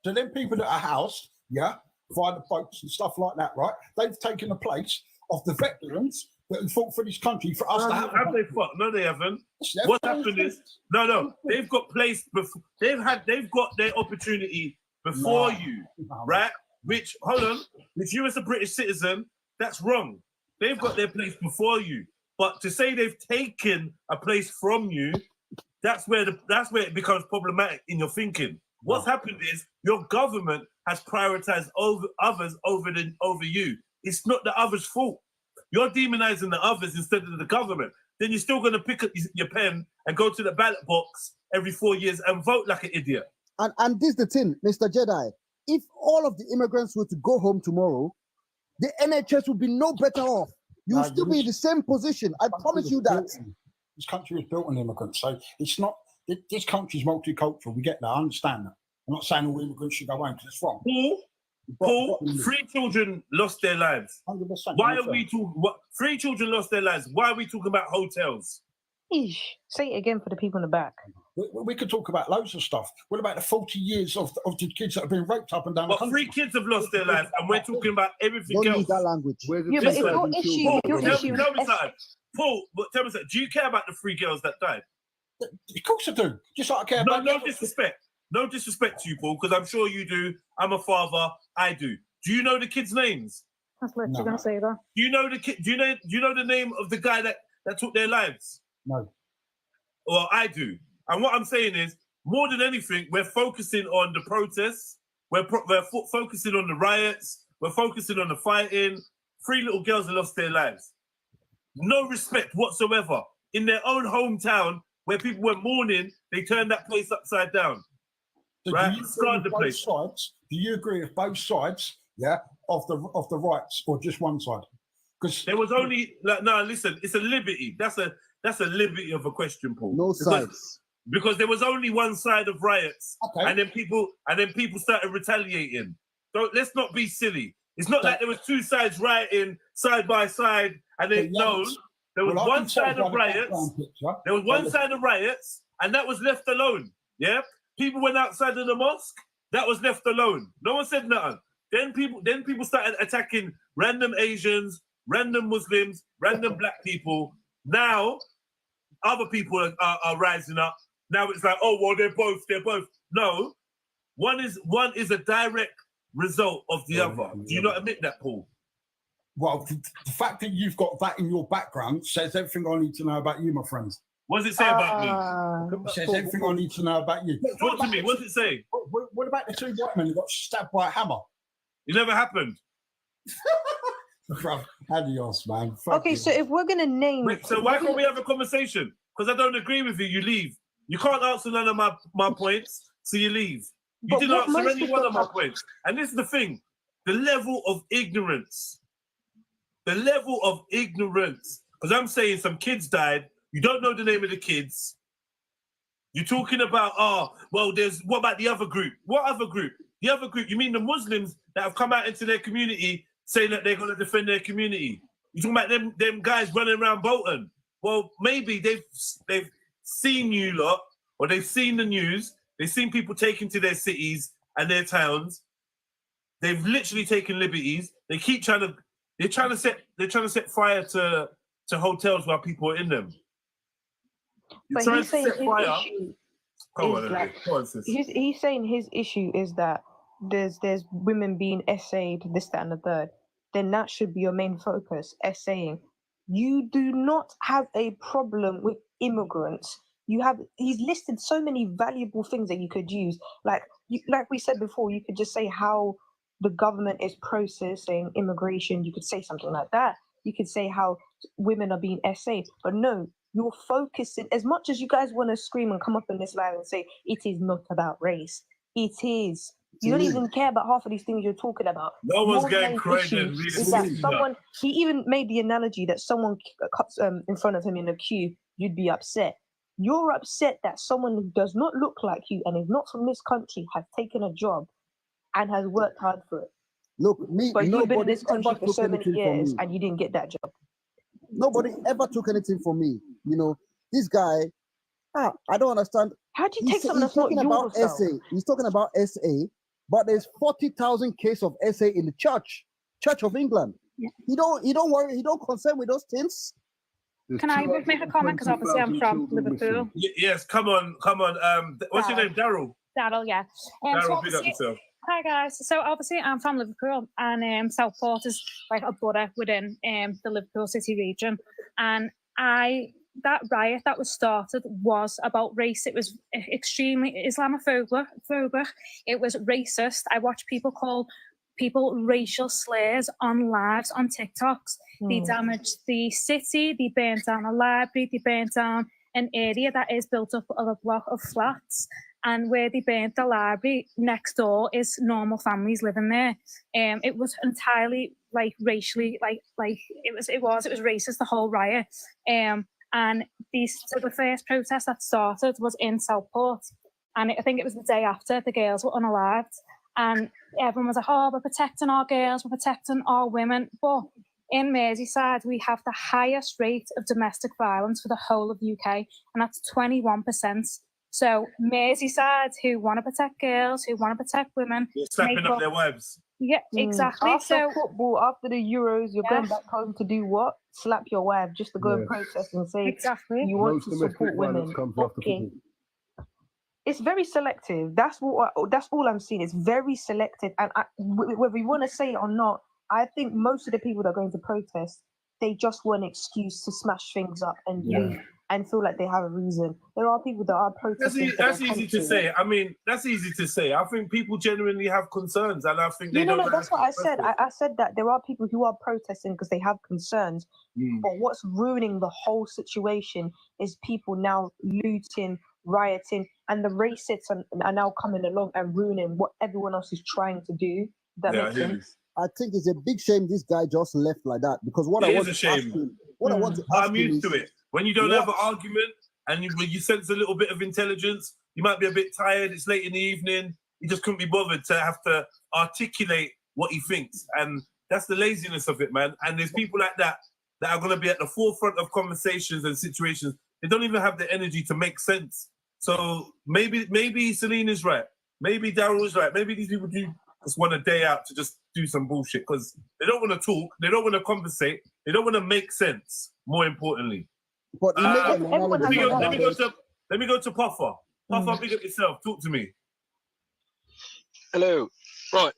So then people that are housed, yeah, via the boats and stuff like that, right? They've taken the place of the veterans that have fought for this country for us to have. Have they fought? No, they haven't. What happened is, no, they've got placed before. They've got their opportunity before you, right? Which, hold on, which you as a British citizen, that's wrong. They've got their place before you. But to say they've taken a place from you, that's where it becomes problematic in your thinking. What's happened is your government has prioritized others over you. It's not the others' fault. You're demonizing the others instead of the government. Then you're still going to pick up your pen and go to the ballot box every 4 years and vote like an idiot. And this is the thing, Mr. Jedi. If all of the immigrants were to go home tomorrow, the NHS would be no better off. You'll still be in the same position. I promise you that. This country was built on immigrants, so it's not. This country's multicultural. We get that. I understand that. I'm not saying all immigrants should go home because it's wrong. Paul, 3 children lost their lives. 100%. Why are we talking? 3 children lost their lives. Why are we talking about hotels? Eesh. Say it again for the people in the back. We could talk about loads of stuff. What about the 40 years of the kids that have been raped up and down the country? 3 kids have lost their lives, and we're talking about everything else. Don't use that language. Yeah, but if your issue, tell me something. Paul, tell me something. Do you care about the 3 girls that died? Of course I do. Just like I care about. No disrespect. No disrespect to you, Paul, because I'm sure you do. I'm a father. I do. Do you know the kids' names? I was literally going to say that. Do you know the kid? Do you know the name of the guy that took their lives? No. Well, I do. And what I'm saying is, more than anything, we're focusing on the protests. We're focusing on the riots. We're focusing on the fighting. 3 little girls have lost their lives. No respect whatsoever. In their own hometown, where people were mourning, they turned that place upside down. So right? do you agree Scarred with the both place. sides? Do you agree with both sides? Yeah, of the rights, or just one side? Because there was only no. Listen, it's a liberty. That's a liberty of a question, Paul. No sides. Because there was only one side of riots, Okay. and then people started retaliating. So let's not be silly. It's not like there was two sides rioting side by side, and then there was one side of riots. There was one side of riots, and that was left alone. Yeah, people went outside of the mosque. That was left alone. No one said nothing. Then people started attacking random Asians, random Muslims, random black people. Now, other people are rising up. Now it's like, oh well, they're both. No, one is a direct result of the other. Do you not admit that, Paul? Well, the fact that you've got that in your background says everything I need to know about you, my friends. What does it say about me? It says everything I need to know about you. Talk to me. What does it say? What about the two white men who got stabbed by a hammer? It never happened. Adios, man. Okay, so if we're gonna name, so why can't we have a conversation? Because I don't agree with you. You leave. You can't answer none of my points, so you leave. You didn't answer any one of my points. And this is the thing: the level of ignorance. The level of ignorance. Because I'm saying some kids died. You don't know the name of the kids. You're talking about, what about the other group? What other group? The other group, you mean the Muslims that have come out into their community saying that they're going to defend their community? You're talking about them guys running around Bolton. Well, maybe they've seen you lot, or they've seen the news. They've seen people taken to their cities and their towns. They've literally taken liberties. They keep they're trying to set fire to hotels while people are in them. But he's saying he's saying his issue is that there's women being essayed, this, that, and the third. Then that should be your main focus, essaying. You do not have a problem with immigrants. He's listed so many valuable things that you could use. Like we said before, you could just say how the government is processing immigration. You could say something like that. You could say how women are being essayed. But no, you're focusing, as much as you guys want to scream and come up in this live and say, it is not about race. It is. You don't even care about half of these things you're talking about. No one's getting credit. Is that someone, he even made the analogy that someone cuts in front of him in a queue, you'd be upset. You're upset that someone who does not look like you and is not from this country has taken a job and has worked hard for it. Look, but you've been in this country for so many anything years and you didn't get that job. Nobody ever took anything from me. You know, this guy, I don't understand. How do you take something that's not yours? He's talking about SA, but there's 40,000 cases of SA in the Church of England. Yeah. He don't worry. He don't concern with those things. Can I make a comment? Because obviously I'm from Liverpool. Yes, come on. What's your name? Daryl. Daryl, yeah. Daryl, pick up yourself. Hi guys. So obviously I'm from Liverpool, and Southport is like a borough within the Liverpool city region. And that riot that was started was about race. It was extremely Islamophobic. It was racist. I watched people call people racial slurs on lives on TikToks. They damaged the city. They burnt down a library. They burnt down an area that is built up of a block of flats. And where they burnt the library, next door is normal families living there. It was entirely like racially, like it was racist, the whole riot. And so the first protest that started was in Southport, and I think it was the day after the girls were unalived, and everyone was like, "Oh, we're protecting our girls, we're protecting our women." But in Merseyside, we have the highest rate of domestic violence for the whole of UK, and that's 21%. So Merseyside, who want to protect girls, who want to protect women, they're slapping up their wives. Yeah, exactly. After football, after the Euros, you're going back home to do what? Slap your wife just to go and protest and say you want to support women. Okay. It's very selective. That's all I'm seeing. It's very selective, and whether we want to say it or not, I think most of the people that are going to protest, they just want an excuse to smash things up and leave and feel like they have a reason. There are people that are protesting. That's easy to say. I mean, that's easy to say. I think people genuinely have concerns, and I think they don't. No, that's what I said. I said that there are people who are protesting because they have concerns. But what's ruining the whole situation is people now looting, rioting. and the racists are now coming along and ruining what everyone else is trying to do. That makes sense. I think it's a big shame this guy just left like that, because what I want to ask him, I want to ask I'm him used is, to it. When you don't have an argument and you sense a little bit of intelligence, you might be a bit tired, it's late in the evening, he just couldn't be bothered to have to articulate what he thinks. And that's the laziness of it, man. And there's people like that are going to be at the forefront of conversations and situations. They don't even have the energy to make sense. So maybe Celine is right. Maybe Daryl is right. Maybe these people do just want a day out to just do some bullshit because they don't want to talk, they don't want to conversate, they don't want to make sense, more importantly. But let me go to Puffer. Puffer, big up yourself. Talk to me. Hello. Right.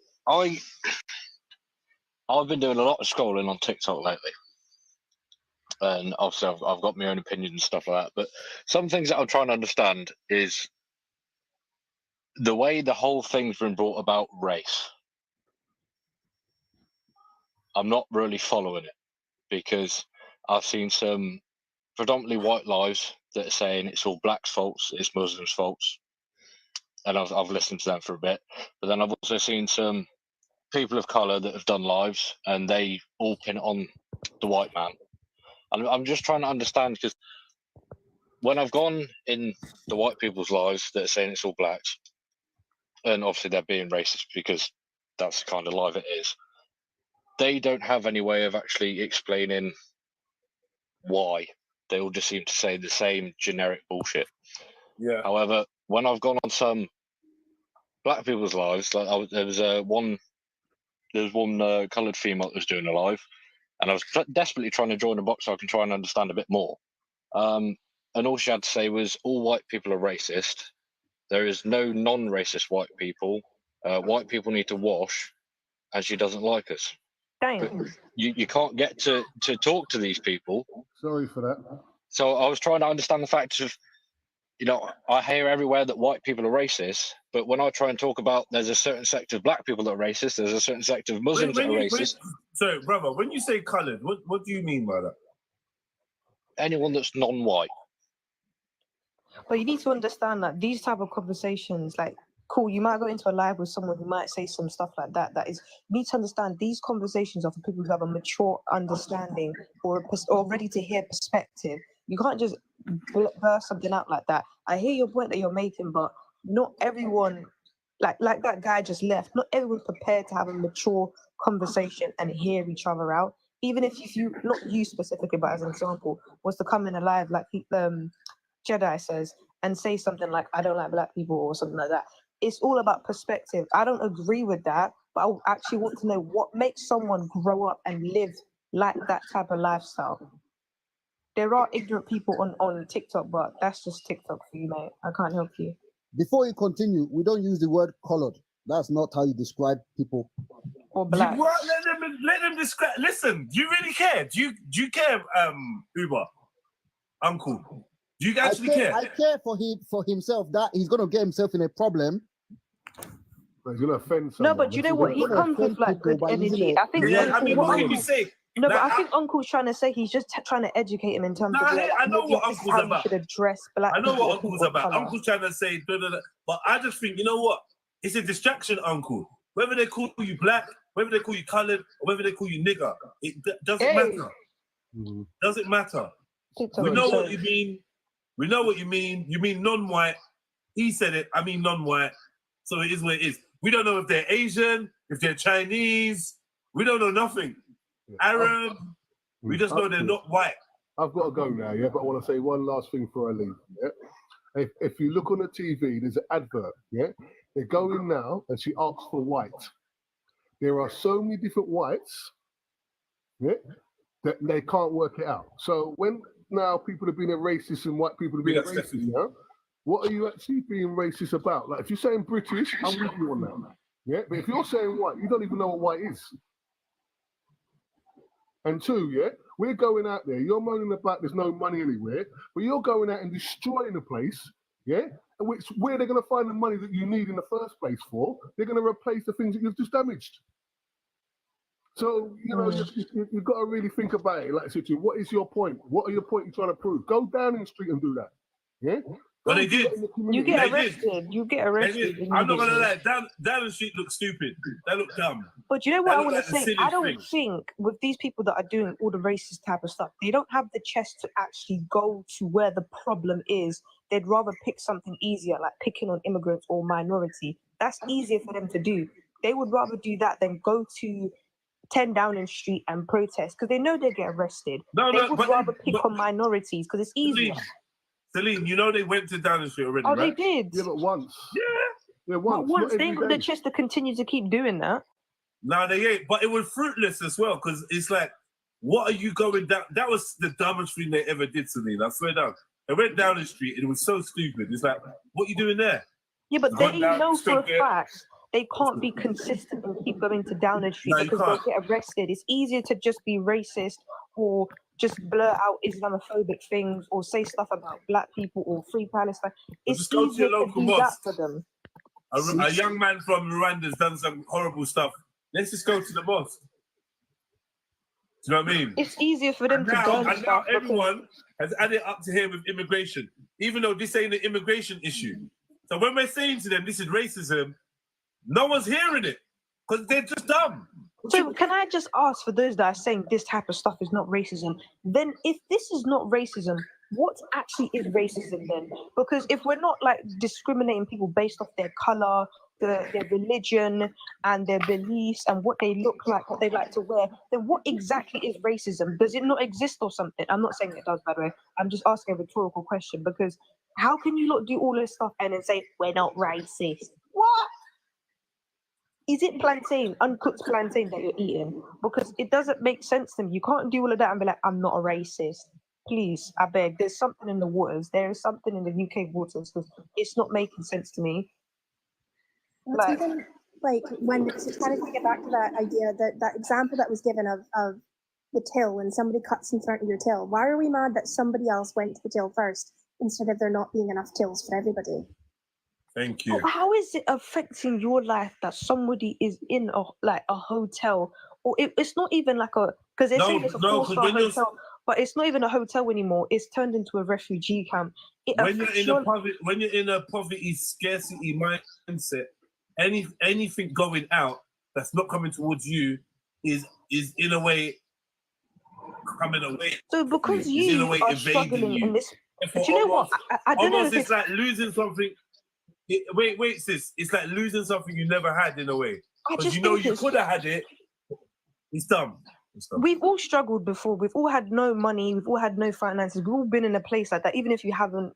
I've been doing a lot of scrolling on TikTok lately. And obviously I've got my own opinions and stuff like that. But some things that I'm trying to understand is the way the whole thing's been brought about race. I'm not really following it because I've seen some predominantly white lives that are saying it's all blacks' faults, it's Muslims' faults. And I've listened to them for a bit. But then I've also seen some people of colour that have done lives and they all pin it on the white man. And I'm just trying to understand because when I've gone in the white people's lives that are saying it's all blacks, and obviously they're being racist because that's the kind of life it is, they don't have any way of actually explaining why. They all just seem to say the same generic bullshit. Yeah. However, when I've gone on some black people's lives, like there was one coloured female that was doing a live, and I was desperately trying to join a box so I can try and understand a bit more. And all she had to say was, all white people are racist. There is no non-racist white people. White people need to wash, and she doesn't like us. But you can't get to talk to these people. Sorry for that. So I was trying to understand the fact of, I hear everywhere that white people are racist, but when I try and talk about there's a certain sect of black people that are racist, there's a certain sect of Muslims that are racist. Sorry, brother, when you say coloured, what do you mean by that? Anyone that's non-white. But you need to understand that these type of conversations, like, cool, you might go into a live with someone who might say some stuff like that. You need to understand these conversations are for people who have a mature understanding or ready to hear perspective. You can't just burst something out like that. I hear your point that you're making, but not everyone, like that guy just left, not everyone's prepared to have a mature conversation and hear each other out. Even if you, not you specifically, but as an example, was to come in alive, like Jedi says, and say something like, I don't like black people or something like that. It's all about perspective. I don't agree with that, but I actually want to know what makes someone grow up and live like that type of lifestyle. There are ignorant people on TikTok, but that's just TikTok for you, mate. I can't help you. Before you continue, we don't use the word colored. That's not how you describe people. Or black. Let them describe. Listen, do you really care? Do you care, Uber? Uncle? Do you actually care? I care for himself, that he's going to get himself in a problem. But he's going to offend someone. No, but you know what? He comes with like good energy. I think. Yeah, I mean, what can you say? No, but I think Uncle's trying to say he's just trying to educate him in terms of. I know what Uncle's how about. You should address black. I know people what Uncle's about. Uncle's trying to say, but I just think, you know what? It's a distraction, Uncle. Whether they call you black, whether they call you coloured, or whether they call you nigger, it doesn't matter. Doesn't matter. We know what you mean. We know what you mean. You mean non-white. He said it. I mean non-white. So it is what it is. We don't know if they're Asian, if they're Chinese. We don't know nothing. Arab. We just know they're not white. I've got to go now, yeah, but I want to say one last thing before I leave. Yeah? If you look on the TV, there's an advert, yeah? They go in now and she asks for white. There are so many different whites, yeah, that they can't work it out. So when now people are being racist and white people are being racist, you know, what are you actually being racist about? Like if you're saying British, I'm with you on that. Yeah, but if you're saying white, you don't even know what white is. And two, yeah, we're going out there. You're moaning about there's no money anywhere, but you're going out and destroying the place, yeah? Which where they're going to find the money that you need in the first place for? They're going to replace the things that you've just damaged. So, you know, you've got to really think about it. Like I said to you, what is your point? What are your point you're trying to prove? Go down in the street and do that, yeah? But they did. You get They did. arrested. You get They arrested. did. I'm not gonna lie. Down the street looks stupid. They look dumb. But you know what That I look want like to the say? silliest I don't thing. think with these people that are doing all the racist type of stuff, they don't have the chest to actually go to where the problem is. They'd rather pick something easier, like picking on immigrants or minority. That's easier for them to do. They would rather do that than go to 10 Downing Street and protest because they know they get arrested. No, They no, would but rather pick on minorities because it's easier. Celine, you know they went to Downing Street already, Oh, right? they did. Yeah, but once. Yeah. Yeah, But once. once not they ain't every got the day. chest to continue to keep doing that. No, they ain't. But it was fruitless as well because it's like, what are you going down? That was the dumbest thing they ever did, Celine. I swear down. They went down the street and it was so stupid. It's like, what are you doing there? Yeah, but Gone they down, know for stood a there. fact they can't be consistent and keep going to Downing Street No, you because they'll can't. get arrested. It's easier to just be racist or just blur out Islamophobic things or say stuff about black people or free Palestine. It's Just go to easier your local to do that mosque. for them. A young man from Rwanda's done some horrible stuff. Let's just go to the mosque. Do you know what I mean? It's easier for them And to now, burn and stuff. now everyone has added up to here with immigration, even though this ain't an immigration issue. So when we're saying to them this is racism, no one's hearing it because they're just dumb. So can I just ask for those that are saying this type of stuff is not racism, then if this is not racism, what actually is racism then? Because if we're not like discriminating people based off their color, their religion and their beliefs and what they look like, what they like to wear, then what exactly is racism? Does it not exist or something? I'm not saying it does, by the way. I'm just asking a rhetorical question because how can you not do all this stuff and then say we're not racist? What? Is it plantain, uncooked plantain that you're eating? Because it doesn't make sense to me. You can't do all of that and be like, I'm not a racist. Please, I beg. There's something in the waters. There is something in the UK waters because it's not making sense to me. Well, it's even like when it's kind of to get back to that idea that example that was given of the till when somebody cuts in front of your till. Why are we mad that somebody else went to the till first instead of there not being enough tills for everybody? Thank you. How is it affecting your life that somebody is in a hotel or it's not even like a because they're saying it's a 4-star hotel, but it's not even a hotel anymore. It's turned into a refugee camp. When you're in a poverty scarcity mindset, anything going out that's not coming towards you is in a way coming away. So because you are struggling in this, do you know what? I don't know if it's like losing something. Wait, sis. It's like losing something you never had in a way. Because you know you could have had it. It's dumb. We've all struggled before. We've all had no money. We've all had no finances. We've all been in a place like that. Even if you haven't,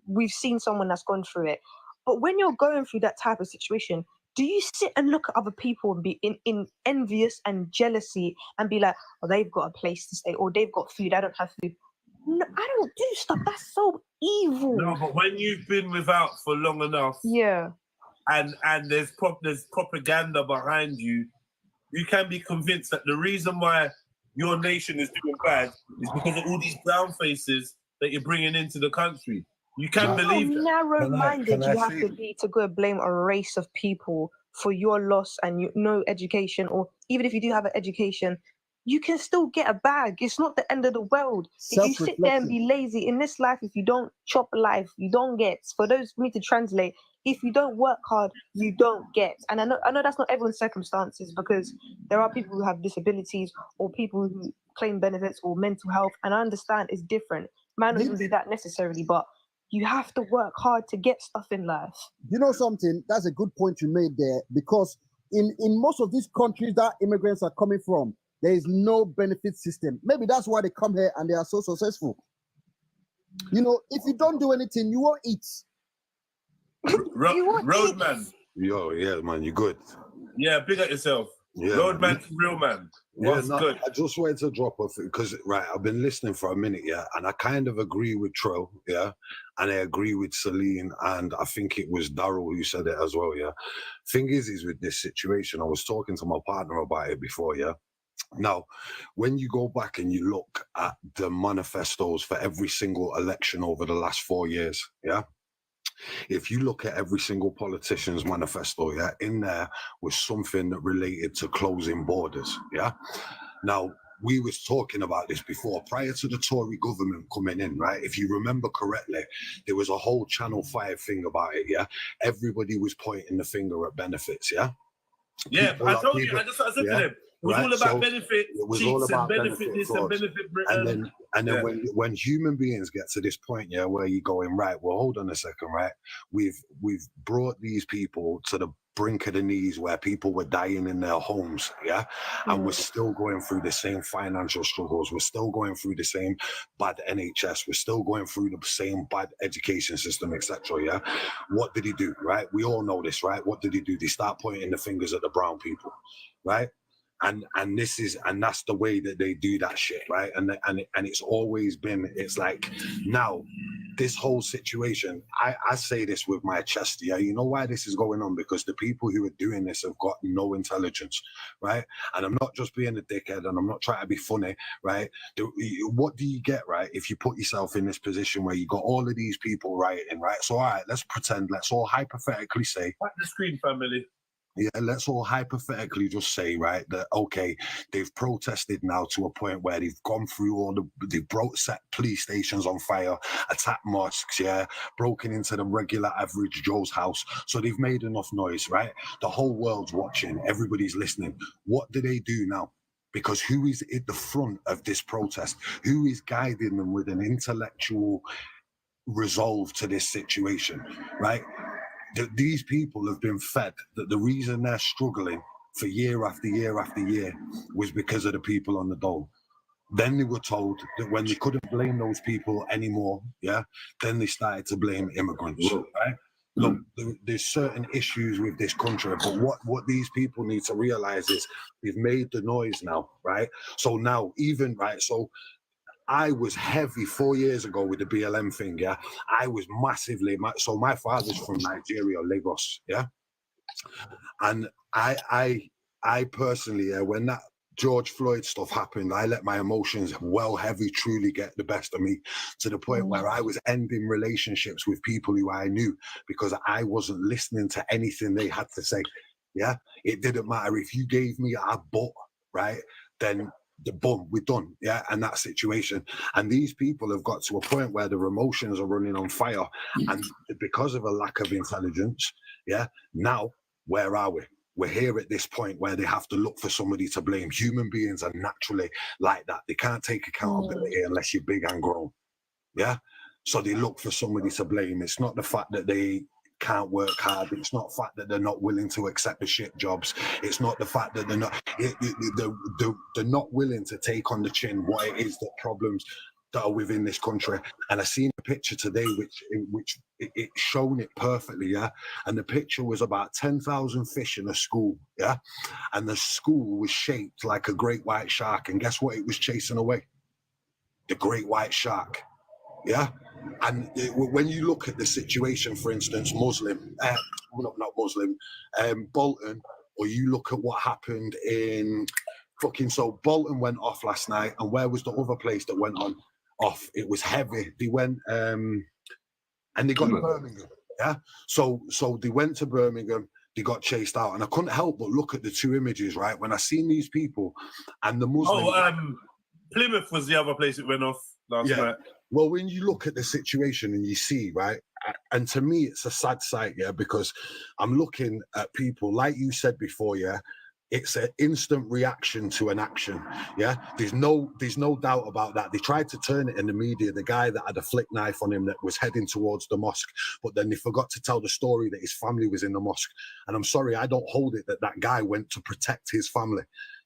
we've seen someone that's gone through it. But when you're going through that type of situation, do you sit and look at other people and be in envious and jealousy and be like, oh, they've got a place to stay or they've got food, I don't have food? No, I don't do stuff. That's so evil. No, but when you've been without for long enough, yeah, and there's propaganda behind you, you can be convinced that the reason why your nation is doing bad is because of all these brown faces that you're bringing into the country. You can believe that. How narrow-minded you have to be to go and blame a race of people for your loss and no education, or even if you do have an education, you can still get a bag. It's not the end of the world. If you sit there and be lazy in this life, if you don't chop life, you don't get. For those for me to translate, if you don't work hard, you don't get. And I know that's not everyone's circumstances because there are people who have disabilities or people who claim benefits or mental health. And I understand it's different. Man doesn't do that necessarily, but you have to work hard to get stuff in life. You know something? That's a good point you made there because in most of these countries that immigrants are coming from, there is no benefit system. Maybe that's why they come here and they are so successful. You know, if you don't do anything, you won't eat. Roadman. Yo, yeah, man, you good? Yeah, big at yourself. Yeah, Roadman to real man. What's good? I just wanted to drop off because I've been listening for a minute, yeah, and I kind of agree with Trill, yeah, and I agree with Celine, and I think it was Daryl who said it as well, yeah. Thing is with this situation, I was talking to my partner about it before, yeah. Now, when you go back and you look at the manifestos for every single election over the last 4 years, yeah, if you look at every single politician's manifesto, yeah, in there was something that related to closing borders, yeah. Now, we was talking about this before, prior to the Tory government coming in, right? If you remember correctly, there was a whole Channel 5 thing about it, yeah? Everybody was pointing the finger at benefits, yeah? Yeah, People, I told you, people, I just said to yeah, them, it was right? all about So benefit it was all cheats about and benefit benefit this and frauds. benefit Britain. And then Yeah. when human beings get to this point, yeah, where you're going, right, well, hold on a second, right? We've brought these people to the brink of the knees where people were dying in their homes, yeah? And we're still going through the same financial struggles. We're still going through the same bad NHS. We're still going through the same bad education system, etc., yeah? What did he do, right? We all know this, right? What did he do? They start pointing the fingers at the brown people, right? And that's the way that they do that shit, right? And it's always been, it's like, now this whole situation, I say this with my chest, yeah, you know why this is going on? Because the people who are doing this have got no intelligence, right? And I'm not just being a dickhead, and I'm not trying to be funny, right? What do you get, right, if you put yourself in this position where you got all of these people rioting, right? So all right, let's pretend, let's all hypothetically say, Back the screen, family. yeah, let's all hypothetically just say, right, that, okay, they've protested now to a point where they've gone through they've set police stations on fire, attacked mosques, yeah, broken into the regular average Joe's house. So they've made enough noise, right? The whole world's watching, everybody's listening. What do they do now? Because who is at the front of this protest? Who is guiding them with an intellectual resolve to this situation, right? These people have been fed that the reason they're struggling for year after year after year was because of the people on the dole. Then they were told that when they couldn't blame those people anymore, yeah, then they started to blame immigrants, right? Look, there's certain issues with this country, but what these people need to realize is they've made the noise now, right? So now, even, right, so I was heavy 4 years ago with the BLM thing, yeah. I was massively, so my father's from Nigeria, Lagos, yeah. And I personally, when that George Floyd stuff happened, I let my emotions heavy truly get the best of me, to the point where I was ending relationships with people who I knew because I wasn't listening to anything they had to say, yeah. It didn't matter if you gave me a butt, right, then boom, we're done, yeah, and that situation. And these people have got to a point where their emotions are running on fire, and because of a lack of intelligence, yeah, now where are we? We're here at this point where they have to look for somebody to blame. Human beings are naturally like that. They can't take accountability unless you're big and grown, yeah. So they look for somebody to blame. It's not the fact that they can't work hard. It's not the fact that they're not willing to accept the shit jobs. It's not the fact that they're not willing to take on the chin what it is, the problems that are within this country. And I seen a picture today which it shown it perfectly, yeah. And the picture was about 10,000 fish in a school, yeah. And the school was shaped like a great white shark. And guess what it was chasing away? The great white shark, yeah. And when you look at the situation, for instance, Bolton, or you look at what happened in so Bolton went off last night, and where was the other place that went off? It was heavy. They went and they got to Birmingham, yeah. So they went to Birmingham. They got chased out, and I couldn't help but look at the two images, right? When I seen these people and the Muslim. Plymouth was the other place it went off last night. Well, when you look at the situation and you see, right, and to me, it's a sad sight, yeah, because I'm looking at people, like you said before, yeah, it's an instant reaction to an action, yeah. There's no doubt about that. They tried to turn it in the media, the guy that had a flick knife on him that was heading towards the mosque, but then they forgot to tell the story that his family was in the mosque. And I'm sorry, I don't hold it that guy went to protect his family,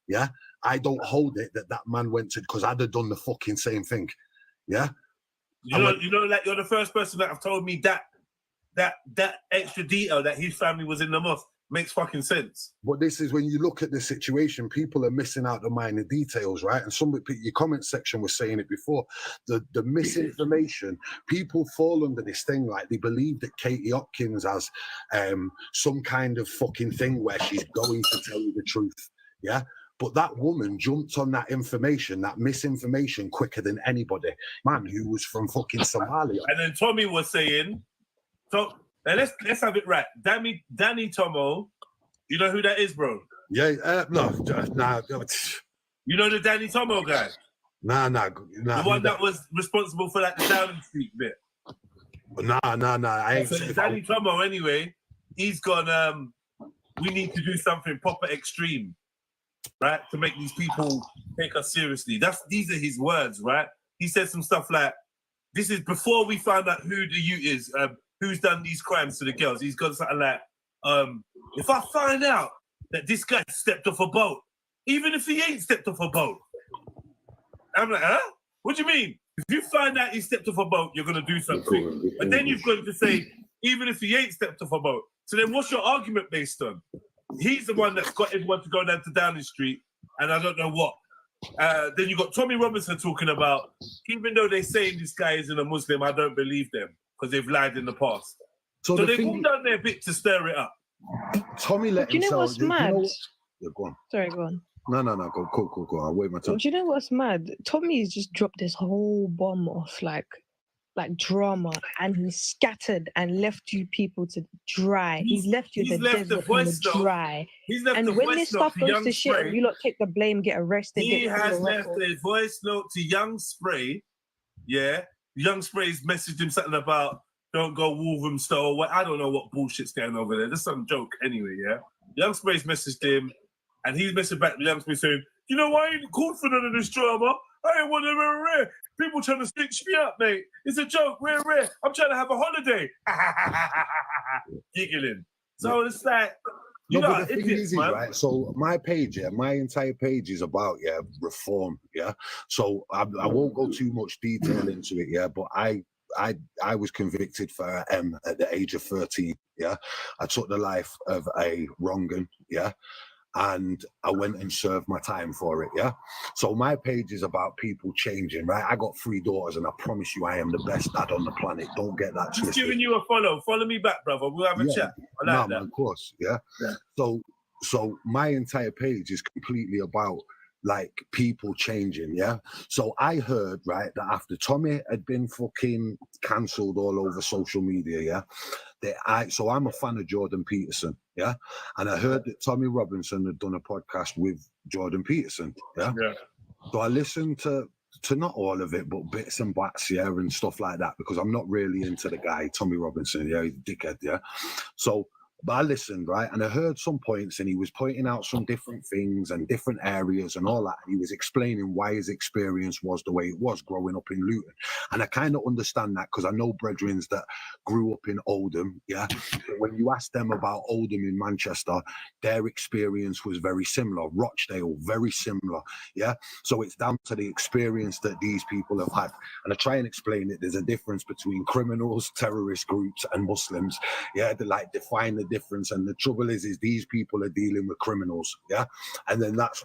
yeah. I don't hold it that man went to, because I'd have done the fucking same thing, yeah. You know, like you're the first person that have told me that extra detail that his family was in the mosque makes fucking sense. But this is when you look at the situation, people are missing out the minor details, right? And your comment section was saying it before. The misinformation, people fall under this thing like they believe that Katie Hopkins has some kind of fucking thing where she's going to tell you the truth, yeah. But that woman jumped on that information, that misinformation, quicker than anybody. Man, who was from fucking Somalia. And then Tommy was saying, so now let's have it right. Danny Tomo, you know who that is, bro? Yeah, no, nah. You know the Danny Tomo guy? Nah. The one that was responsible for like the Downing Street bit. Nah. I ain't So seen Danny Tomo anyway, he's gone, we need to do something proper extreme, right? To make these people take us seriously. These are his words, right? He said some stuff like, this is before we found out who the youth is, who's done these crimes to the girls. He's got something like, if I find out that this guy stepped off a boat, even if he ain't stepped off a boat. I'm like, huh? What do you mean? If you find out he stepped off a boat, you're going to do something. But then you've got to say, even if he ain't stepped off a boat. So then what's your argument based on? He's the one that's got everyone to go down to Downing Street, and I don't know what. Then you got Tommy Robinson talking about, even though they're saying this guy isn't a Muslim, I don't believe them because they've lied in the past. So they've all done their bit to stir it up. Tommy let himself... You know what's mad? Yeah, go on. Sorry, go on. No, go. Cool. I'll wait my turn. Do you know what's mad? Tommy's just dropped this whole bomb of like drama, and he scattered and left you people to dry. He's left you the desert and the dry. He's left and the when voice this stuff note to goes to shit, Spray. you lot take the blame, get arrested. He has left a voice note to Young Spray. Yeah, Young Spray's messaged him something about don't go Wolverhampton. I don't know what bullshit's going over there. There's some joke anyway. Yeah, Young Spray's messaged him, and he's messaged back to Young Spray saying, "You know why I ain't called for none of this drama? I ain't want to rare. People trying to stitch me up, mate. It's a joke. Rare. I'm trying to have a holiday." Giggling. So it's like, but the thing is, right? So my page, my entire page is about reform, So I won't go too much detail into it, but I was convicted for M at the age of 13, I took the life of a wrong'un, and I went and served my time for it, So my page is about people changing, right? I got 3 daughters, and I promise you I am the best dad on the planet. Don't get that twisted. Just giving you a follow. Follow me back, brother. We'll have a chat. I like that. Man, of course, So my entire page is completely about like people changing, So I heard, right, that after Tommy had been fucking cancelled all over social media, so I'm a fan of Jordan Peterson, and I heard that Tommy Robinson had done a podcast with Jordan Peterson, So I listened to not all of it, but bits and bats, and stuff like that, because I'm not really into the guy, Tommy Robinson, he's a dickhead, So, but I listened, right, and I heard some points, and he was pointing out some different things and different areas and all that. And he was explaining why his experience was the way it was growing up in Luton. And I kind of understand that because I know brethrens that grew up in Oldham, But when you ask them about Oldham in Manchester, their experience was very similar. Rochdale, very similar, So it's down to the experience that these people have had. And I try and explain it. There's a difference between criminals, terrorist groups, and Muslims, They like define the difference, and the trouble is these people are dealing with criminals, and then that's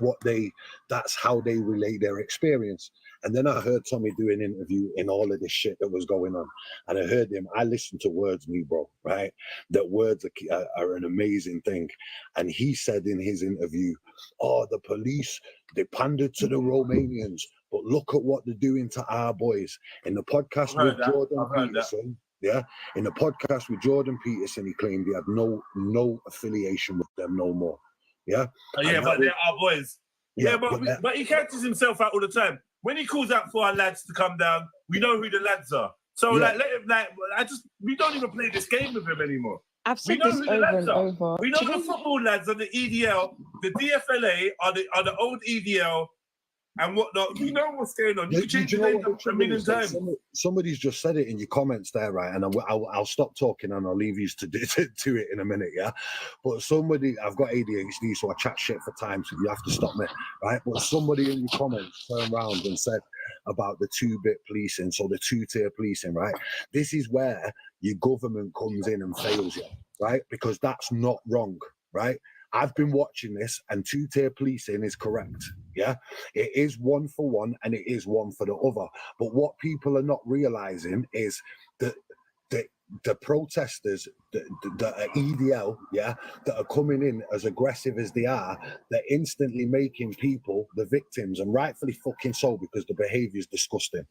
how they relate their experience. And then I heard Tommy do an interview in all of this shit that was going on, and I listened to words, bro, right? That words are an amazing thing. And he said in his interview, the police, they pandered to the Romanians, but look at what they're doing to our boys. In the podcast with Jordan Peterson, in the podcast with Jordan Peterson, he claimed he had no affiliation with them no more. But they're our boys. But he catches himself out all the time. When he calls out for our lads to come down, we know who the lads are. So let him, we don't even play this game with him anymore. I've said this over and over. We know the football lads on the EDL, the DFLA are the old EDL and whatnot. You know what's going on. You can change the name a million times. Somebody's just said it in your comments there, right? And I'll stop talking and I'll leave you to it in a minute, But I've got ADHD, so I chat shit for time, so you have to stop me, right? But somebody in your comments turned around and said about the 2-bit policing, so the 2-tier policing, right? This is where your government comes in and fails you, right? Because that's not wrong, right? I've been watching this, and 2-tier policing is correct. It is one for one and it is one for the other. But what people are not realizing is that the protesters, the EDL, that are coming in as aggressive as they are, they're instantly making people the victims, and rightfully fucking so, because the behavior is disgusting.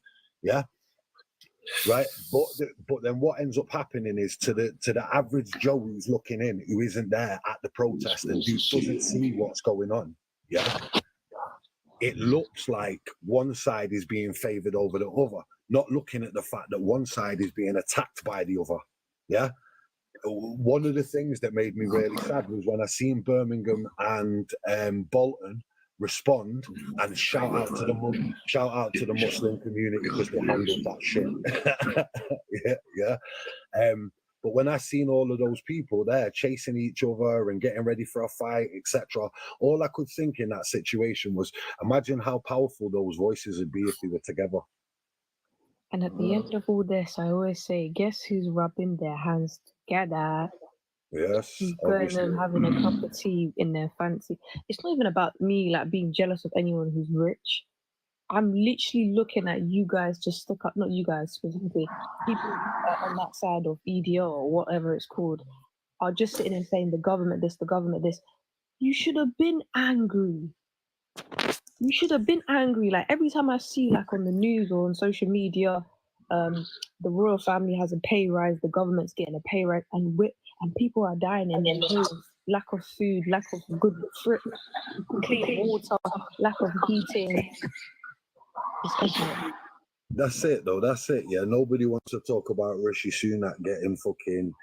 Right, but then what ends up happening is to the average Joe who's looking in, who isn't there at the protest and who doesn't see what's going on, it looks like one side is being favored over the other, not looking at the fact that one side is being attacked by the other. Yeah. One of the things that made me really sad was when I seen Birmingham and Bolton respond and shout out to the Muslim community because they handled that shit. yeah. But when I seen all of those people there chasing each other and getting ready for a fight, etc., all I could think in that situation was, imagine how powerful those voices would be if they were together. And at the end of all this, I always say, guess who's rubbing their hands together? Yes. Who's going and having a cup of tea in their fancy. It's not even about me like being jealous of anyone who's rich. I'm literally looking at you guys just stuck up, not you guys specifically, people on that side of EDO or whatever it's called, are just sitting and saying the government this, the government this. You should have been angry. You should have been angry. Like every time I see like on the news or on social media, the royal family has a pay rise, the government's getting a pay rise, and people are dying in their homes. Lack of food, lack of good clean water, lack of heating. That's it, though. That's it. Yeah, nobody wants to talk about Rishi Sunak getting fucking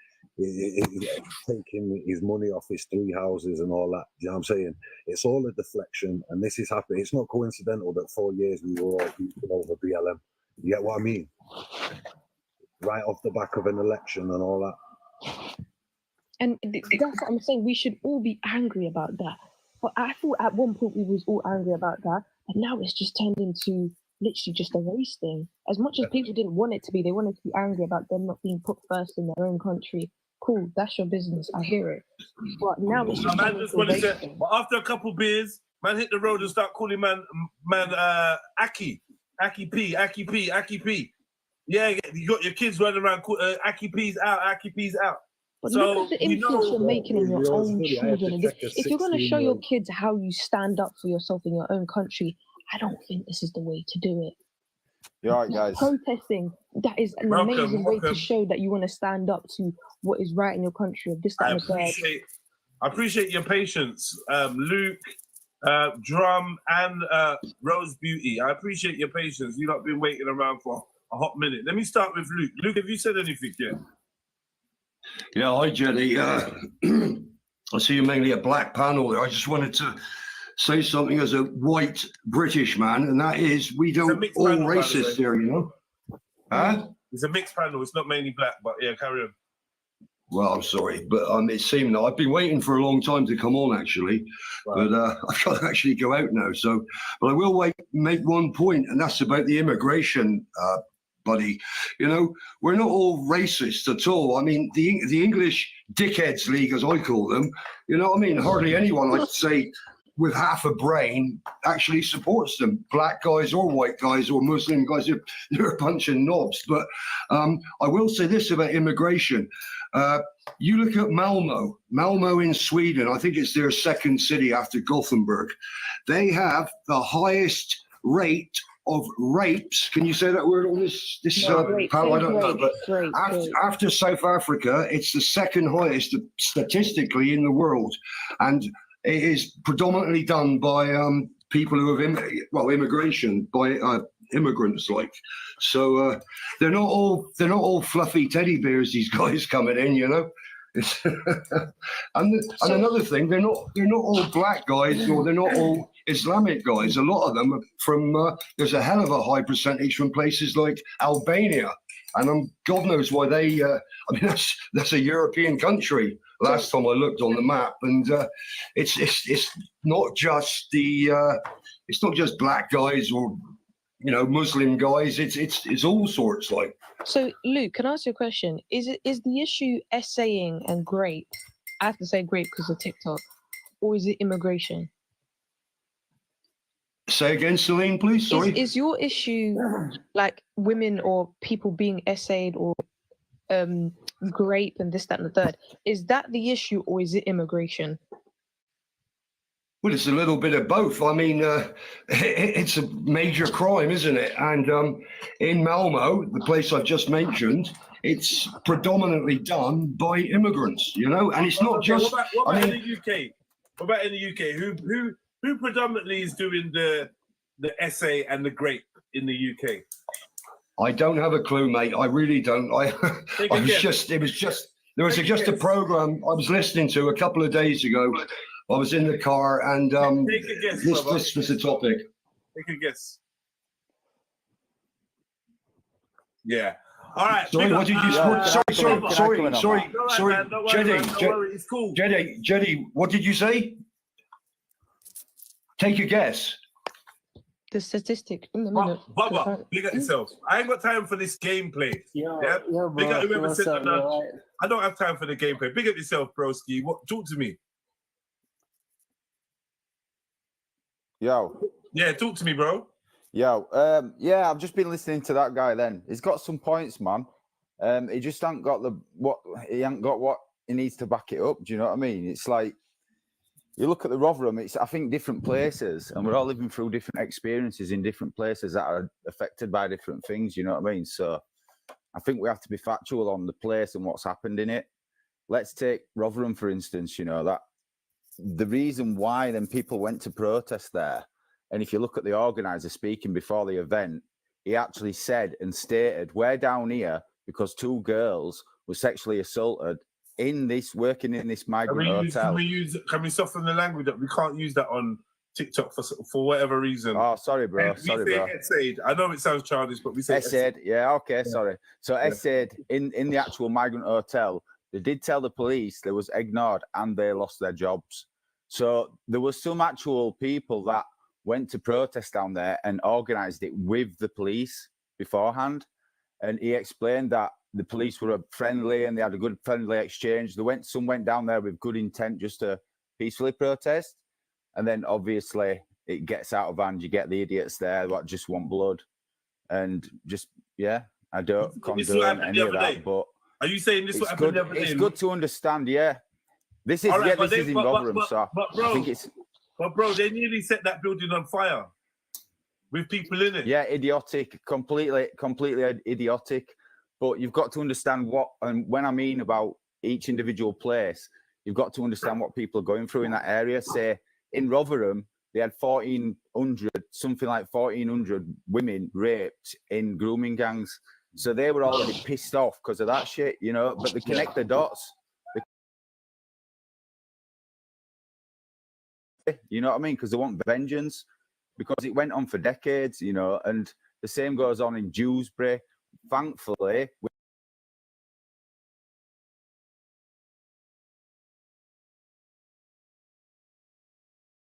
taking his money off his 3 houses and all that. You know what I'm saying? It's all a deflection, and this is happening. It's not coincidental that 4 years we were all beating over BLM. You get what I mean? Right off the back of an election and all that. And that's what I'm saying. We should all be angry about that. But I thought at one point we was all angry about that, and now it's just turned into literally just a race thing. As much as people didn't want it to be, they wanted to be angry about them not being put first in their own country. Cool, that's your business. I hear it. But now it's just man just wanted to, but after a couple beers, man hit the road and start calling man Aki P. Yeah, you got your kids running around Aki P's out. But so look at the influence you're making on your own children. If you're going to show your kids how you stand up for yourself in your own country, I don't think this is the way to do it. You're right, guys. Protesting, that is an amazing way to show that you want to stand up to what is right in your country. Of this, that, and the third. I appreciate your patience, Luke, Drum, and Rose Beauty. I appreciate your patience. You've not been waiting around for a hot minute. Let me start with Luke. Luke, have you said anything yet? Yeah, hi, Jenny. I see you're mainly a black panel there. I just wanted to say something as a white British man, and that is we don't all racist here, you know? Huh? It's a mixed panel. It's not mainly black, but yeah, carry on. Well, I'm sorry, but it seemed that I've been waiting for a long time to come on, actually, but I've got to actually go out now. So, but I will make one point, and that's about the immigration, buddy. You know, we're not all racist at all. I mean, the English dickheads league, as I call them, you know what I mean? Hardly anyone, I'd say, with half a brain actually supports them. Black guys or white guys or Muslim guys, they're a bunch of knobs. But I will say this about immigration. You look at Malmo in Sweden, I think it's their second city after Gothenburg. They have the highest rate of rapes. Can you say that word on this panel? I don't know, but after South Africa, it's the second highest statistically in the world. And it is predominantly done by people who have immigration, by immigrants, like. So they're not all fluffy teddy bears. These guys coming in, you know. and another thing, they're not all black guys, or they're not all Islamic guys. A lot of them are from. There's a hell of a high percentage from places like Albania, and God knows why they. I mean, that's a European country. Last time I looked on the map, and it's not just it's not just black guys or Muslim guys. It's all sorts like. So Luke, can I ask you a question? Is the issue essaying and grape? I have to say grape because of TikTok, or is it immigration? Say again, Celine, please. Sorry. Is your issue like women or people being essayed or grape and this, that, and the third? Is that the issue, or is it immigration? Well, it's a little bit of both. I mean, it's a major crime, isn't it? And in Malmo, the place I've just mentioned, it's predominantly done by immigrants, and it's not just. What about in the UK? What about in the UK? Who predominantly is doing the the essay and the grape in the UK? I don't have a clue, mate. I really don't. There was just a program I was listening to a couple of days ago. I was in the car and Take a guess, this was the topic. Take a guess. Yeah. All right. Sorry, what did you? Sorry, Jeddy. It's cool. Jeddy, what did you say? Take a guess. The statistic in the minute. Bubba, big at yourself. I ain't got time for this gameplay. Yeah, big up whoever said that. Right. I don't have time for the gameplay. Big up yourself, broski. Talk to me. Yo. Yeah, talk to me, bro. Yo, yeah, I've just been listening to that guy. Then he's got some points, man. He just ain't got what he needs to back it up. Do you know what I mean? It's like you look at the Rotherham. It's I think different places, and we're all living through different experiences in different places that are affected by different things. You know what I mean? So I think we have to be factual on the place and what's happened in it. Let's take Rotherham for instance. You know that the reason why then people went to protest there. And if you look at the organizer speaking before the event, he actually said and stated, we're down here because 2 girls were sexually assaulted working in this migrant hotel. Can we soften the language up? We can't use that on TikTok for whatever reason. Oh, sorry, bro. Sorry, bro. I know it sounds childish, but we say Essayed. Yeah, okay, sorry. So essayed in the actual migrant hotel, they did tell the police they was ignored and they lost their jobs. So there was some actual people that went to protest down there and organised it with the police beforehand. And he explained that the police were friendly and they had a good friendly exchange. Some went down there with good intent just to peacefully protest. And then obviously it gets out of hand. You get the idiots there that just want blood. And just, yeah, I don't condone any of that. But are you saying this is what happened the other day? It's good to understand, yeah. This is in Rotherham, so I think it's... But bro, they nearly set that building on fire with people in it. Yeah, idiotic, completely idiotic. But you've got to understand and when I mean about each individual place, you've got to understand what people are going through in that area. Say in Rotherham, they had 1,400 women raped in grooming gangs. So they were already pissed off because of that shit, you know, but they connect the dots. You know what I mean? Because they want vengeance, because it went on for decades, you know, and the same goes on in Dewsbury. Thankfully,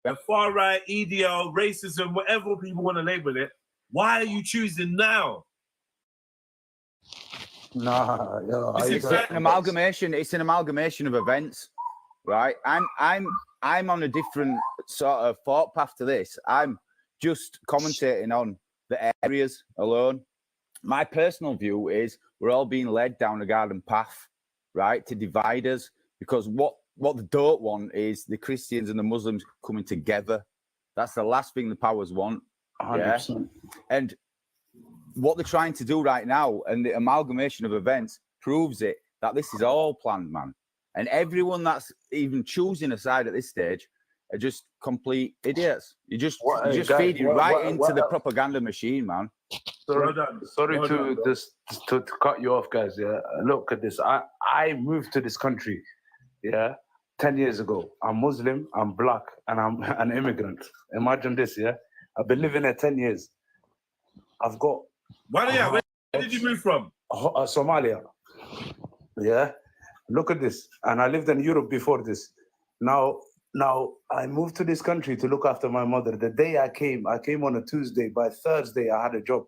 the far right, EDL, racism, whatever people want to label it, why are you choosing now? Nah, it's an amalgamation. It's an amalgamation of events, right? I'm on a different sort of thought path to this. I'm just commentating on the areas alone. My personal view is we're all being led down a garden path, right, to divide us, because what they don't want is the Christians and the Muslims coming together. That's the last thing the powers want. 100%. Yeah? And what they're trying to do right now, and the amalgamation of events proves it, that this is all planned, man. And everyone that's even choosing a side at this stage are just complete idiots. You just feed you right into the propaganda machine, man. Sorry to cut you off, guys. Yeah, look at this. I moved to this country, 10 years ago. I'm Muslim, I'm black, and I'm an immigrant. Imagine this, yeah. I've been living here 10 years. I've got. Where did you move from? Somalia. Yeah. Look at this. And I lived in Europe before this. Now I moved to this country to look after my mother. The day I came on a Tuesday. By Thursday, I had a job.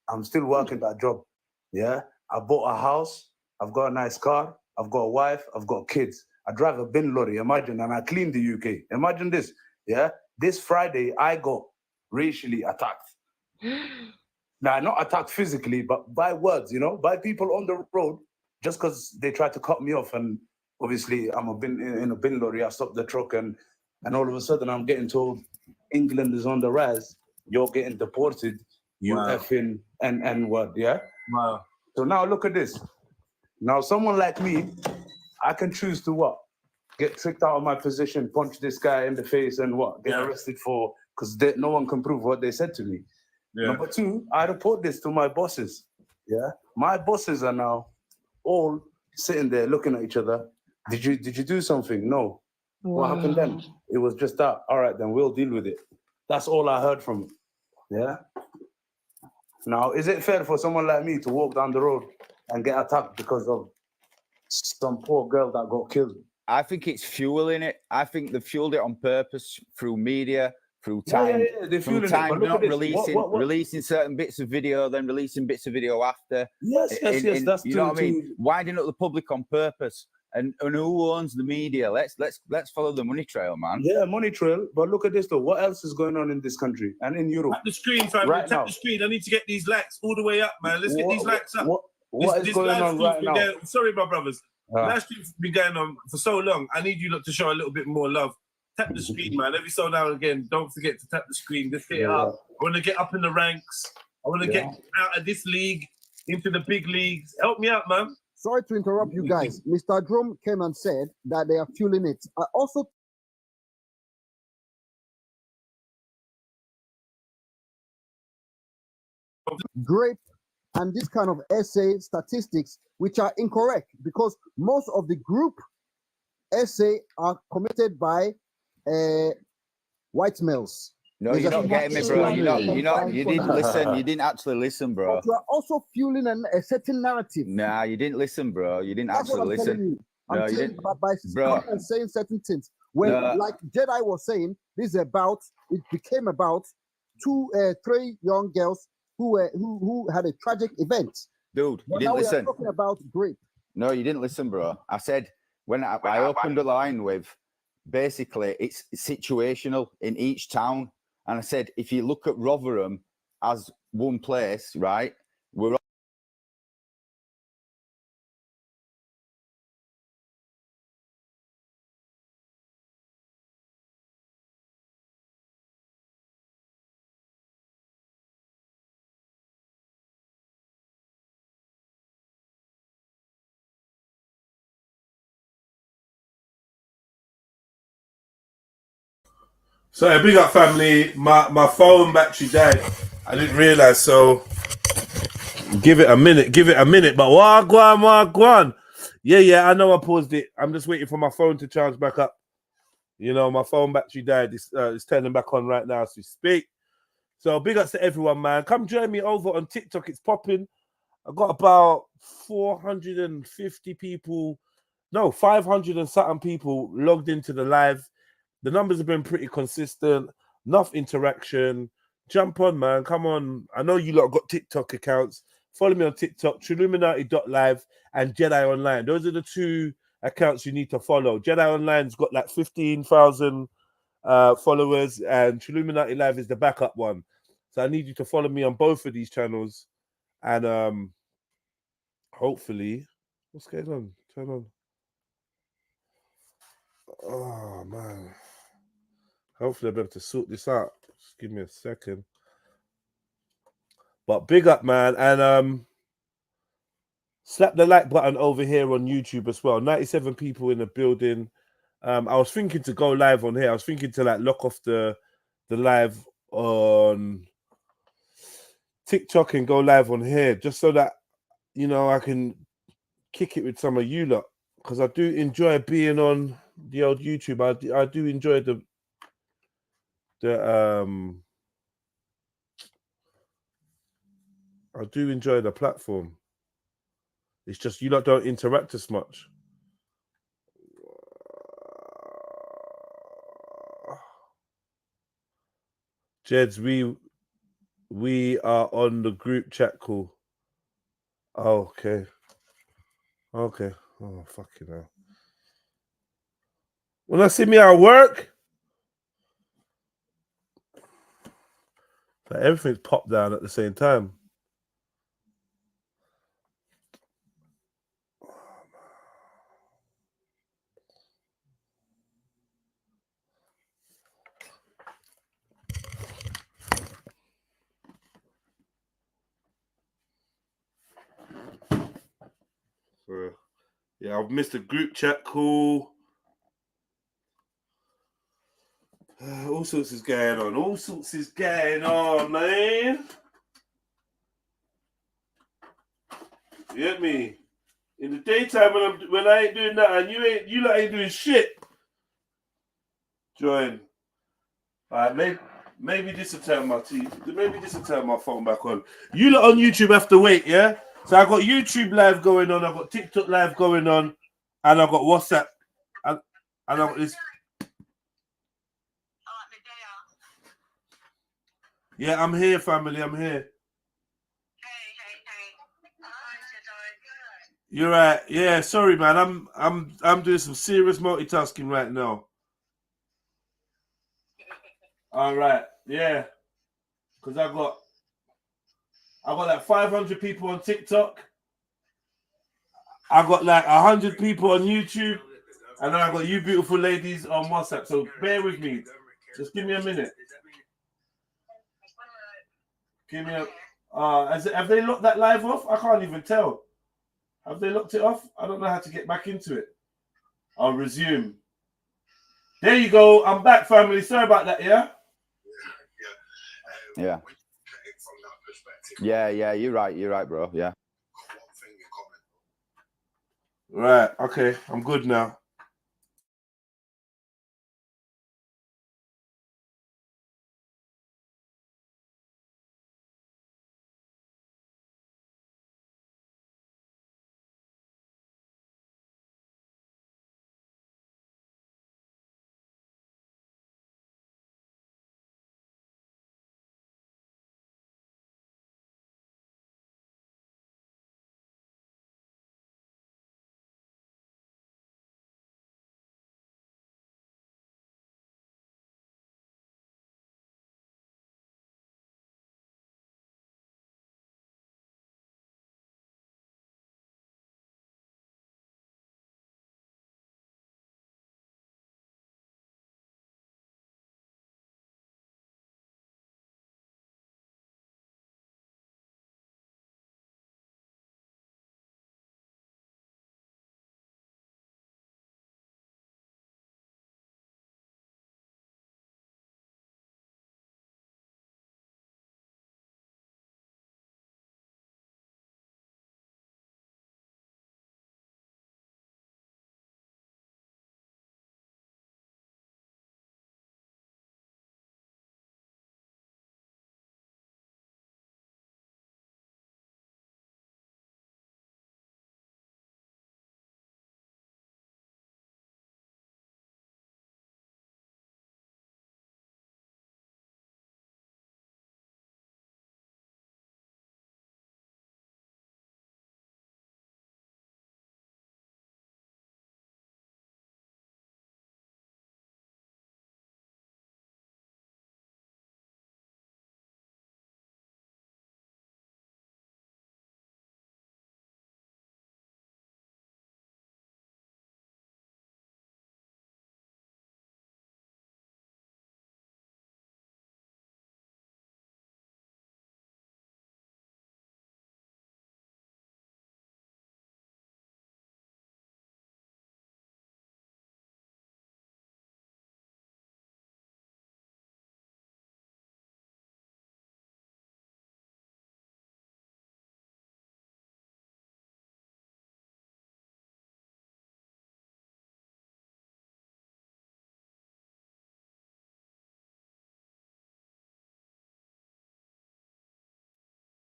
I'm still working that job. Yeah. I bought a house. I've got a nice car. I've got a wife. I've got kids. I drive a bin lorry. Imagine. And I clean the UK. Imagine this. Yeah. This Friday, I got racially attacked. Now, not attacked physically, but by words, you know, by people on the road, just because they tried to cut me off. And obviously, I'm in a bin lorry. I stopped the truck, and all of a sudden, I'm getting told England is on the rise. You're getting deported. You effing and what? Yeah. Wow. So now look at this. Now, someone like me, I can choose to what? Get tricked out of my position, punch this guy in the face, and what? Get arrested for because no one can prove what they said to me. Yeah. Number two, I report this to my bosses. Yeah, my bosses are now all sitting there looking at each other. Did you do something? No. What happened then? It was just that. All right, then we'll deal with it. That's all I heard from it. Yeah. Now, is it fair for someone like me to walk down the road and get attacked because of some poor girl that got killed? I think it's fueling it. I think they fueled it on purpose through media, through time. Yeah, they're through fueling time, it. But look not at this. releasing, What? releasing certain bits of video, then releasing bits of video after. Yes, that's you know what I mean? Winding up the public on purpose. And who owns the media? Let's follow the money trail, man. Yeah, money trail. But look at this though. What else is going on in this country and in Europe? Tap the screen, fam. Right Tap now. the screen. I need to get these likes all the way up, man. Let's get these likes up. What is going on right now? Sorry, my brothers. Live stream's been going on for so long. I need you lot to show a little bit more love. Tap the screen, man. Every so now and again, don't forget to tap the screen. Let's get it up. I want to get up in the ranks. I want to get out of this league into the big leagues. Help me out, man. Sorry to interrupt you guys. Mr. Drum came and said that they are fueling it. I also grape and this kind of essay statistics which are incorrect because most of the group essay are committed by white males. No, you're not getting me, bro. You didn't listen. You didn't actually listen, bro. But you are also fueling a certain narrative. Nah, you didn't listen, bro. You didn't That's actually listen. I'm You didn't, by bro. coming and saying certain things. When, like Jedi was saying, it became about three young girls who had a tragic event. Dude, you But didn't now listen. We are talking about grape. No, you didn't listen, bro. I said when I opened the line with basically it's situational in each town, and I said if you look at Rotherham as one place, right? We're Sorry, big up family. My phone battery died. I didn't realize, so give it a minute. But wagwan. Yeah, I know I paused it. I'm just waiting for my phone to charge back up. You know, my phone battery died. It's turning back on right now as we speak. So big ups to everyone, man. Come join me over on TikTok. It's popping. I got about 450 people. No, 500 and something people logged into the live. The numbers have been pretty consistent. Enough interaction. Jump on, man. Come on. I know you lot got TikTok accounts. Follow me on TikTok, Triluminati.live and Jedi Online. Those are the two accounts you need to follow. Jedi Online's got like 15,000 followers, and Triluminati Live is the backup one. So I need you to follow me on both of these channels. And hopefully, what's going on? Turn on. Oh, man. Hopefully I'll be able to sort this out. Just give me a second. But big up, man. And slap the like button over here on YouTube as well. 97 people in the building. I was thinking to go live on here. I was thinking to like lock off the live on TikTok and go live on here just so that, you know, I can kick it with some of you lot. Because I do enjoy being on the old YouTube. I do enjoy the I do enjoy the platform. It's just you lot don't interact as much. Jeds, we are on the group chat call. Oh, okay. Okay. Oh, fucking hell. When I see me at work, like everything's popped down at the same time. So, yeah, I've missed a group chat call. All sorts is going on. All sorts is going on, man. You get me? In the daytime when I ain't doing that and you lot ain't doing shit. Join. Alright, maybe this will turn my maybe this will turn my phone back on. You lot on YouTube have to wait, yeah? So I got YouTube live going on, I got TikTok live going on, and I got WhatsApp. And I got this. Yeah, I'm here, family. I'm here. You're right. Yeah, sorry, man. I'm doing some serious multitasking right now. All right. Yeah. Because I got like 500 people on TikTok. I got like 100 people on YouTube. And then I got you beautiful ladies on WhatsApp. So bear with me. Just give me a minute. Give me a... have they locked that live off? I can't even tell. Have they locked it off? I don't know how to get back into it. I'll resume. There you go. I'm back, family. Sorry about that, yeah? Yeah. Yeah, you're right, bro. Yeah. Right, okay. I'm good now.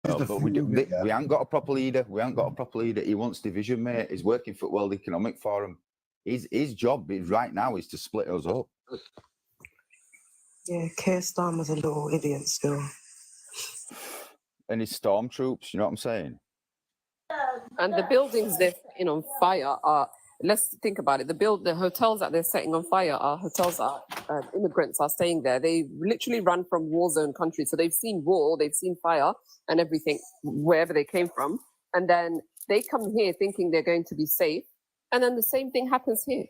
But we haven't got a proper leader. We haven't got a proper leader. He wants division, mate. He's working for World Economic Forum. His job right now is to split us up. Yeah, Keir Starmer's a little idiot still. And his stormtroops, you know what I'm saying? And the buildings they're setting on fire are, let's think about it, the hotels that they're setting on fire are hotels that immigrants are staying there. They literally run from war zone countries. So they've seen war, they've seen fire and everything, wherever they came from. And then they come here thinking they're going to be safe. And then the same thing happens here.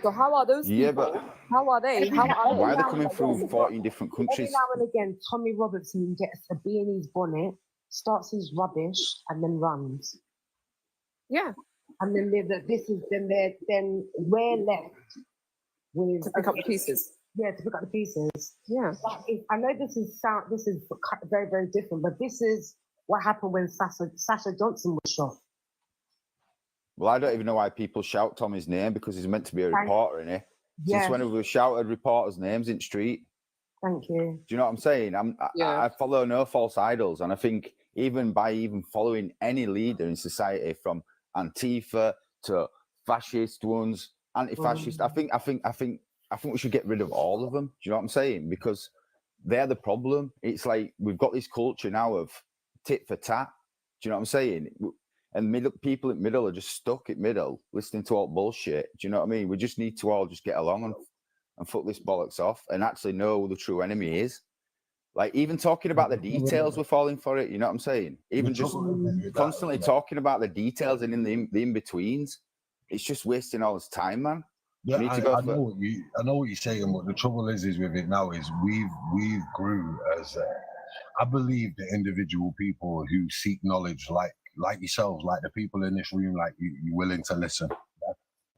So how are those people? But how are they? Why are they coming through 14 different countries? Every now and again, Tommy Robertson gets a bee in his bonnet, starts his rubbish, and then runs. Yeah. And then then we're left with To pick up the pieces. Yeah, to pick up the pieces. Yeah. I know this is very, very different, but this is what happened when Sasha Johnson was shot. Well, I don't even know why people shout Tommy's name, because he's meant to be a Thank- reporter, innit? Yeah. Since when have we shouted reporters' names in the street? Thank you. Do you know what I'm saying? I follow no false idols, and I think even by following any leader in society, from Antifa to fascist ones, anti-fascist, I think we should get rid of all of them. Do you know what I'm saying? Because they're the problem. It's like we've got this culture now of tit for tat. Do you know what I'm saying? And people in middle are just stuck in middle, listening to all bullshit. Do you know what I mean? We just need to all just get along and fuck this bollocks off and actually know who the true enemy is. Like, even talking about the details, we're falling for it. You know what I'm saying? Even just constantly talking about the details and in the in-betweens, it's just wasting all this time, man. Yeah, We need to I know what you're saying, but the trouble is with it now is we've grew as I believe the individual people who seek knowledge, like yourselves, like the people in this room, like you're willing to listen, yeah,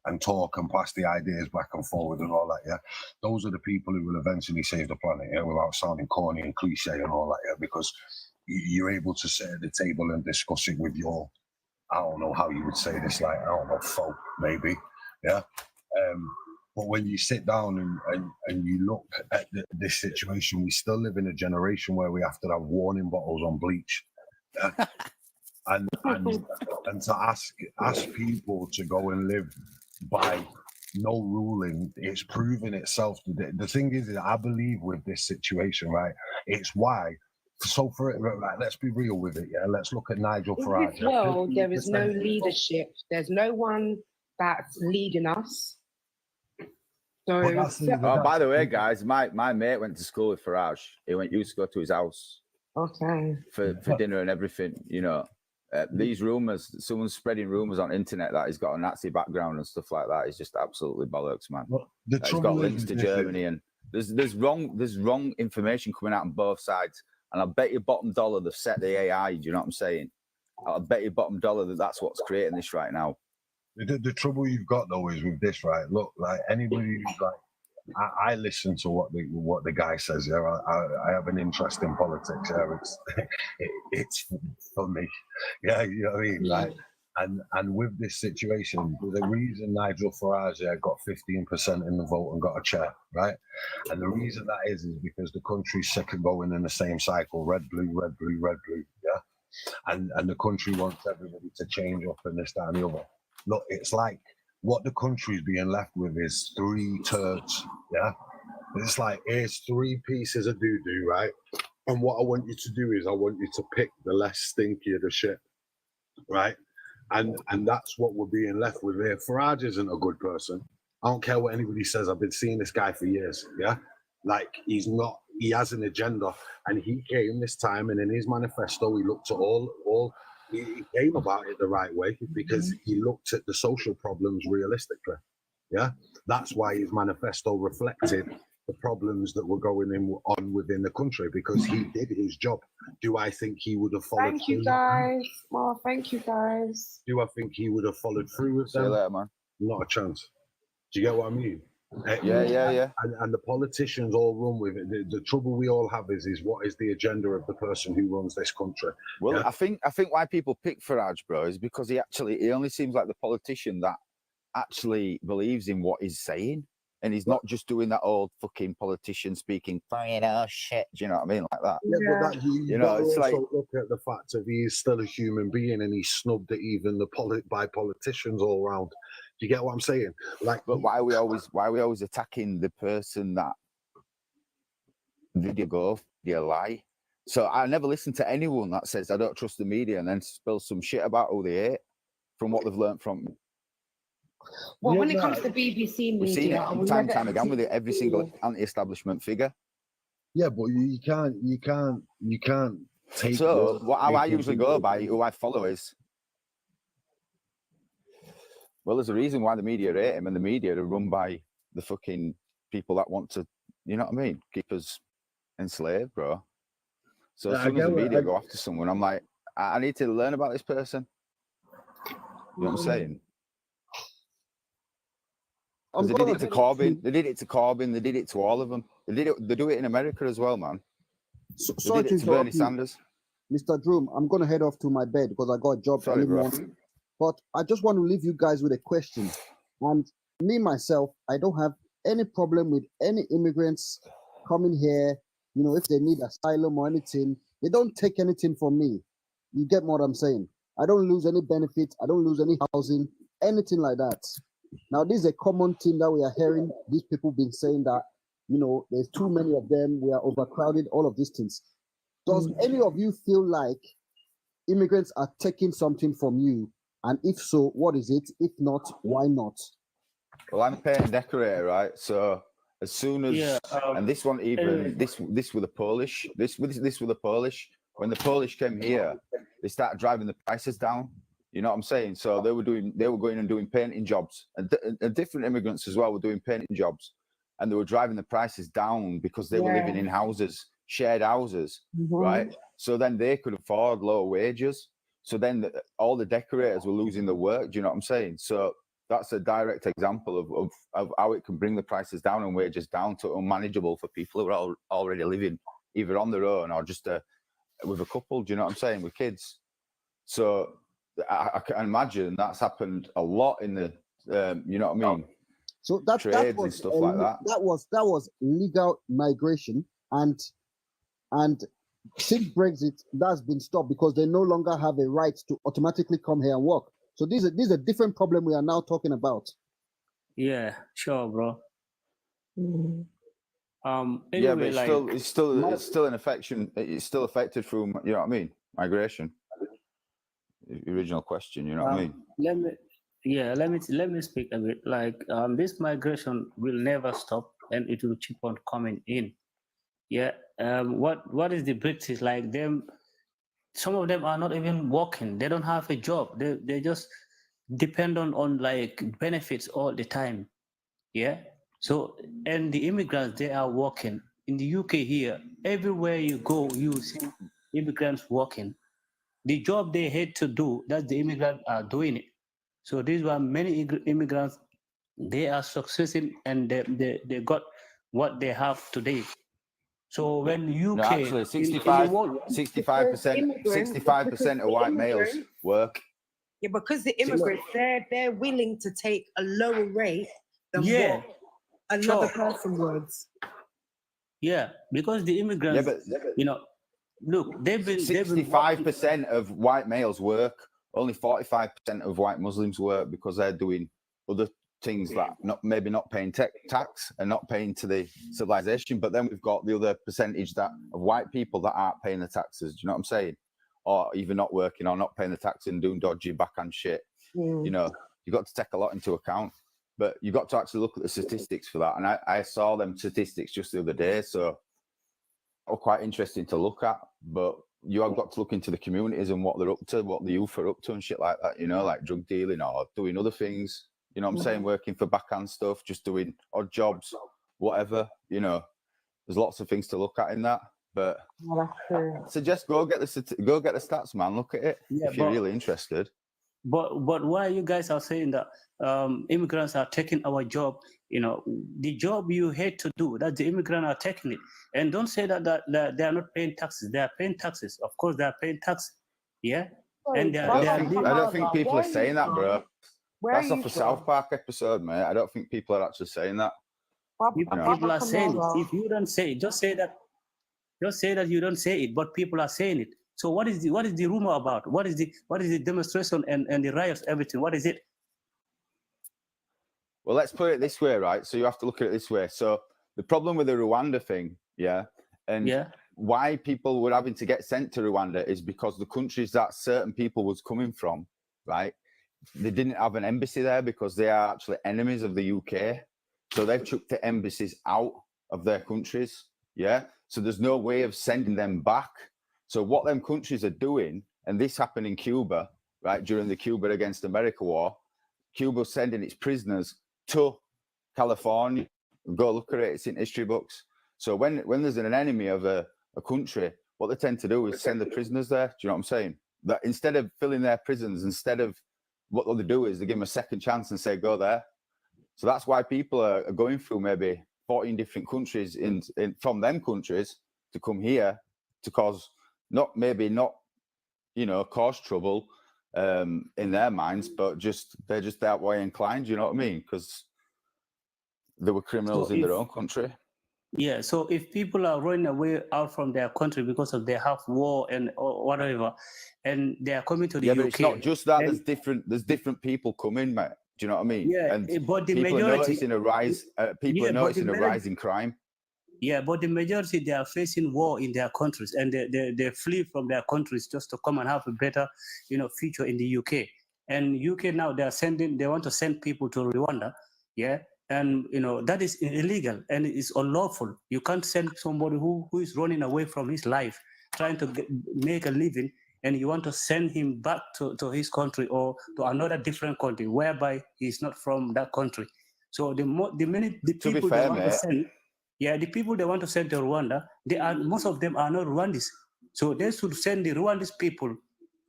and talk and pass the ideas back and forward and all that. Yeah, those are the people who will eventually save the planet. Yeah, without sounding corny and cliche and all that. Yeah, because you're able to sit at the table and discuss it with your, I don't know how you would say this, like, I don't know, folk maybe. Yeah. But when you sit down and you look at this situation, we still live in a generation where we have to have warning bottles on bleach. Yeah? and to ask people to go and live by no ruling, it's proven itself. The thing is, I believe with this situation, right, it's why. So for it, right, let's be real with it. Yeah, let's look at Nigel Farage. In this world, there is no leadership. There's no one that's leading us. So, by the way, guys, my mate went to school with Farage. He used to go to his house. Okay. For dinner and everything, you know. These rumors, someone's spreading rumors on internet that he's got a Nazi background and stuff like that. It's just absolutely bollocks, man. He's got links to Germany, and there's wrong information coming out on both sides. And I bet you bottom dollar they've set the AI. Do you know what I'm saying? I bet you bottom dollar that's what's creating this right now. The trouble you've got though is with this, right? Look, like anybody who's like, I listen to what the guy says. Yeah, I have an interest in politics. Yeah, it's for me. Yeah, you know what I mean. Like, and with this situation, the reason Nigel Farage got 15% in the vote and got a chair, right? And the reason that is because the country's sick of going in the same cycle: red, blue, red, blue, red, blue. Yeah, and the country wants everybody to change up and this, that, and the other. Look, it's like what the country's being left with is 3 turds. Yeah, it's like here's 3 pieces of doo-doo, right? And what I want you to do is I want you to pick the less stinky of the shit, right? And that's what we're being left with here. Farage isn't a good person. I don't care what anybody says. I've been seeing this guy for years. Yeah, like he has an agenda, and he came this time, and in his manifesto, he looked at all. He came about it the right way because he looked at the social problems realistically. Yeah, that's why his manifesto reflected the problems that were going on within the country, because he did his job. Do I think he would have followed? Thank you, guys. Well, thank you, guys. Do I think he would have followed through with them? See you later, man. Not a chance. Do you get what I mean? Yeah. And the politicians all run with it. The trouble we all have is what is the agenda of the person who runs this country? Well, yeah? I think why people pick Farage, bro, is because he only seems like the politician that actually believes in what he's saying, and he's not just doing that old fucking politician speaking fine shit. Do you know what I mean, like that? Yeah, but you know, it's also like look at the fact of he is still a human being, and he's snubbed at even by politicians all around. Do you get what I'm saying? Like, but why are we always attacking the person that video lie? So I never listen to anyone that says I don't trust the media and then spill some shit about who they hate from what they've learned from. Well, when it comes to the BBC media, we've seen it time and time again with every single anti-establishment figure. Yeah, but you can't take. So how I usually go by who I follow is. Well, there's a reason why the media hate him, and the media are run by the fucking people that want to, you know what I mean, keep us enslaved, bro. So as soon as the media go after someone, I'm like, I need to learn about this person. You know what I'm saying? Because they did it to Corbyn. They did it to Corbyn. They did it to all of them. They do it in America as well, man. Sorry they to did it to Bernie interrupt you, Sanders. Mr. Droom. I'm gonna head off to my bed because I got a job Sorry, early bro. morning. But I just want to leave you guys with a question. And me myself, I don't have any problem with any immigrants coming here. You know, if they need asylum or anything, they don't take anything from me. You get what I'm saying? I don't lose any benefits. I don't lose any housing, anything like that. Now, this is a common thing that we are hearing. These people been saying that, you know, there's too many of them. We are overcrowded. All of these things. Does any of you feel like immigrants are taking something from you? And if so, what is it? If not, why not? Well, I'm a paint and decorator, right? So as soon as and this one even this with the Polish, this with the Polish. When the Polish came here, they started driving the prices down. You know what I'm saying? So they were going and doing painting jobs, and different immigrants as well were doing painting jobs, and they were driving the prices down because they were living in houses, shared houses, right? So then they could afford lower wages. So then all the decorators were losing their work. Do you know what I'm saying? So that's a direct example of how it can bring the prices down and wages down to unmanageable for people who are already living either on their own or just with a couple. Do you know what I'm saying? With kids. So I can imagine that's happened a lot in the, you know what I mean? So that trades was and stuff like that. That was legal migration, and since Brexit, that's been stopped because they no longer have a right to automatically come here and work. So this is a different problem we are now talking about. Yeah, sure, bro. Anyway, Yeah, but like, it's still an affection. It's still affected through, you know what I mean? Migration. The original question, you know what I mean? let me speak a bit. Like, this migration will never stop, and it will keep on coming in. Yeah. What is the British like? Them, some of them are not even working. They don't have a job. They just depend on like benefits all the time. Yeah. So, and the immigrants, they are working in the UK here. Everywhere you go, you see immigrants working. The job they had to do, that the immigrants are doing it. So these were many immigrants. They are succeeding, and they got what they have today. So when UK, no, actually, 65% of white males work. Yeah, because the immigrants, they're willing to take a lower rate than what another person would. Yeah, because the immigrants, you know, look, they've been 65% of white males work. Only 45% of white Muslims work because they're doing other things that maybe not paying tax and not paying to the civilization. But then we've got the other percentage of white people that aren't paying the taxes. Do you know what I'm saying? Or even not working or not paying the tax and doing dodgy backhand shit. You know, you've got to take a lot into account. But you've got to actually look at the statistics for that. And I saw them statistics just the other day. So are quite interesting to look at. But you have got to look into the communities and what they're up to, what the youth are up to and shit like that, you know, like drug dealing or doing other things. You know what I'm saying? Working for backhand stuff, just doing odd jobs, whatever, you know. There's lots of things to look at in that. But I suggest go get the stats, man. Look at it if you're really interested. But why you guys are saying that immigrants are taking our job? You know, the job you hate to do, that the immigrants are taking it. And don't say that they are not paying taxes. They are paying taxes. Of course, they are paying taxes. Yeah. And I don't think people are saying that, bro. That's off a South Park episode, mate. I don't think people are actually saying that. People are saying it. If you don't say it, just say that. Just say that you don't say it, but people are saying it. So what is the rumor about? What is the demonstration and the riots, everything? What is it? Well, let's put it this way, right? So you have to look at it this way. So the problem with the Rwanda thing, and why people were having to get sent to Rwanda is because the countries that certain people was coming from, right? They didn't have an embassy there because they are actually enemies of the UK. So they've took the embassies out of their countries, So there's no way of sending them back. So what them countries are doing, and this happened in Cuba, right, during the Cuba against America war, Cuba's sending its prisoners to California. Go look at it, it's in history books. So when there's an enemy of a country, what they tend to do is send the prisoners there. Do you know what I'm saying? That instead of filling their prisons, what they do is they give them a second chance and say, go there. So that's why people are going through maybe 14 different countries from them countries to come here to cause not, you know, cause trouble in their minds, but they're just that way inclined, you know what I mean? Because they were criminals in their own country. Yeah, so if people are running away out from their country because of they have war and or whatever, and they are coming to the UK. But it's not just that. There's different people coming, mate. Do you know what I mean? Yeah, and but the people majority are noticing a rise. People are noticing a rise in crime. Yeah, but the majority, they are facing war in their countries, and they flee from their countries just to come and have a better, you know, future in the UK. And UK now they want to send people to Rwanda, yeah, and you know that is illegal and it's unlawful. You can't send somebody who is running away from his life, trying to make a living, and you want to send him back to his country or to another different country whereby he's not from that country. So the people they want to send. Yeah, the people they want to send to Rwanda, most of them are not Rwandese. So they should send the Rwandese people,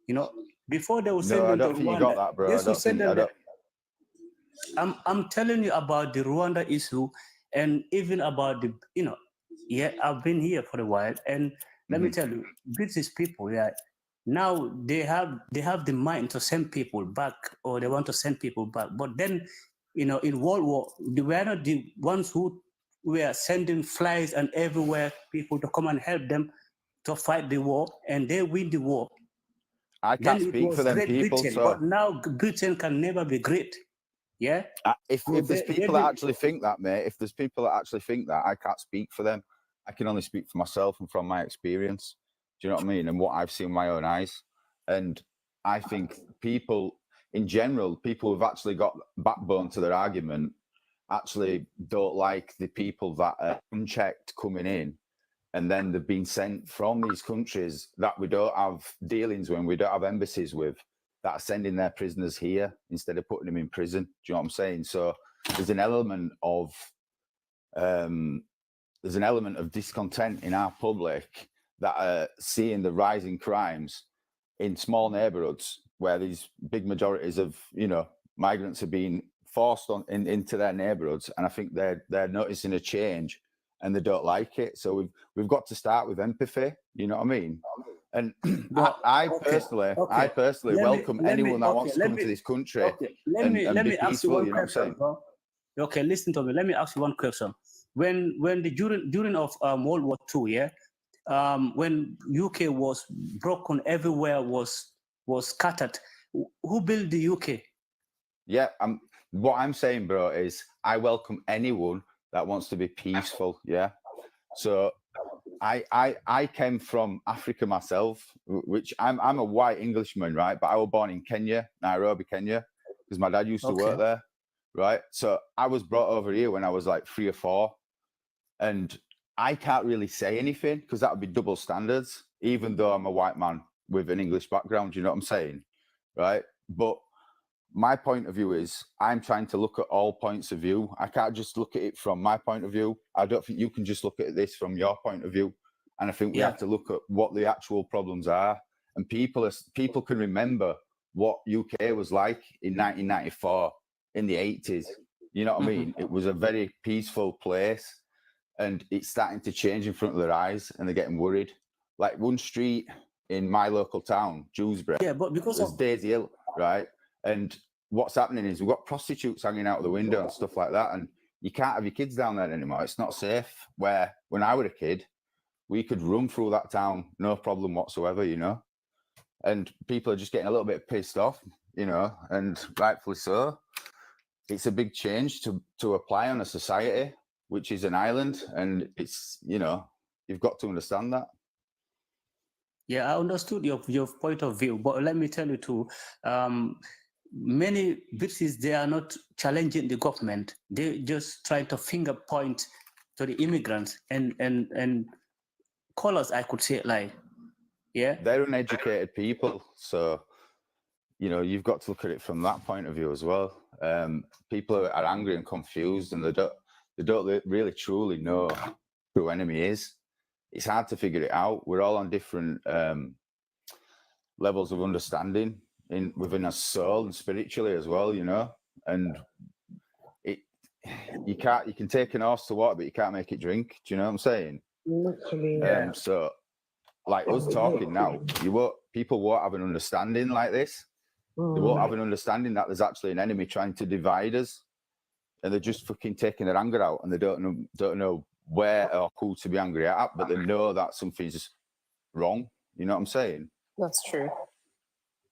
you know, before they will send them to Rwanda. I don't think you got that, bro. They should send them. I'm telling you about the Rwanda issue, and even about the, you know, yeah, I've been here for a while, and let me tell you, British people, yeah, now they have the mind to send people back, or they want to send people back. But then, you know, in World War, they were not the ones who were sending flies and everywhere people to come and help them to fight the war, and they win the war. I can't speak for them people, Britain, so. but now Britain can never be great. Yeah. If there's people that actually think that, mate, if there's people that actually think that, I can't speak for them. I can only speak for myself and from my experience. Do you know what I mean? And what I've seen with my own eyes. And I think people in general, people who've actually got backbone to their argument, actually don't like the people that are unchecked coming in, and then they've been sent from these countries that we don't have dealings with, we don't have embassies with, that are sending their prisoners here instead of putting them in prison. Do you know what I'm saying? So there's an element of discontent in our public that are seeing the rising crimes in small neighborhoods where these big majorities of, you know, migrants are being forced into their neighborhoods, and I think they're noticing a change and they don't like it. So we've got to start with empathy. You know what I mean? And I personally welcome anyone that wants to come to this country. Let me ask peaceful, you one you know question, bro. Okay, listen to me. Let me ask you one question. When during of World War II, yeah, when UK was broken, everywhere was scattered. Who built the UK? Yeah, what I'm saying, bro, is I welcome anyone that wants to be peaceful. Yeah. So I came from Africa myself, which I'm a white Englishman, right? But I was born in Kenya, Nairobi, Kenya, because my dad used to work there, right? So I was brought over here when I was like 3 or 4, and I can't really say anything because that would be double standards, even though I'm a white man with an English background. You know what I'm saying, right? But my point of view is I'm trying to look at all points of view. I can't just look at it from my point of view. I don't think you can just look at this from your point of view. And I think we have to look at what the actual problems are. And people can remember what UK was like in 1994, in the 80s. You know what I mean? It was a very peaceful place, and it's starting to change in front of their eyes, and they're getting worried. Like one street in my local town, Dewsbury, but because of Daisy Hill, right? And what's happening is we've got prostitutes hanging out of the window and stuff like that. And you can't have your kids down there anymore. It's not safe. Where when I was a kid, we could run through that town, no problem whatsoever, you know. And people are just getting a little bit pissed off, you know, and rightfully so. It's a big change to apply on a society, which is an island. And it's, you know, you've got to understand that. Yeah, I understood your point of view, but let me tell you too, many British, they are not challenging the government. They just try to finger point to the immigrants and colours, I could say it like, yeah. They're uneducated people, so you know you've got to look at it from that point of view as well. People are angry and confused, and they don't really truly know who enemy is. It's hard to figure it out. We're all on different levels of understanding within our soul and spiritually as well, you know. And you can take an horse to water, but you can't make it drink. Do you know what I'm saying? Literally. So, like us talking now, people won't have an understanding like this. They won't have an understanding that there's actually an enemy trying to divide us, and they're just fucking taking their anger out, and they don't know where or who to be angry at, but they know that something's wrong. You know what I'm saying? That's true.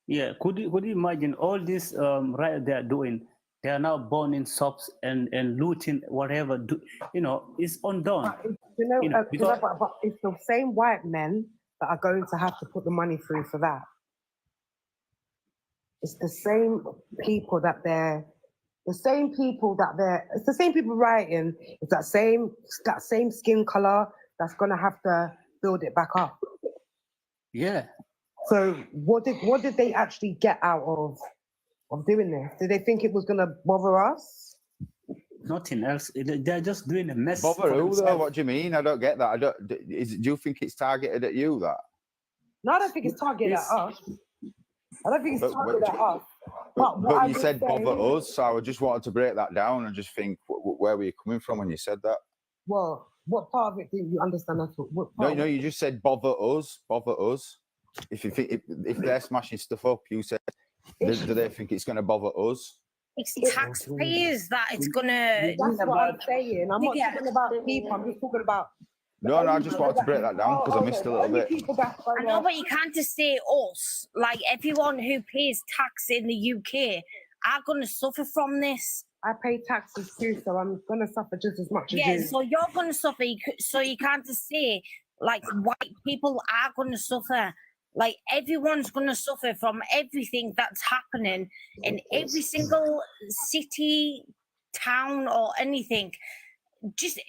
Yeah, could you imagine all this riot they are doing? They are now burning shops and looting whatever. It's undone. But it's the same white men that are going to have to put the money through for that. It's the same people it's the same people rioting. It's that same skin color that's gonna have to build it back up. Yeah. So what did they actually get out of doing this? Did they think it was gonna bother us? Nothing else. They're just doing a mess. Bother who though? What do you mean? I don't get that. Do you think it's targeted at you? That? No, I don't think it's targeted at us. I don't think it's targeted at us. But you said bother us, so I just wanted to break that down and just think, where were you coming from when you said that? Well, what part of it didn't you understand at all? No, you just said bother us. If you think if they're smashing stuff up, you said, do they think it's going to bother us? It's taxpayers that it's going to... That's what I'm saying. I'm not talking about people. I'm just talking about... No, I just wanted to break that down because I missed a little bit. I know, but you can't just say us. Like, everyone who pays tax in the UK are going to suffer from this. I pay taxes too, so I'm going to suffer just as much as you. Yeah, so you're going to suffer. So you can't just say, like, white people are going to suffer. Like, everyone's going to suffer from everything that's happening in every single city, town, or anything. Just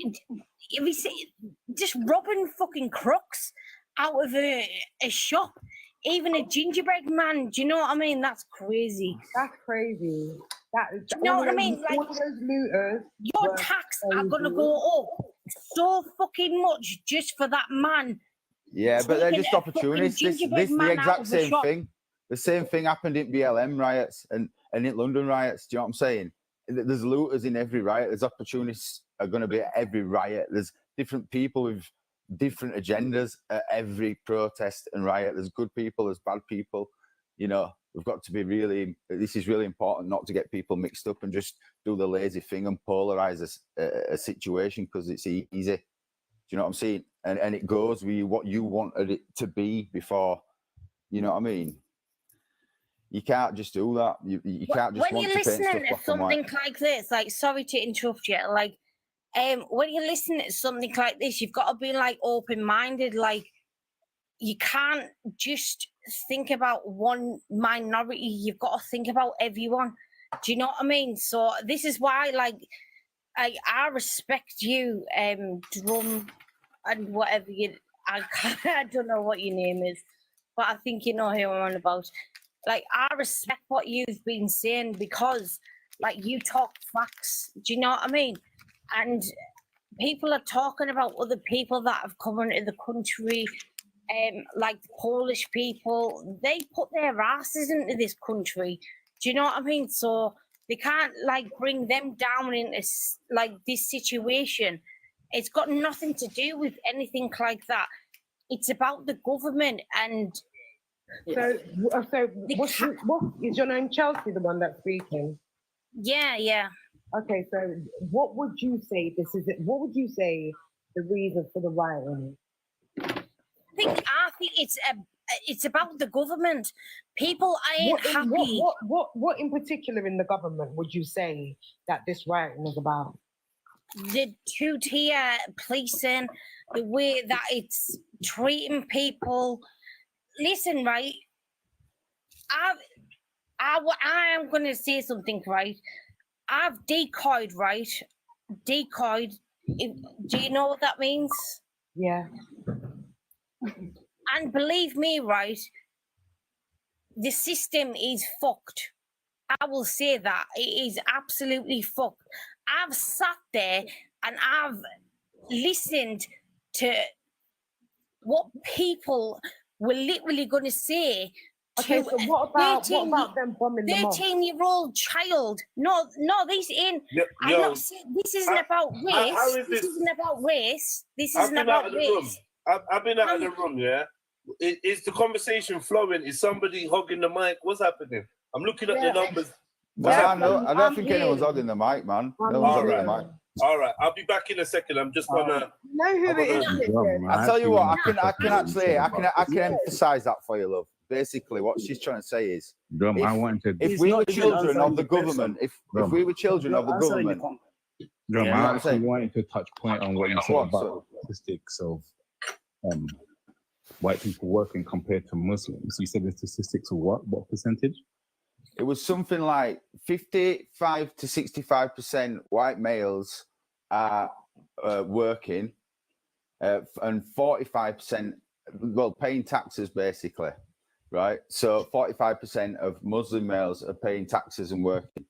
robbing fucking crooks out of a shop. Even a gingerbread man, do you know what I mean? That's crazy. That's crazy. Do you know what I mean? Like, all those looters, your tax are going to go up so fucking much just for that man. Yeah, but they're just opportunities. This the exact same thing. The same thing happened in BLM riots and in London riots. Do you know what I'm saying? There's looters in every riot. There's opportunists are going to be at every riot. There's different people with different agendas at every protest and riot. There's good people, there's bad people. You know, we've got to be this is really important not to get people mixed up and just do the lazy thing and polarize a situation because it's easy. Do you know what I'm saying? And it goes with what you wanted it to be before. You know what I mean? You can't just do that. You can't just when want you're to paint listening stuff to black and something white. like this, like, sorry to interrupt you, like, when you're listening to something like this, you've got to be like open-minded. Like, you can't just think about one minority. You've got to think about everyone. Do you know what I mean? So this is why, like, I respect you, Drum, and whatever I don't know what your name is, but I think you know who I'm on about. Like, I respect what you've been saying because, like, you talk facts. Do you know what I mean? And people are talking about other people that have come into the country, like the Polish people. They put their asses into this country. Do you know what I mean? So they can't, like, bring them down into, like, this situation. It's got nothing to do with anything like that. It's about the government and... So what is your name? Chelsea, the one that's speaking? Yeah. Okay, so what would you say what would you say the reason for the rioting? I think it's about the government. People ain't happy. What in particular in the government would you say that this rioting is about? The two-tier policing, the way that it's treating people. Listen, right? I am going to say something, right? I've decoyed, right? Decoyed. Do you know what that means? Yeah. And believe me, right? The system is fucked. I will say that. It is absolutely fucked. I've sat there and I've listened to what people were literally going to say Okay, so what about them bombing the mosque? 13-year-old child. No, this ain't. I'm not saying this isn't about race. How is this isn't about race. This isn't I've been out about of the room. race. I've been out of the room, yeah? Is the conversation flowing? Is somebody hogging the mic? What's happening? I'm looking at the numbers. I don't think anyone's hogging the mic, man. No one's hogging the mic. All right, I'll be back in a second. I'm just gonna. Know who it is? I tell you what, I can emphasize that for you, love. Basically, what she's trying to say is, if we were children of the government, if we were children of the government, I actually wanted to touch point on what you said about statistics of white people working compared to Muslims. You said the statistics of what percentage? It was something like 55 to 65% white males are working, and 45%, well, paying taxes basically, right? So 45% of Muslim males are paying taxes and working.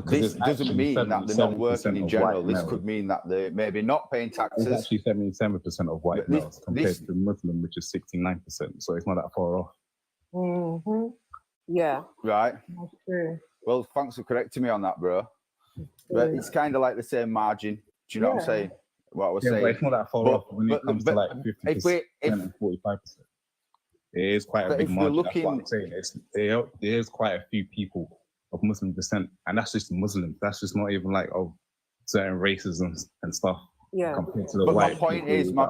This doesn't mean that they're not working in general. This could mean that they're maybe not paying taxes. It's actually 77% of white males compared to Muslim, which is 69%. So it's not that far off. Mm-hmm. Yeah. Right. That's true. Well, thanks for correcting me on that, bro. But it's kind of like the same margin. Do you know what I'm saying? What I was saying. But it's not that far off when it comes to like 50% and 45%. It is quite a big margin. That's what I'm saying. There is quite a few people of Muslim descent, and that's just Muslims. That's just not even like certain races and stuff. Yeah. Compared to the but white my point people is, my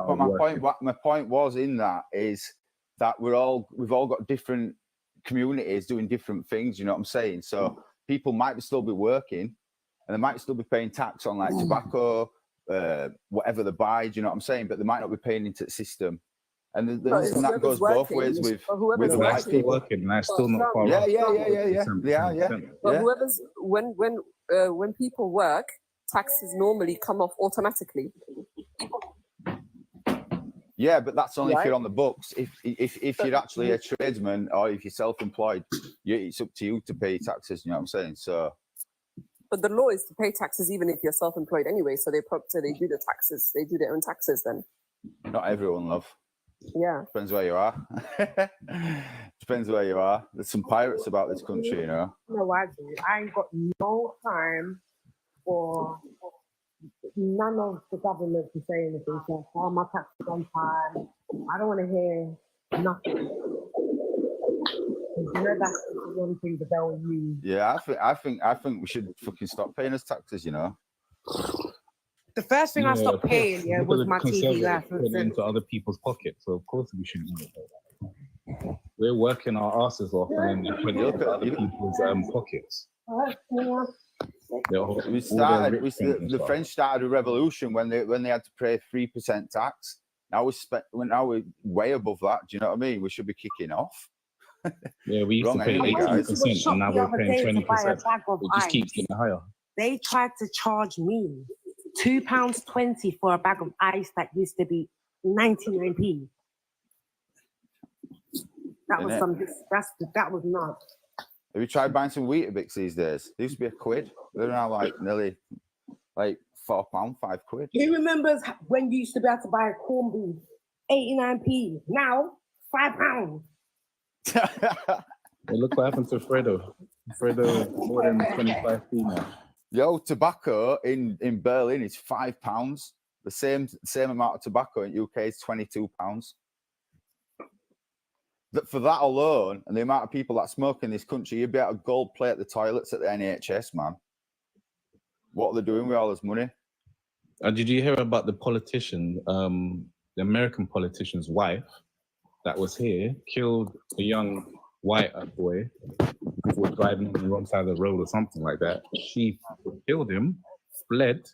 point was in that is that we've all got different communities doing different things. You know what I'm saying? So people might still be working, and they might still be paying tax on like tobacco, whatever they buy. Do you know what I'm saying? But they might not be paying into the system. And that goes both ways with white people working, and that's still not far yeah, off. But whoever's when people work, taxes normally come off automatically. Yeah, but that's only if you're on the books. If you're actually a tradesman or if you're self-employed, it's up to you to pay taxes. You know what I'm saying? So. But the law is to pay taxes even if you're self-employed anyway. So they do the taxes. They do their own taxes then. Not everyone, love. Yeah. Depends where you are. Depends where you are. There's some pirates about this country, you know. No, I do. I ain't got no time for none of the government to say anything. So, my taxes on time. I don't want to hear nothing. You know, that's the one thing that they'll use. Yeah, I think we should fucking stop paying us taxes, you know. The first thing I stopped paying, was my TV license. Into other people's pockets, so of course we should do it. We're working our asses off and then putting it into other people's pockets. The French started a revolution when they had to pay 3% tax. Now we're way above that. Do you know what I mean? We should be kicking off. Yeah, we used to pay 18%, and now we're paying 20%. It just keeps getting higher. They tried to charge me £2.20 for a bag of ice that used to be 99p. That was that was nuts. Have you tried buying some Weetabix these days? They used to be £1. They're now like nearly like £4, £5. Who remembers when you used to be able to buy a corned beef 89p? Now £5. Hey, look what happened to Fredo. Fredo more than 25p now. Yo, tobacco in Berlin is £5. The same amount of tobacco in UK is £22. For that alone, and the amount of people that smoke in this country, you'd be able to gold plate the toilets at the NHS, man. What are they doing with all this money? Did you hear about the politician, the American politician's wife that was here, killed a young white boy who was driving on the wrong side of the road or something like that? She killed him, fled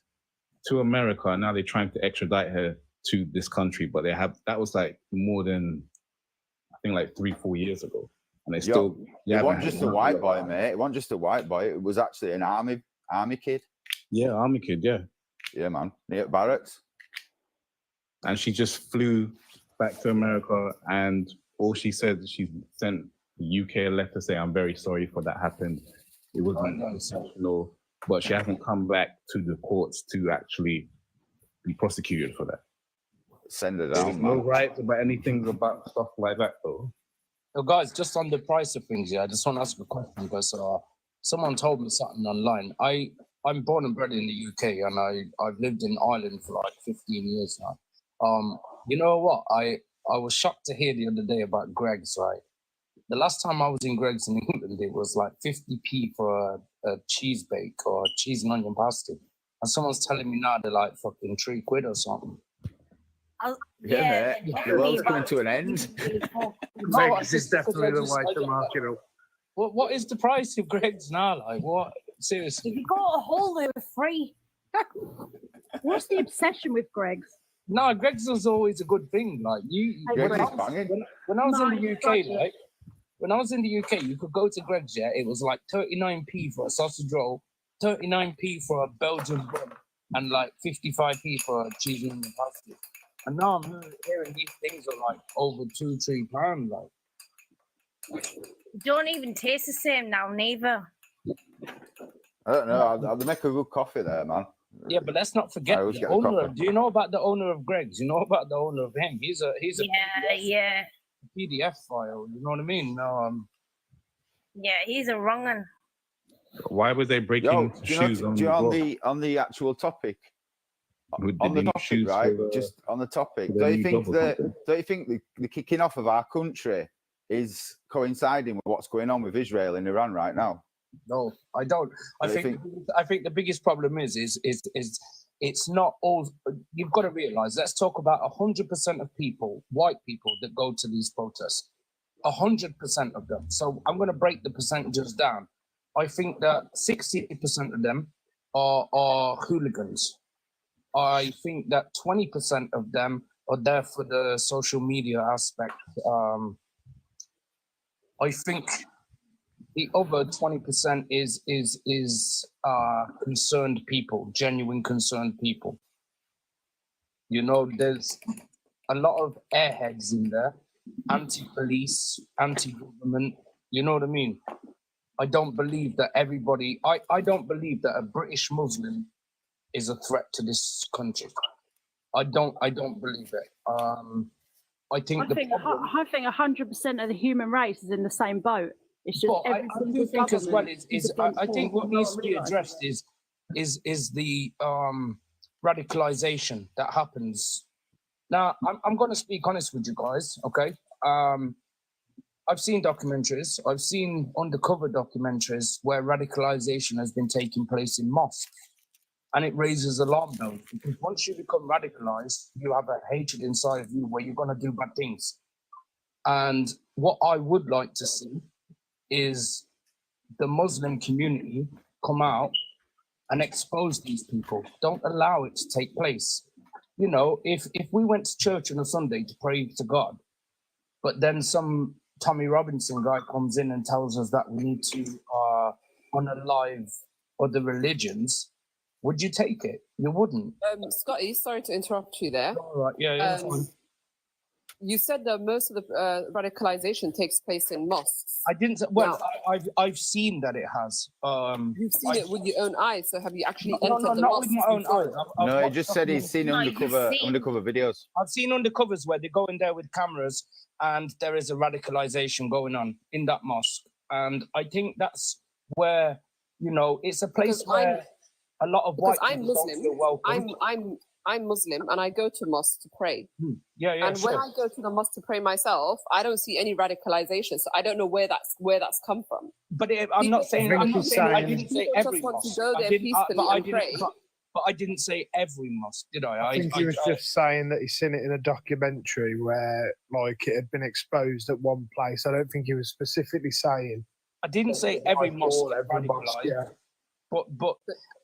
to America, and now they're trying to extradite her to this country. But that was like more than, I think, like 3-4 years ago. And they still... It wasn't just a white boy, mate. It wasn't just a white boy. It was actually an army kid. Yeah, army kid, yeah. Yeah, man. Near barracks. And she just flew back to America, and all she said, she sent the UK a letter saying, "I'm very sorry for that happened. It wasn't intentional," but she hasn't come back to the courts to actually be prosecuted for that. Send it down. There's no rights about anything about stuff like that, though. So guys, just on the price of things, yeah, I just want to ask a question because someone told me something online. I'm born and bred in the UK, and I've lived in Ireland for like 15 years now. You know what? I was shocked to hear the other day about Greggs, right? The last time I was in Greggs in England, it was like 50p for a cheese bake or cheese and onion pasta. And someone's telling me now they're like fucking £3 or something. Yeah, mate. The world's coming to an end. Greggs is definitely the way to market up. What is the price of Greggs now? Like, what? Seriously? If you got a whole load of free. What's the obsession with Greggs? No, Greggs was always a good thing. Like when I was in the UK, right? When I was in the UK, you could go to Greggs, yeah, it was like 39p for a sausage roll, 39p for a Belgian bun, and like 55p for a cheese and onion pasta. And now I'm hearing these things are like over £2-3, like. Don't even taste the same now, neither. I don't know. I'll make a good coffee there, man. Yeah, but let's not forget the owner. Do you know about the owner of Greggs? You know about the owner of him? He's a PDF file. You know what I mean? Yeah, he's a wrong one. Why were they breaking shoes on the actual topic? On the topic, right? Just on the topic. Don't you think the kicking off of our country is coinciding with what's going on with Israel and Iran right now? No, I don't. I think the biggest problem is it's not all. You've got to realize. Let's talk about 100% of people, white people, that go to these protests. 100% of them. So I'm going to break the percentages down. I think that 60% of them are hooligans. I think that 20% of them are there for the social media aspect. I think the other 20% is concerned people, genuine concerned people. You know, there's a lot of airheads in there, anti-police, anti-government. You know what I mean? I don't believe that everybody. I don't believe that a British Muslim is a threat to this country. I don't believe it. I think 100% of the human race is in the same boat. It's just I do think as well I think what needs to be addressed is the radicalization that happens. Now I'm going to speak honest with you guys, okay? I've seen documentaries. I've seen undercover documentaries where radicalization has been taking place in mosques, and it raises alarm bells because once you become radicalized, you have a hatred inside of you where you're going to do bad things. And what I would like to see is the Muslim community come out and expose these people. Don't allow it to take place. You know, if we went to church on a Sunday to pray to God, but then some Tommy Robinson guy comes in and tells us that we need to unalive other religions, would you take it? You wouldn't. Scotty, sorry to interrupt you there. All right, yeah, that's fine. You said that most of the radicalization takes place in mosques. I didn't. Well, I've seen that it has. You've seen it with your own eyes. So have you actually No, entered the not mosque with my own eyes. No, he just said he's seen undercover videos. I've seen undercovers where they go in there with cameras, and there is a radicalization going on in that mosque. And I think that's where, you know, it's a place where a lot of white people don't feel welcome. I'm Muslim and I go to mosque to pray. And when I go to the mosque to pray myself, I don't see any radicalization. So I don't know where that's come from. But I'm not saying I didn't say every mosque. But I didn't say every mosque, did I? I think he was just saying that he's seen it in a documentary where, like, it had been exposed at one place. I don't think he was specifically saying. I didn't say every mosque. But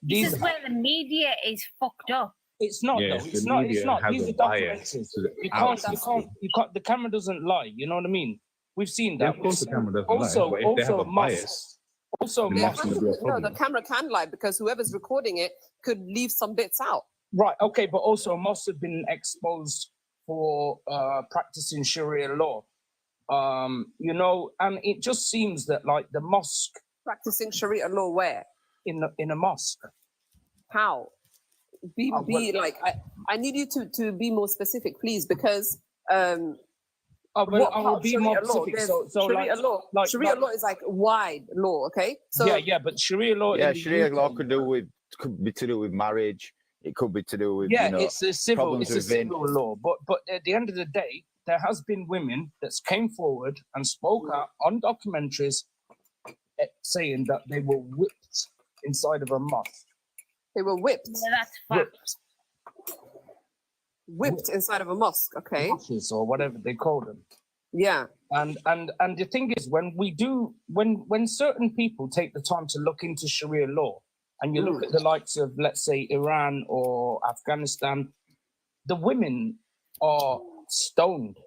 this is where the media is fucked up. It's not though. It's not. These are documentaries. You can't. The camera doesn't lie. You know what I mean? We've seen that. Yeah, of course, the camera doesn't lie. But if they have a bias, the camera can lie because whoever's recording it could leave some bits out. Right. Okay. But also, mosques have been exposed for practicing Sharia law. You know, and it just seems that like the mosque practicing Sharia law where in a mosque. How? I need you to be more specific, please, because Oh, well, what I part will of be Sharia more law? specific. There's So Sharia law. Sharia law is like wide law, okay? So yeah, but Sharia law. Yeah, in the Sharia UK, law could be to do with marriage. It could be to do with yeah, you know it's a civil, problems it's a within. civil law. But at the end of the day, there has been women that came forward and spoke out on documentaries saying that they were whipped inside of a mosque. they were whipped. Yeah, that's fact. Whipped inside of a mosque, okay? Mosques or whatever they call them. Yeah. And the thing is, when certain people take the time to look into Sharia law, and you look at the likes of, let's say, Iran or Afghanistan, the women are stoned.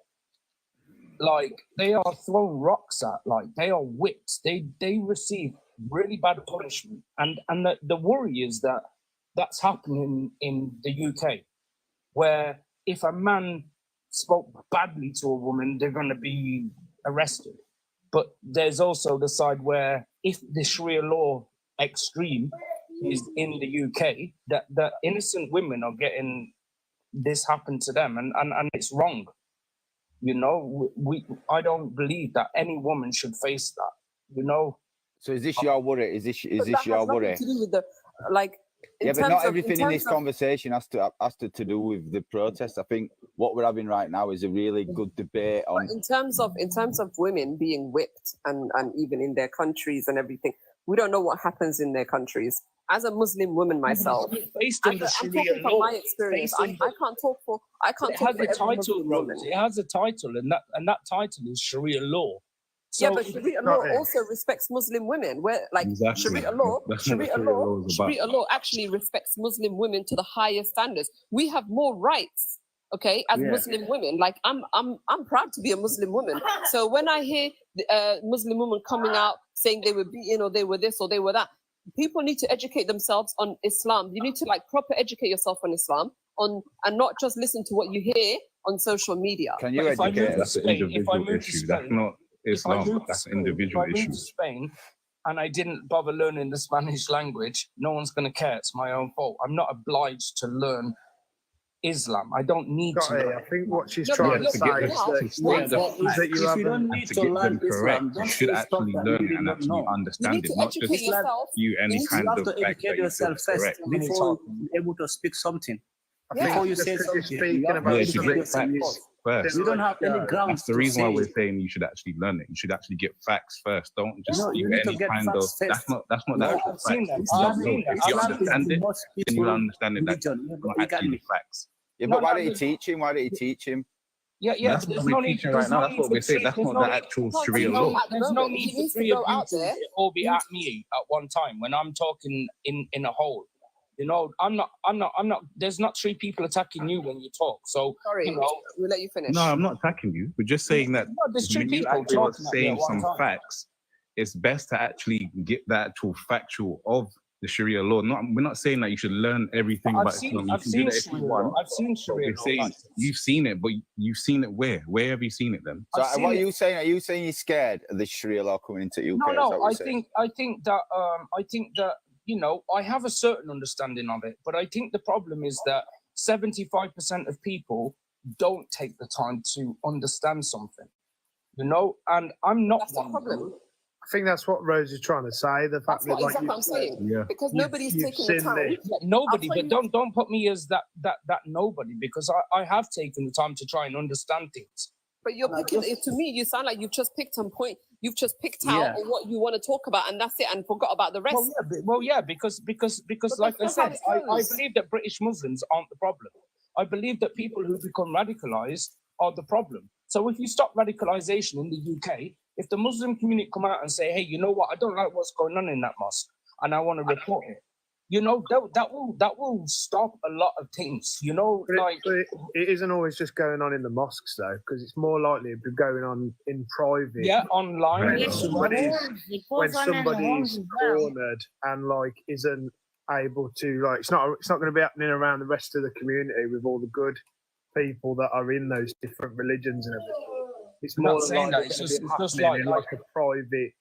Like, they are thrown rocks at, like, they are whipped. They receive really bad punishment. And the worry is that that's happening in the UK, where if a man spoke badly to a woman, they're going to be arrested. But there's also the side where if the Sharia law extreme is in the UK, that innocent women are getting this happen to them, and it's wrong. You know, I don't believe that any woman should face that. You know. So is this your worry? Is this your worry? To do with the like. Yeah, but not everything in this conversation has to do with the protest. I think what we're having right now is a really good debate on. In terms of women being whipped and even in their countries and everything, we don't know what happens in their countries. As a Muslim woman myself, I'm talking from my experience. I can't talk for. It has a title, Rose. It has a title, and that title is Sharia law. So, yeah, but Sharia law also respects Muslim women. Where like Sharia law actually respects Muslim women to the highest standards. We have more rights, okay, as Muslim women. Like I'm proud to be a Muslim woman. So when I hear Muslim women coming out saying they were beaten or they were this or they were that, people need to educate themselves on Islam. You need to like proper educate yourself on Islam and not just listen to what you hear on social media. Can you educate? That's an individual issue. That's not Islam. That's an individual issue. If I moved to Spain and I didn't bother learning the Spanish language, no one's going to care. It's my own fault. I'm not obliged to learn Islam. I don't need to. I think what she's trying to say is that you if you don't need to learn Islam, you should actually learn and actually understand it, not just you any kind of fact that you yourself first before you're able to speak something. Before you say something, you have to educate yourself first. You don't have any grounds. That's the reason why we're saying you should actually learn it. You should actually get facts first. Don't just speak any kind of. That's not the actual facts. If you understand it, then you understand it. That's not actually facts. Yeah, but why don't you teach him? Why don't you teach him? Yeah. That's what we're teaching right now. That's what we're saying. That's not the actual Sharia law. There's no need for three of you to all be at me at one time when I'm talking in a whole. You know, I'm not. There's not three people attacking you when you talk. So, sorry, you know, we'll let you finish. No, I'm not attacking you. We're just saying that there's three when you people actually are talking saying some facts, it's best to actually get the actual factual of the Sharia law. We're not saying that you should learn everything about Islam. I've seen Sharia law. You've seen it, but you've seen it where? Where have you seen it then? So what are you saying? Are you saying you're scared of the Sharia law coming into UK? No. I think that you know, I have a certain understanding of it, but I think the problem is that 75% of people don't take the time to understand something. You know, and I'm not one of them. I think that's what Rose is trying to say. The fact that, like, exactly what I'm saying. Because nobody's taking the time. Yeah, nobody, but don't put me as that nobody, because I have taken the time to try and understand things. But you're picking, to me, you sound like you've just picked on point. You've just picked out on what you want to talk about, and that's it, and forgot about the rest. Well, yeah, because like I said, I believe that British Muslims aren't the problem. I believe that people who become radicalized are the problem. So if you stop radicalization in the UK, if the Muslim community come out and say, hey, you know what, I don't like what's going on in that mosque, and I want to report it, you know, that will stop a lot of things, you know. It isn't always just going on in the mosques, though, because it's more likely to be going on in private. Yeah, online. When somebody's cornered and like isn't able to, like, it's not going to be happening around the rest of the community with all the good people that are in those different religions and everything. It's more saying that. It's just like a private.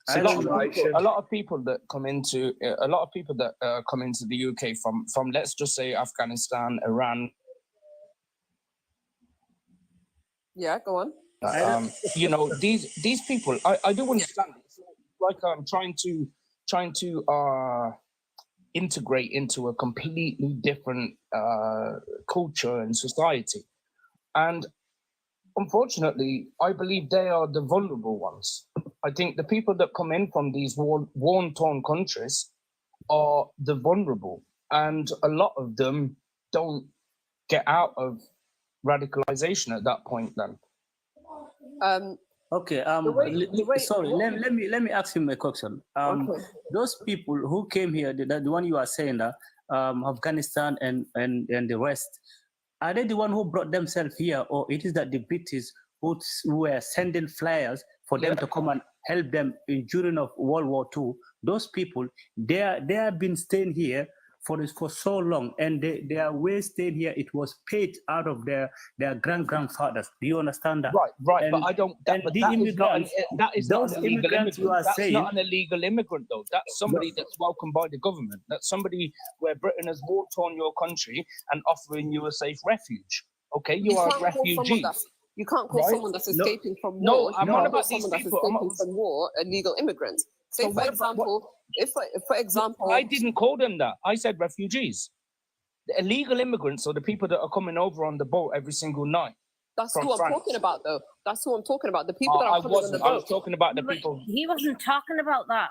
A lot of people that come into the UK from let's just say Afghanistan, Iran. Yeah, go on. You know, these people, I do understand. It's like I'm trying to integrate into a completely different culture and society, and unfortunately, I believe they are the vulnerable ones. I think the people that come in from these war-torn countries are the vulnerable, and a lot of them don't get out of radicalization at that point. Then, okay. Sorry. Let me ask him a question. Okay. Those people who came here, the one you are saying that Afghanistan and the rest, are they the one who brought themselves here, or it is that the British who were sending flyers for them to come and help them during of World War II? Those people, they have been staying here for so long, and their way staying here, it was paid out of their grandfathers. Do you understand that? Right. And, but I don't. and the immigrants, That is not those an illegal immigrants you immigrant. are That's saying, not an illegal immigrant, though. That's somebody that's welcomed by the government. That's somebody where Britain has war-torn your country and offering you a safe refuge. Okay, you are a refugee. You can't call someone that's escaping from war. No, I'm on about someone these that's people. escaping from war a legal immigrant. Say, So for example, if for example, I didn't call them that. I said refugees. The illegal immigrants are the people that are coming over on the boat every single night. That's who I'm talking about, though. That's who I'm talking about. The people that are coming on the boat. I was talking about the people. He wasn't talking about that.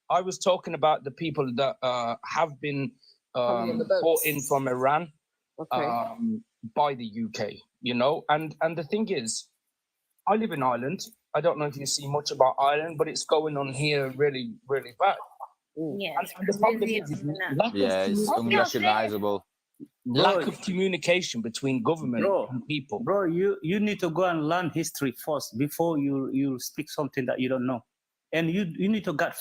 I was talking about the people that have been brought in from Iran by the UK, you know? And the thing is, I live in Ireland. I don't know if you see much about Ireland, but it's going on here really, really bad. Yeah, and the problem is it's unrecognizable. Lack of communication between government and people. Bro, you need to go and learn history first before you speak something that you don't know, and you need to get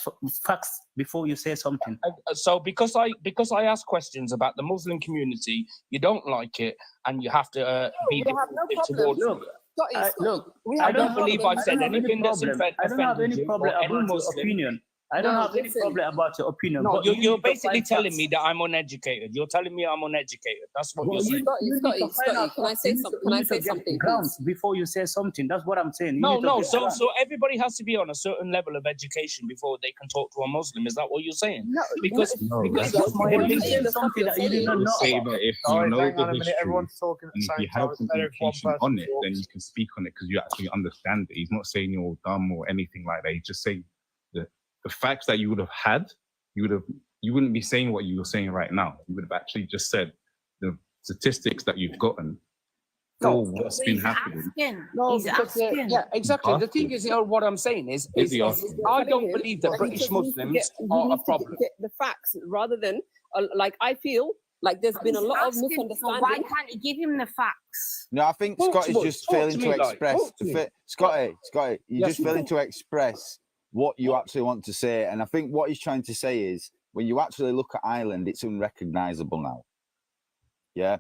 facts before you say something. So because I ask questions about the Muslim community, you don't like it, and you have to be defensive towards it. Look, I don't believe I've said anything that's offended you. I don't have any problem about your opinion. I don't have any problem about your opinion. No, but you're basically telling me that I'm uneducated. You're telling me I'm uneducated. That's what you're saying. Scotty, can I say something? Can I say something? Grounds before you say something. That's what I'm saying. No. So everybody has to be on a certain level of education before they can talk to a Muslim. Is that what you're saying? No, because that's my opinion. Something that you did not know. Say that if you know the history, everyone's talking at the and if same you have time. some education on it, then you can speak on it because you actually understand it. He's not saying you're dumb or anything like that. He's just saying that the facts that you would have had, you wouldn't be saying what you were saying right now. You would have actually just said the statistics that you've gotten for what's been happening. He's asking. Yeah, exactly. The thing is, what I'm saying is I don't believe that British Muslims are a problem. The facts rather than like I feel like there's been a lot of misunderstanding. Why can't you give him the facts? No, I think Scotty's just failing to express. Scotty, you're just failing to express what you actually want to say. And I think what he's trying to say is when you actually look at Ireland, it's unrecognizable now. Yeah,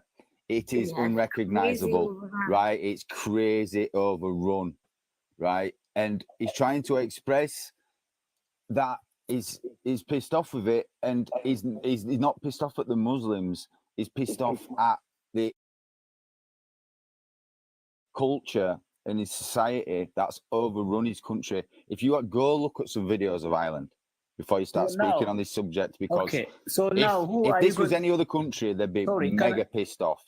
it is unrecognizable, right? It's crazy overrun, right? And he's trying to express that he's pissed off with it, and he's not pissed off at the Muslims. He's pissed off at the culture in his society that's overrun his country. If you go look at some videos of Ireland before you start speaking on this subject, because if this was any other country, they'd be mega pissed off.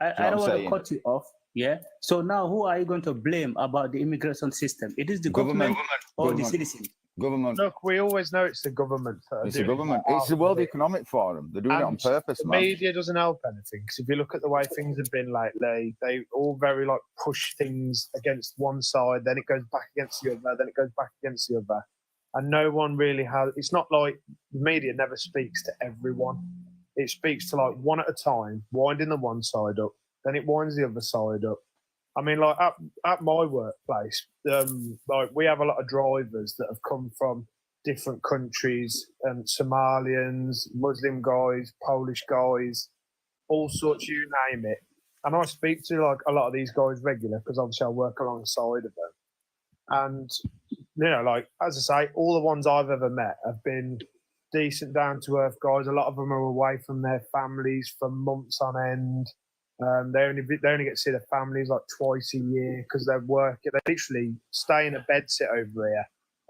I don't want to cut you off. Yeah. So now, who are you going to blame about the immigration system? It is the government or the citizens? Government. Look, we always know it's the government. It's the government. It's the World Economic Forum. They're doing it on purpose, man. The media doesn't help anything, because if you look at the way things have been lately, they all very push things against one side, then it goes back against the other, then it goes back against the other, and no one really has. It's not like the media never speaks to everyone. It speaks to one at a time, winding the one side up, then it winds the other side up. I mean, at my workplace, we have a lot of drivers that have come from different countries, Somalians, Muslim guys, Polish guys, all sorts, you name it. And I speak to a lot of these guys regularly because obviously I work alongside of them. And, as I say, all the ones I've ever met have been decent, down to earth guys. A lot of them are away from their families for months on end. They only get to see their families like twice a year because they're working. They literally stay in a bed sit over here,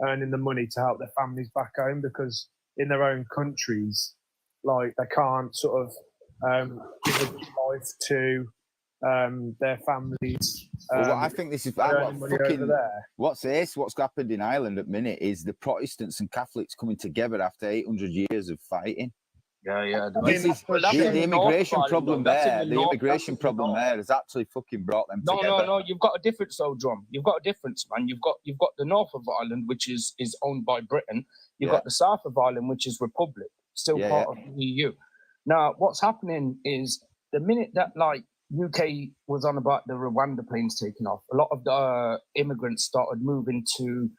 earning the money to help their families back home because in their own countries, like they can't sort of give a life to their families. Well, what I think this is earning money over there. what's this? What's happened in Ireland at the minute is the Protestants and Catholics coming together after 800 years of fighting. Yeah. The immigration problem there. The immigration problem there has actually fucking brought them together. No. You've got a difference, though, Drum. You've got a difference, man. You've got the north of Ireland, which is owned by Britain. You've got the south of Ireland, which is Republic, still part of the EU. Now, what's happening is the minute that like UK was on about the Rwanda planes taking off, a lot of the immigrants started moving through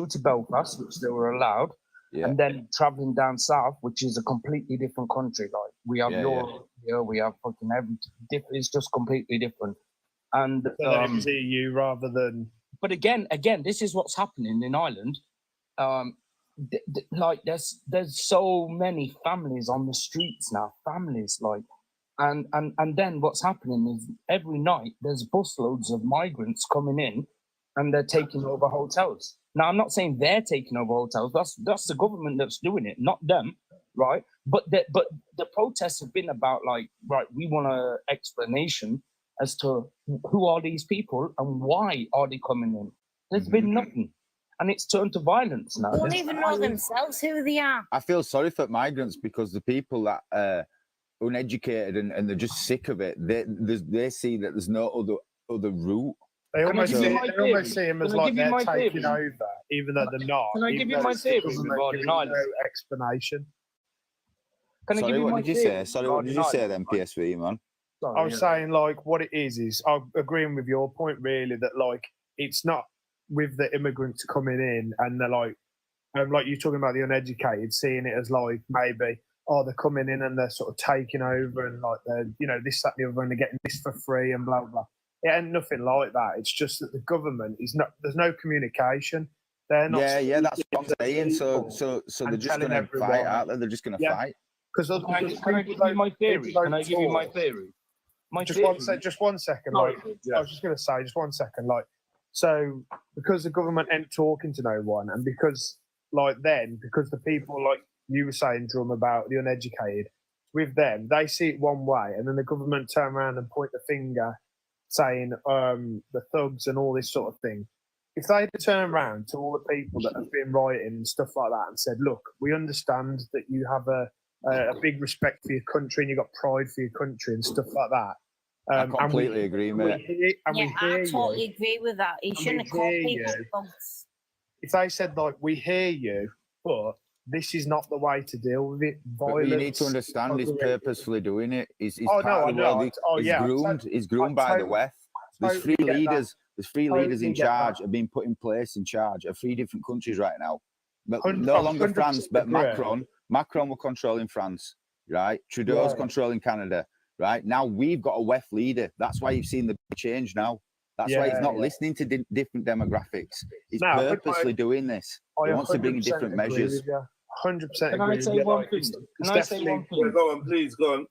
to Belfast, which they were allowed. Yeah. And then traveling down south, which is a completely different country. Like we have Europe here, we have fucking everything. It's just completely different. And it's EU rather than. But again, this is what's happening in Ireland. Like there's so many families on the streets now. Families like, and then what's happening is every night there's busloads of migrants coming in, and they're taking over hotels. Now, I'm not saying they're taking over hotels. That's the government that's doing it, not them, right? But the protests have been about like, right, we want an explanation as to who are these people and why are they coming in. There's been nothing, and it's turned to violence now. They don't even know themselves who they are. I feel sorry for migrants because the people that are uneducated and they're just sick of it, they see that there's no other route. They almost see him as like they're taking over, even though they're not. Can I give you my theory regarding Ireland? No explanation. Sorry, what did you say? Sorry, what did you say then, PSV, man? I was saying, like, what it is I'm agreeing with your point, really, that, like, it's not with the immigrants coming in and they're like you're talking about the uneducated, seeing it as, like, maybe, they're coming in and they're sort of taking over and, like, they're, this, that, and the other, and they're getting this for free and blah, blah. It ain't nothing like that. It's just that the government is not. There's no communication. They're not. Yeah, that's what I'm saying. So they're just going to fight, aren't they? They're just going to fight. Because can I give you my theory? Can I give you my theory? Just one second. Like, I was just going to say, just 1 second. Like, so because the government ain't talking to no one, and because because the people like you were saying, Drum, about the uneducated, with them, they see it one way, and then the government turn around and point the finger, saying the thugs and all this sort of thing. If they turn around to all the people that have been rioting and stuff like that and said, look, we understand that you have a big respect for your country and you've got pride for your country and stuff like that. I completely agree, mate. I totally agree with that. You shouldn't have called people thugs. If they said, like, we hear you, but this is not the way to deal with it. But you need to understand he's purposefully doing it. He's groomed by the West. There's three leaders. There's three leaders in charge, have been put in place in charge of 3 different countries right now. But no longer France, but Macron. Macron will controlling France, right? Trudeau's controlling Canada, right? Now we've got a West leader. That's why you've seen the change now. That's why he's not listening to different demographics. He's purposely doing this. He wants to bring different measures. 100%. Can I say one thing? Go on, please, go on.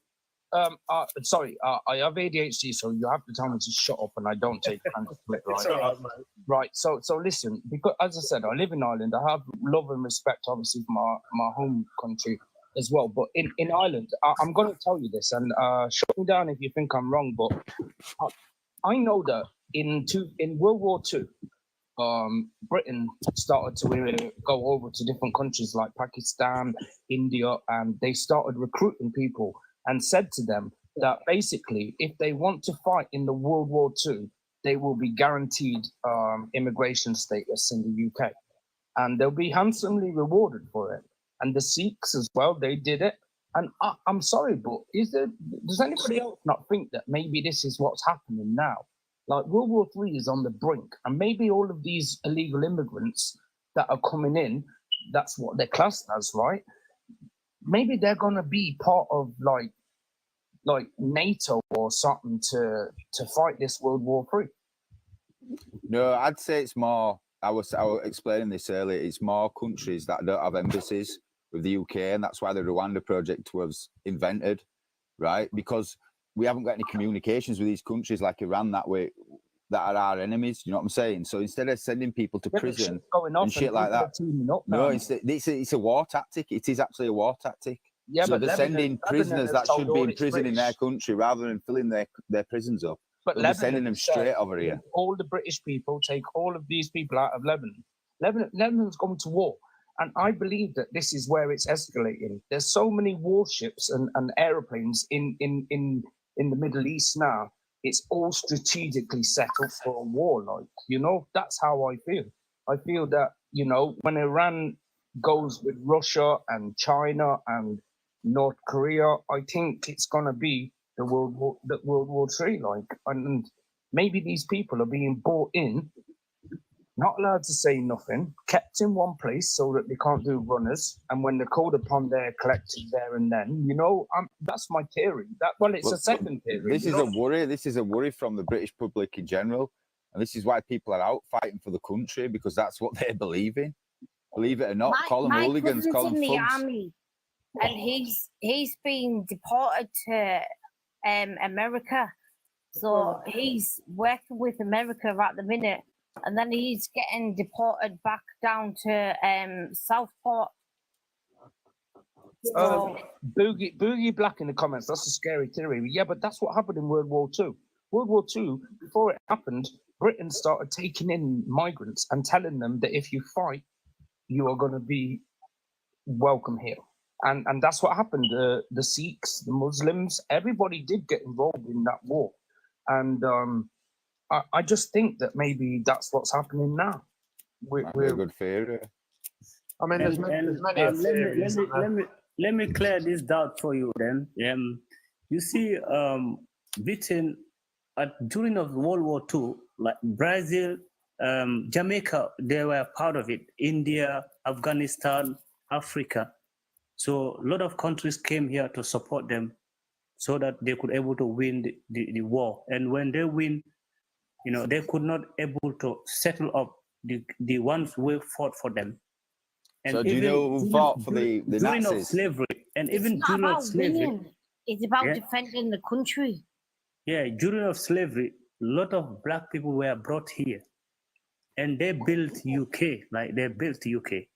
Sorry, I have ADHD, so you have to tell me to shut up, and I don't take conflict, right? It's all right, mate. Right. So listen, because as I said, I live in Ireland. I have love and respect, obviously, for my home country as well. But in Ireland, I'm going to tell you this, and shut me down if you think I'm wrong. But I know that in World War II, Britain started to go over to different countries like Pakistan, India, and they started recruiting people and said to them that basically if they want to fight in the World War II, they will be guaranteed immigration status in the UK, and they'll be handsomely rewarded for it. And the Sikhs as well, they did it. And I'm sorry, but does anybody else not think that maybe this is what's happening now? Like World War III is on the brink, and maybe all of these illegal immigrants that are coming in, that's what they're classed as, right? Maybe they're gonna be part of like NATO or something to fight this World War III. No, I'd say it's more. I was explaining this earlier. It's more countries that don't have embassies with the UK, and that's why the Rwanda project was invented, right? Because we haven't got any communications with these countries like Iran that are our enemies. You know what I'm saying? So instead of sending people to prison and shit like that, no, it's a war tactic. It is actually a war tactic. Yeah, so but they're sending prisoners that should be in prison in their country rather than filling their prisons up. But they're sending them straight over here. All the British people take all of these people out of Lebanon. Lebanon's going to war. And I believe that this is where it's escalating. There's so many warships and aeroplanes in the Middle East now. It's all strategically set up for a war. Like, you know, that's how I feel. I feel that, you know, when Iran goes with Russia and China and North Korea, I think it's going to be the World War III, like, and maybe these people are being brought in, not allowed to say nothing, kept in one place so that they can't do runners, and when they're called upon, they're collected there and then. You know, that's my theory. It's a second theory. This is a worry. This is a worry from the British public in general, and this is why people are out fighting for the country, because that's what they believe in. Believe it or not, call them hooligans, call them in the thugs. army, and he's been deported to America, so he's working with America at the minute, and then he's getting deported back down to Southport. So, Boogie Black in the comments, that's a scary theory. Yeah, but that's what happened in World War II. World War II, before it happened, Britain started taking in migrants and telling them that if you fight, you are going to be welcome here. And that's what happened. The Sikhs, the Muslims, everybody did get involved in that war. And I just think that maybe that's what's happening now. We're a good theory. I mean, there's many theories. Let me clear this doubt for you then. You see, Britain, during of World War II, like Brazil, Jamaica, they were part of it. India, Afghanistan, Africa. So a lot of countries came here to support them so that they could able to win the war. And when they win, you know, they could not able to settle up the ones who fought for them. And so do you know who fought for the during Nazis? Of slavery, and even it's during not of about slavery, winning. It's about defending the country. Yeah, during of slavery, a lot of black people were brought here, and they built UK. Like they built UK.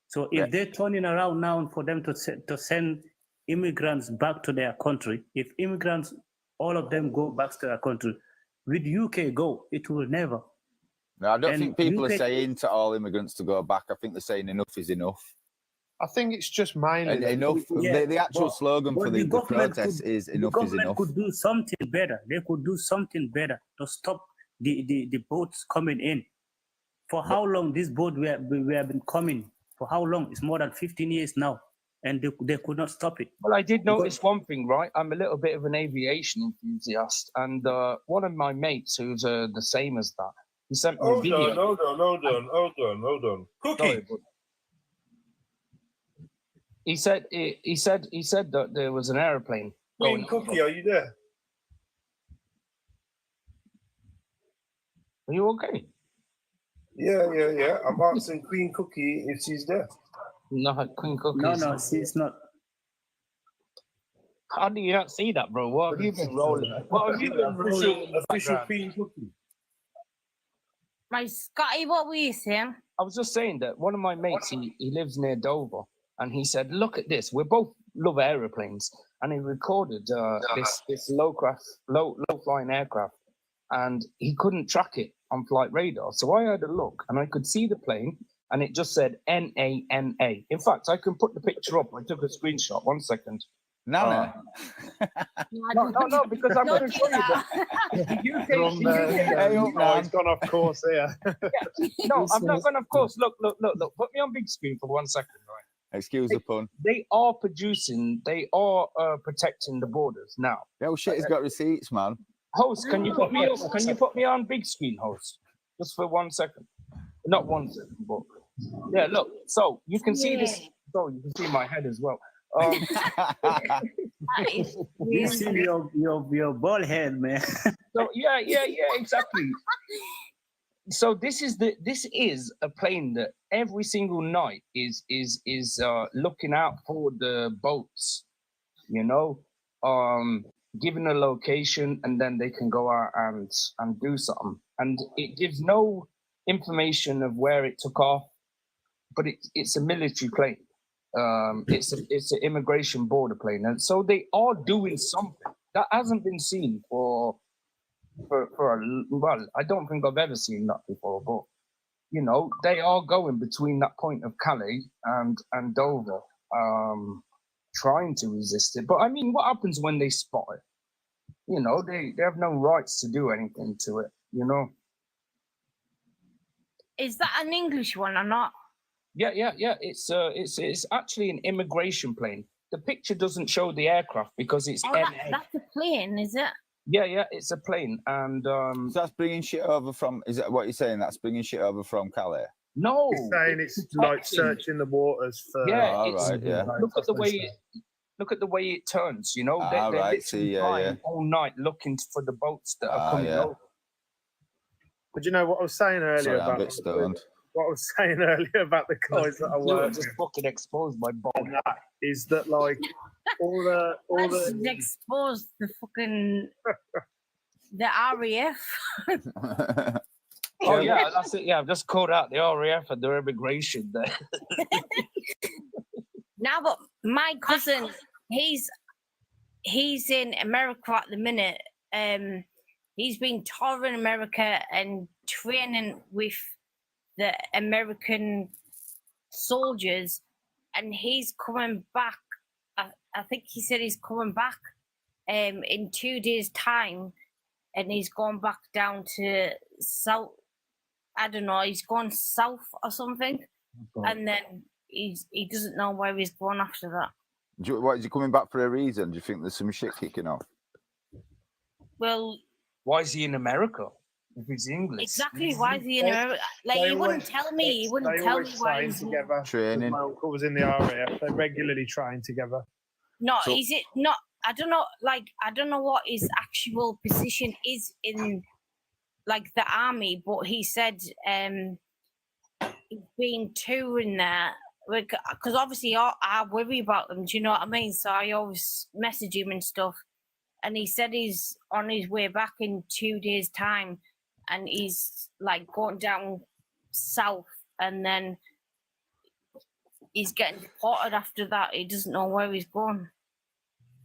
So if they're turning around now for them to send immigrants back to their country, if immigrants, all of them go back to their country, with UK go, it will never. No, I don't think people are saying to all immigrants to go back. I think they're saying enough is enough. I think it's just mainly enough. The actual slogan for the protest is enough is enough. Could do something better. They could do something better to stop the boats coming in. For how long this boat we have been coming? For how long? It's more than 15 years now, and they could not stop it. Well, I did notice one thing, right? I'm a little bit of an aviation enthusiast, and one of my mates who's the same as that, he sent me a video. Hold on. Cookie. Sorry, he said that there was an airplane. Queen Cookie, are you there? Are you okay? Yeah. I'm asking Queen Cookie if she's there. No, Queen Cookie. No, she's not. How do you not see that, bro? What have you been rolling? What have you been rolling? Official Queen Cookie. My Scotty, what were you saying? I was just saying that one of my mates, he lives near Dover, and he said, "Look at this. We both love aeroplanes," and he recorded this low flying aircraft, and he couldn't track it on flight radar. So I had a look, and I could see the plane, and it just said NANA. In fact, I can put the picture up. I took a screenshot. 1 second. No, because I'm going to show you that. It's gone off course here. No, I'm not going off course. Look. Put me on big screen for 1 second, right? Excuse the pun. They are protecting the borders now. Oh shit, he's got receipts, man. Host, can you put me up? Can you put me on big screen, host? Just for 1 second. Not 1 second, but yeah, look. So you can see this. So you can see my head as well. You see your bald head, man. So yeah, exactly. So this is a plane that every single night is looking out for the boats, you know. given a location, and then they can go out and do something. And it gives no information of where it took off, but it's a military plane. It's an immigration border plane, and so they are doing something that hasn't been seen for well, I don't think I've ever seen that before. But you know, they are going between that point of Calais and Dover, trying to resist it. But I mean, what happens when they spot it? You know, they have no rights to do anything to it. You know. Is that an English one or not? Yeah. It's actually an immigration plane. The picture doesn't show the aircraft because it's that's a plane, is it? Yeah, it's a plane, and So that's bringing shit over from. Is that what you're saying? That's bringing shit over from Calais. No, he's saying it's like searching the waters for. Yeah, right, yeah. Look at the way it turns. You know, they're right. literally flying all night looking for the boats that are coming over. But you know what I was saying earlier Sorry, I'm a about bit stoned. what I was saying earlier about the guys that I work just with, fucking exposed my body. Is that like all the expose the fucking the RAF. Oh yeah, that's it. Yeah, I've just called out the RAF and their immigration there. Now, but my cousin, he's in America at the minute. He's been touring America and training with the American soldiers, and he's coming back. I think he said he's coming back in 2 days' time, and he's gone back down to south. I don't know. He's gone south or something, and then he doesn't know where he's going after that. What is he coming back for a reason? Do you think there's some shit kicking off? Well, why is he in America if he's English? Exactly. Why is he in America? Like, he wouldn't tell me. He wouldn't tell me why he's together. Training. My uncle was in the RAF. They regularly train together. No, is it not? I don't know. Like, I don't know what his actual position is in, like, the army. But he said he's been touring there. Because obviously I worry about them. Do you know what I mean? So I always message him and stuff. And he said he's on his way back in 2 days' time, and he's like going down south, and then he's getting deported after that. He doesn't know where he's going.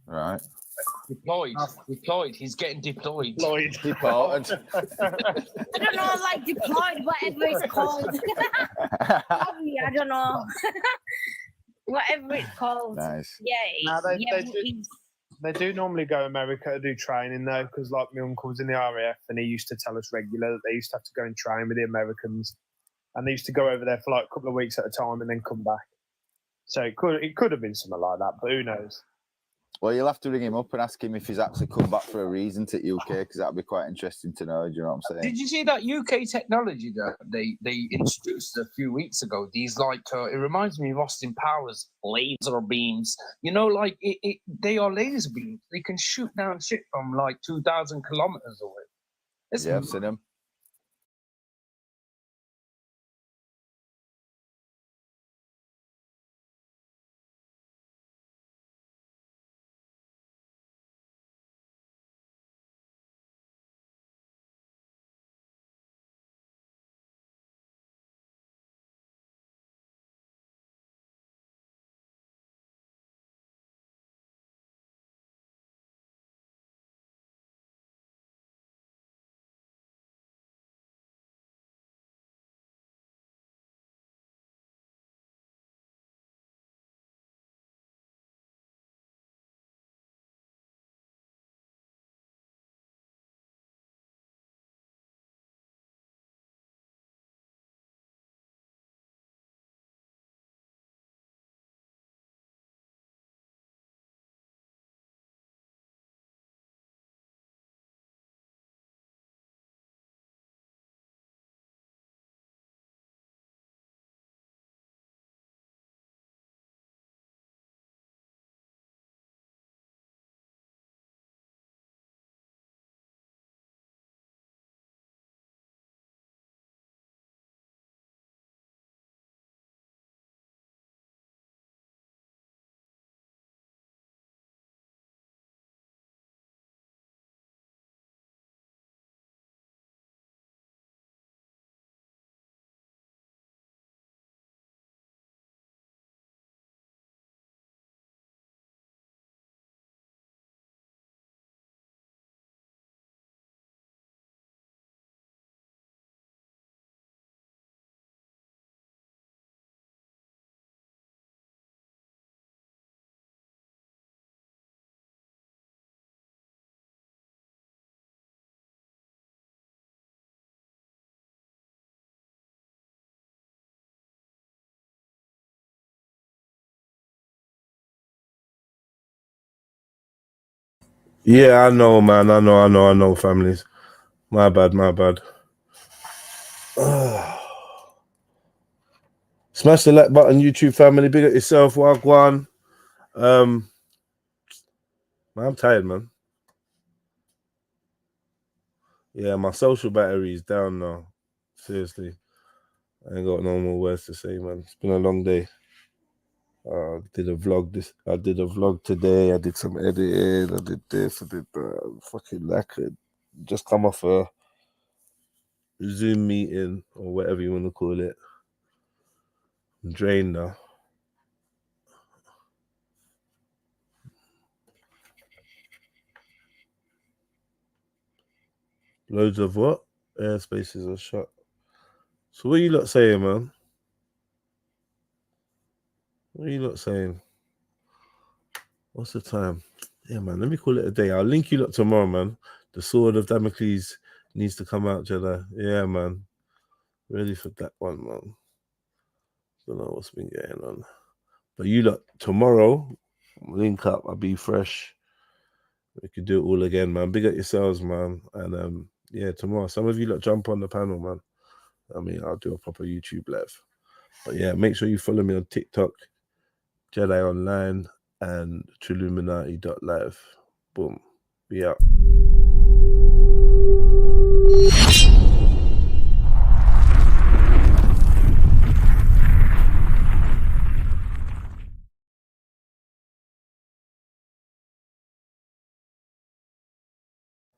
Right. Deployed. He's getting deployed. Deported. I don't know, like deployed, whatever it's called. I don't know. Whatever it's called. Nice. Yeah. They do normally go America to do training though, because like my uncle was in the RAF and he used to tell us regular that they used to have to go and train with the Americans, and they used to go over there for like a couple of weeks at a time and then come back. So it could have been something like that, but who knows? Well, you'll have to ring him up and ask him if he's actually come back for a reason to UK, because that'd be quite interesting to know. Do you know what I'm saying? Did you see that UK technology that they introduced a few weeks ago? These like it reminds me of Austin Powers laser beams. You know, like they are laser beams. They can shoot down shit from like 2,000 kilometers away. Yeah, I've seen them. Yeah, I know, man. I know, families. My bad. Smash the like button, YouTube family. Big up yourself, Wagwan. Man, I'm tired, man. Yeah, my social battery is down now. Seriously. I ain't got no more words to say, man. It's been a long day. I did a vlog today. I did some editing. I did this. I did that. Fucking knackered. Just come off a Zoom meeting or whatever you want to call it. I'm drained now. Loads of what? Airspaces are shut. So what are you lot saying, man? What are you lot saying? What's the time? Yeah, man, let me call it a day. I'll link you lot tomorrow, man. The Sword of Damocles needs to come out, Jedi. Yeah, man. Ready for that one, man. Don't know what's been going on. But you lot, tomorrow, link up. I'll be fresh. We could do it all again, man. Big up yourselves, man. And yeah, tomorrow, some of you lot jump on the panel, man. I mean, I'll do a proper YouTube live. But yeah, make sure you follow me on TikTok, Jedi Online, and Trilluminati.live. Boom. Be out.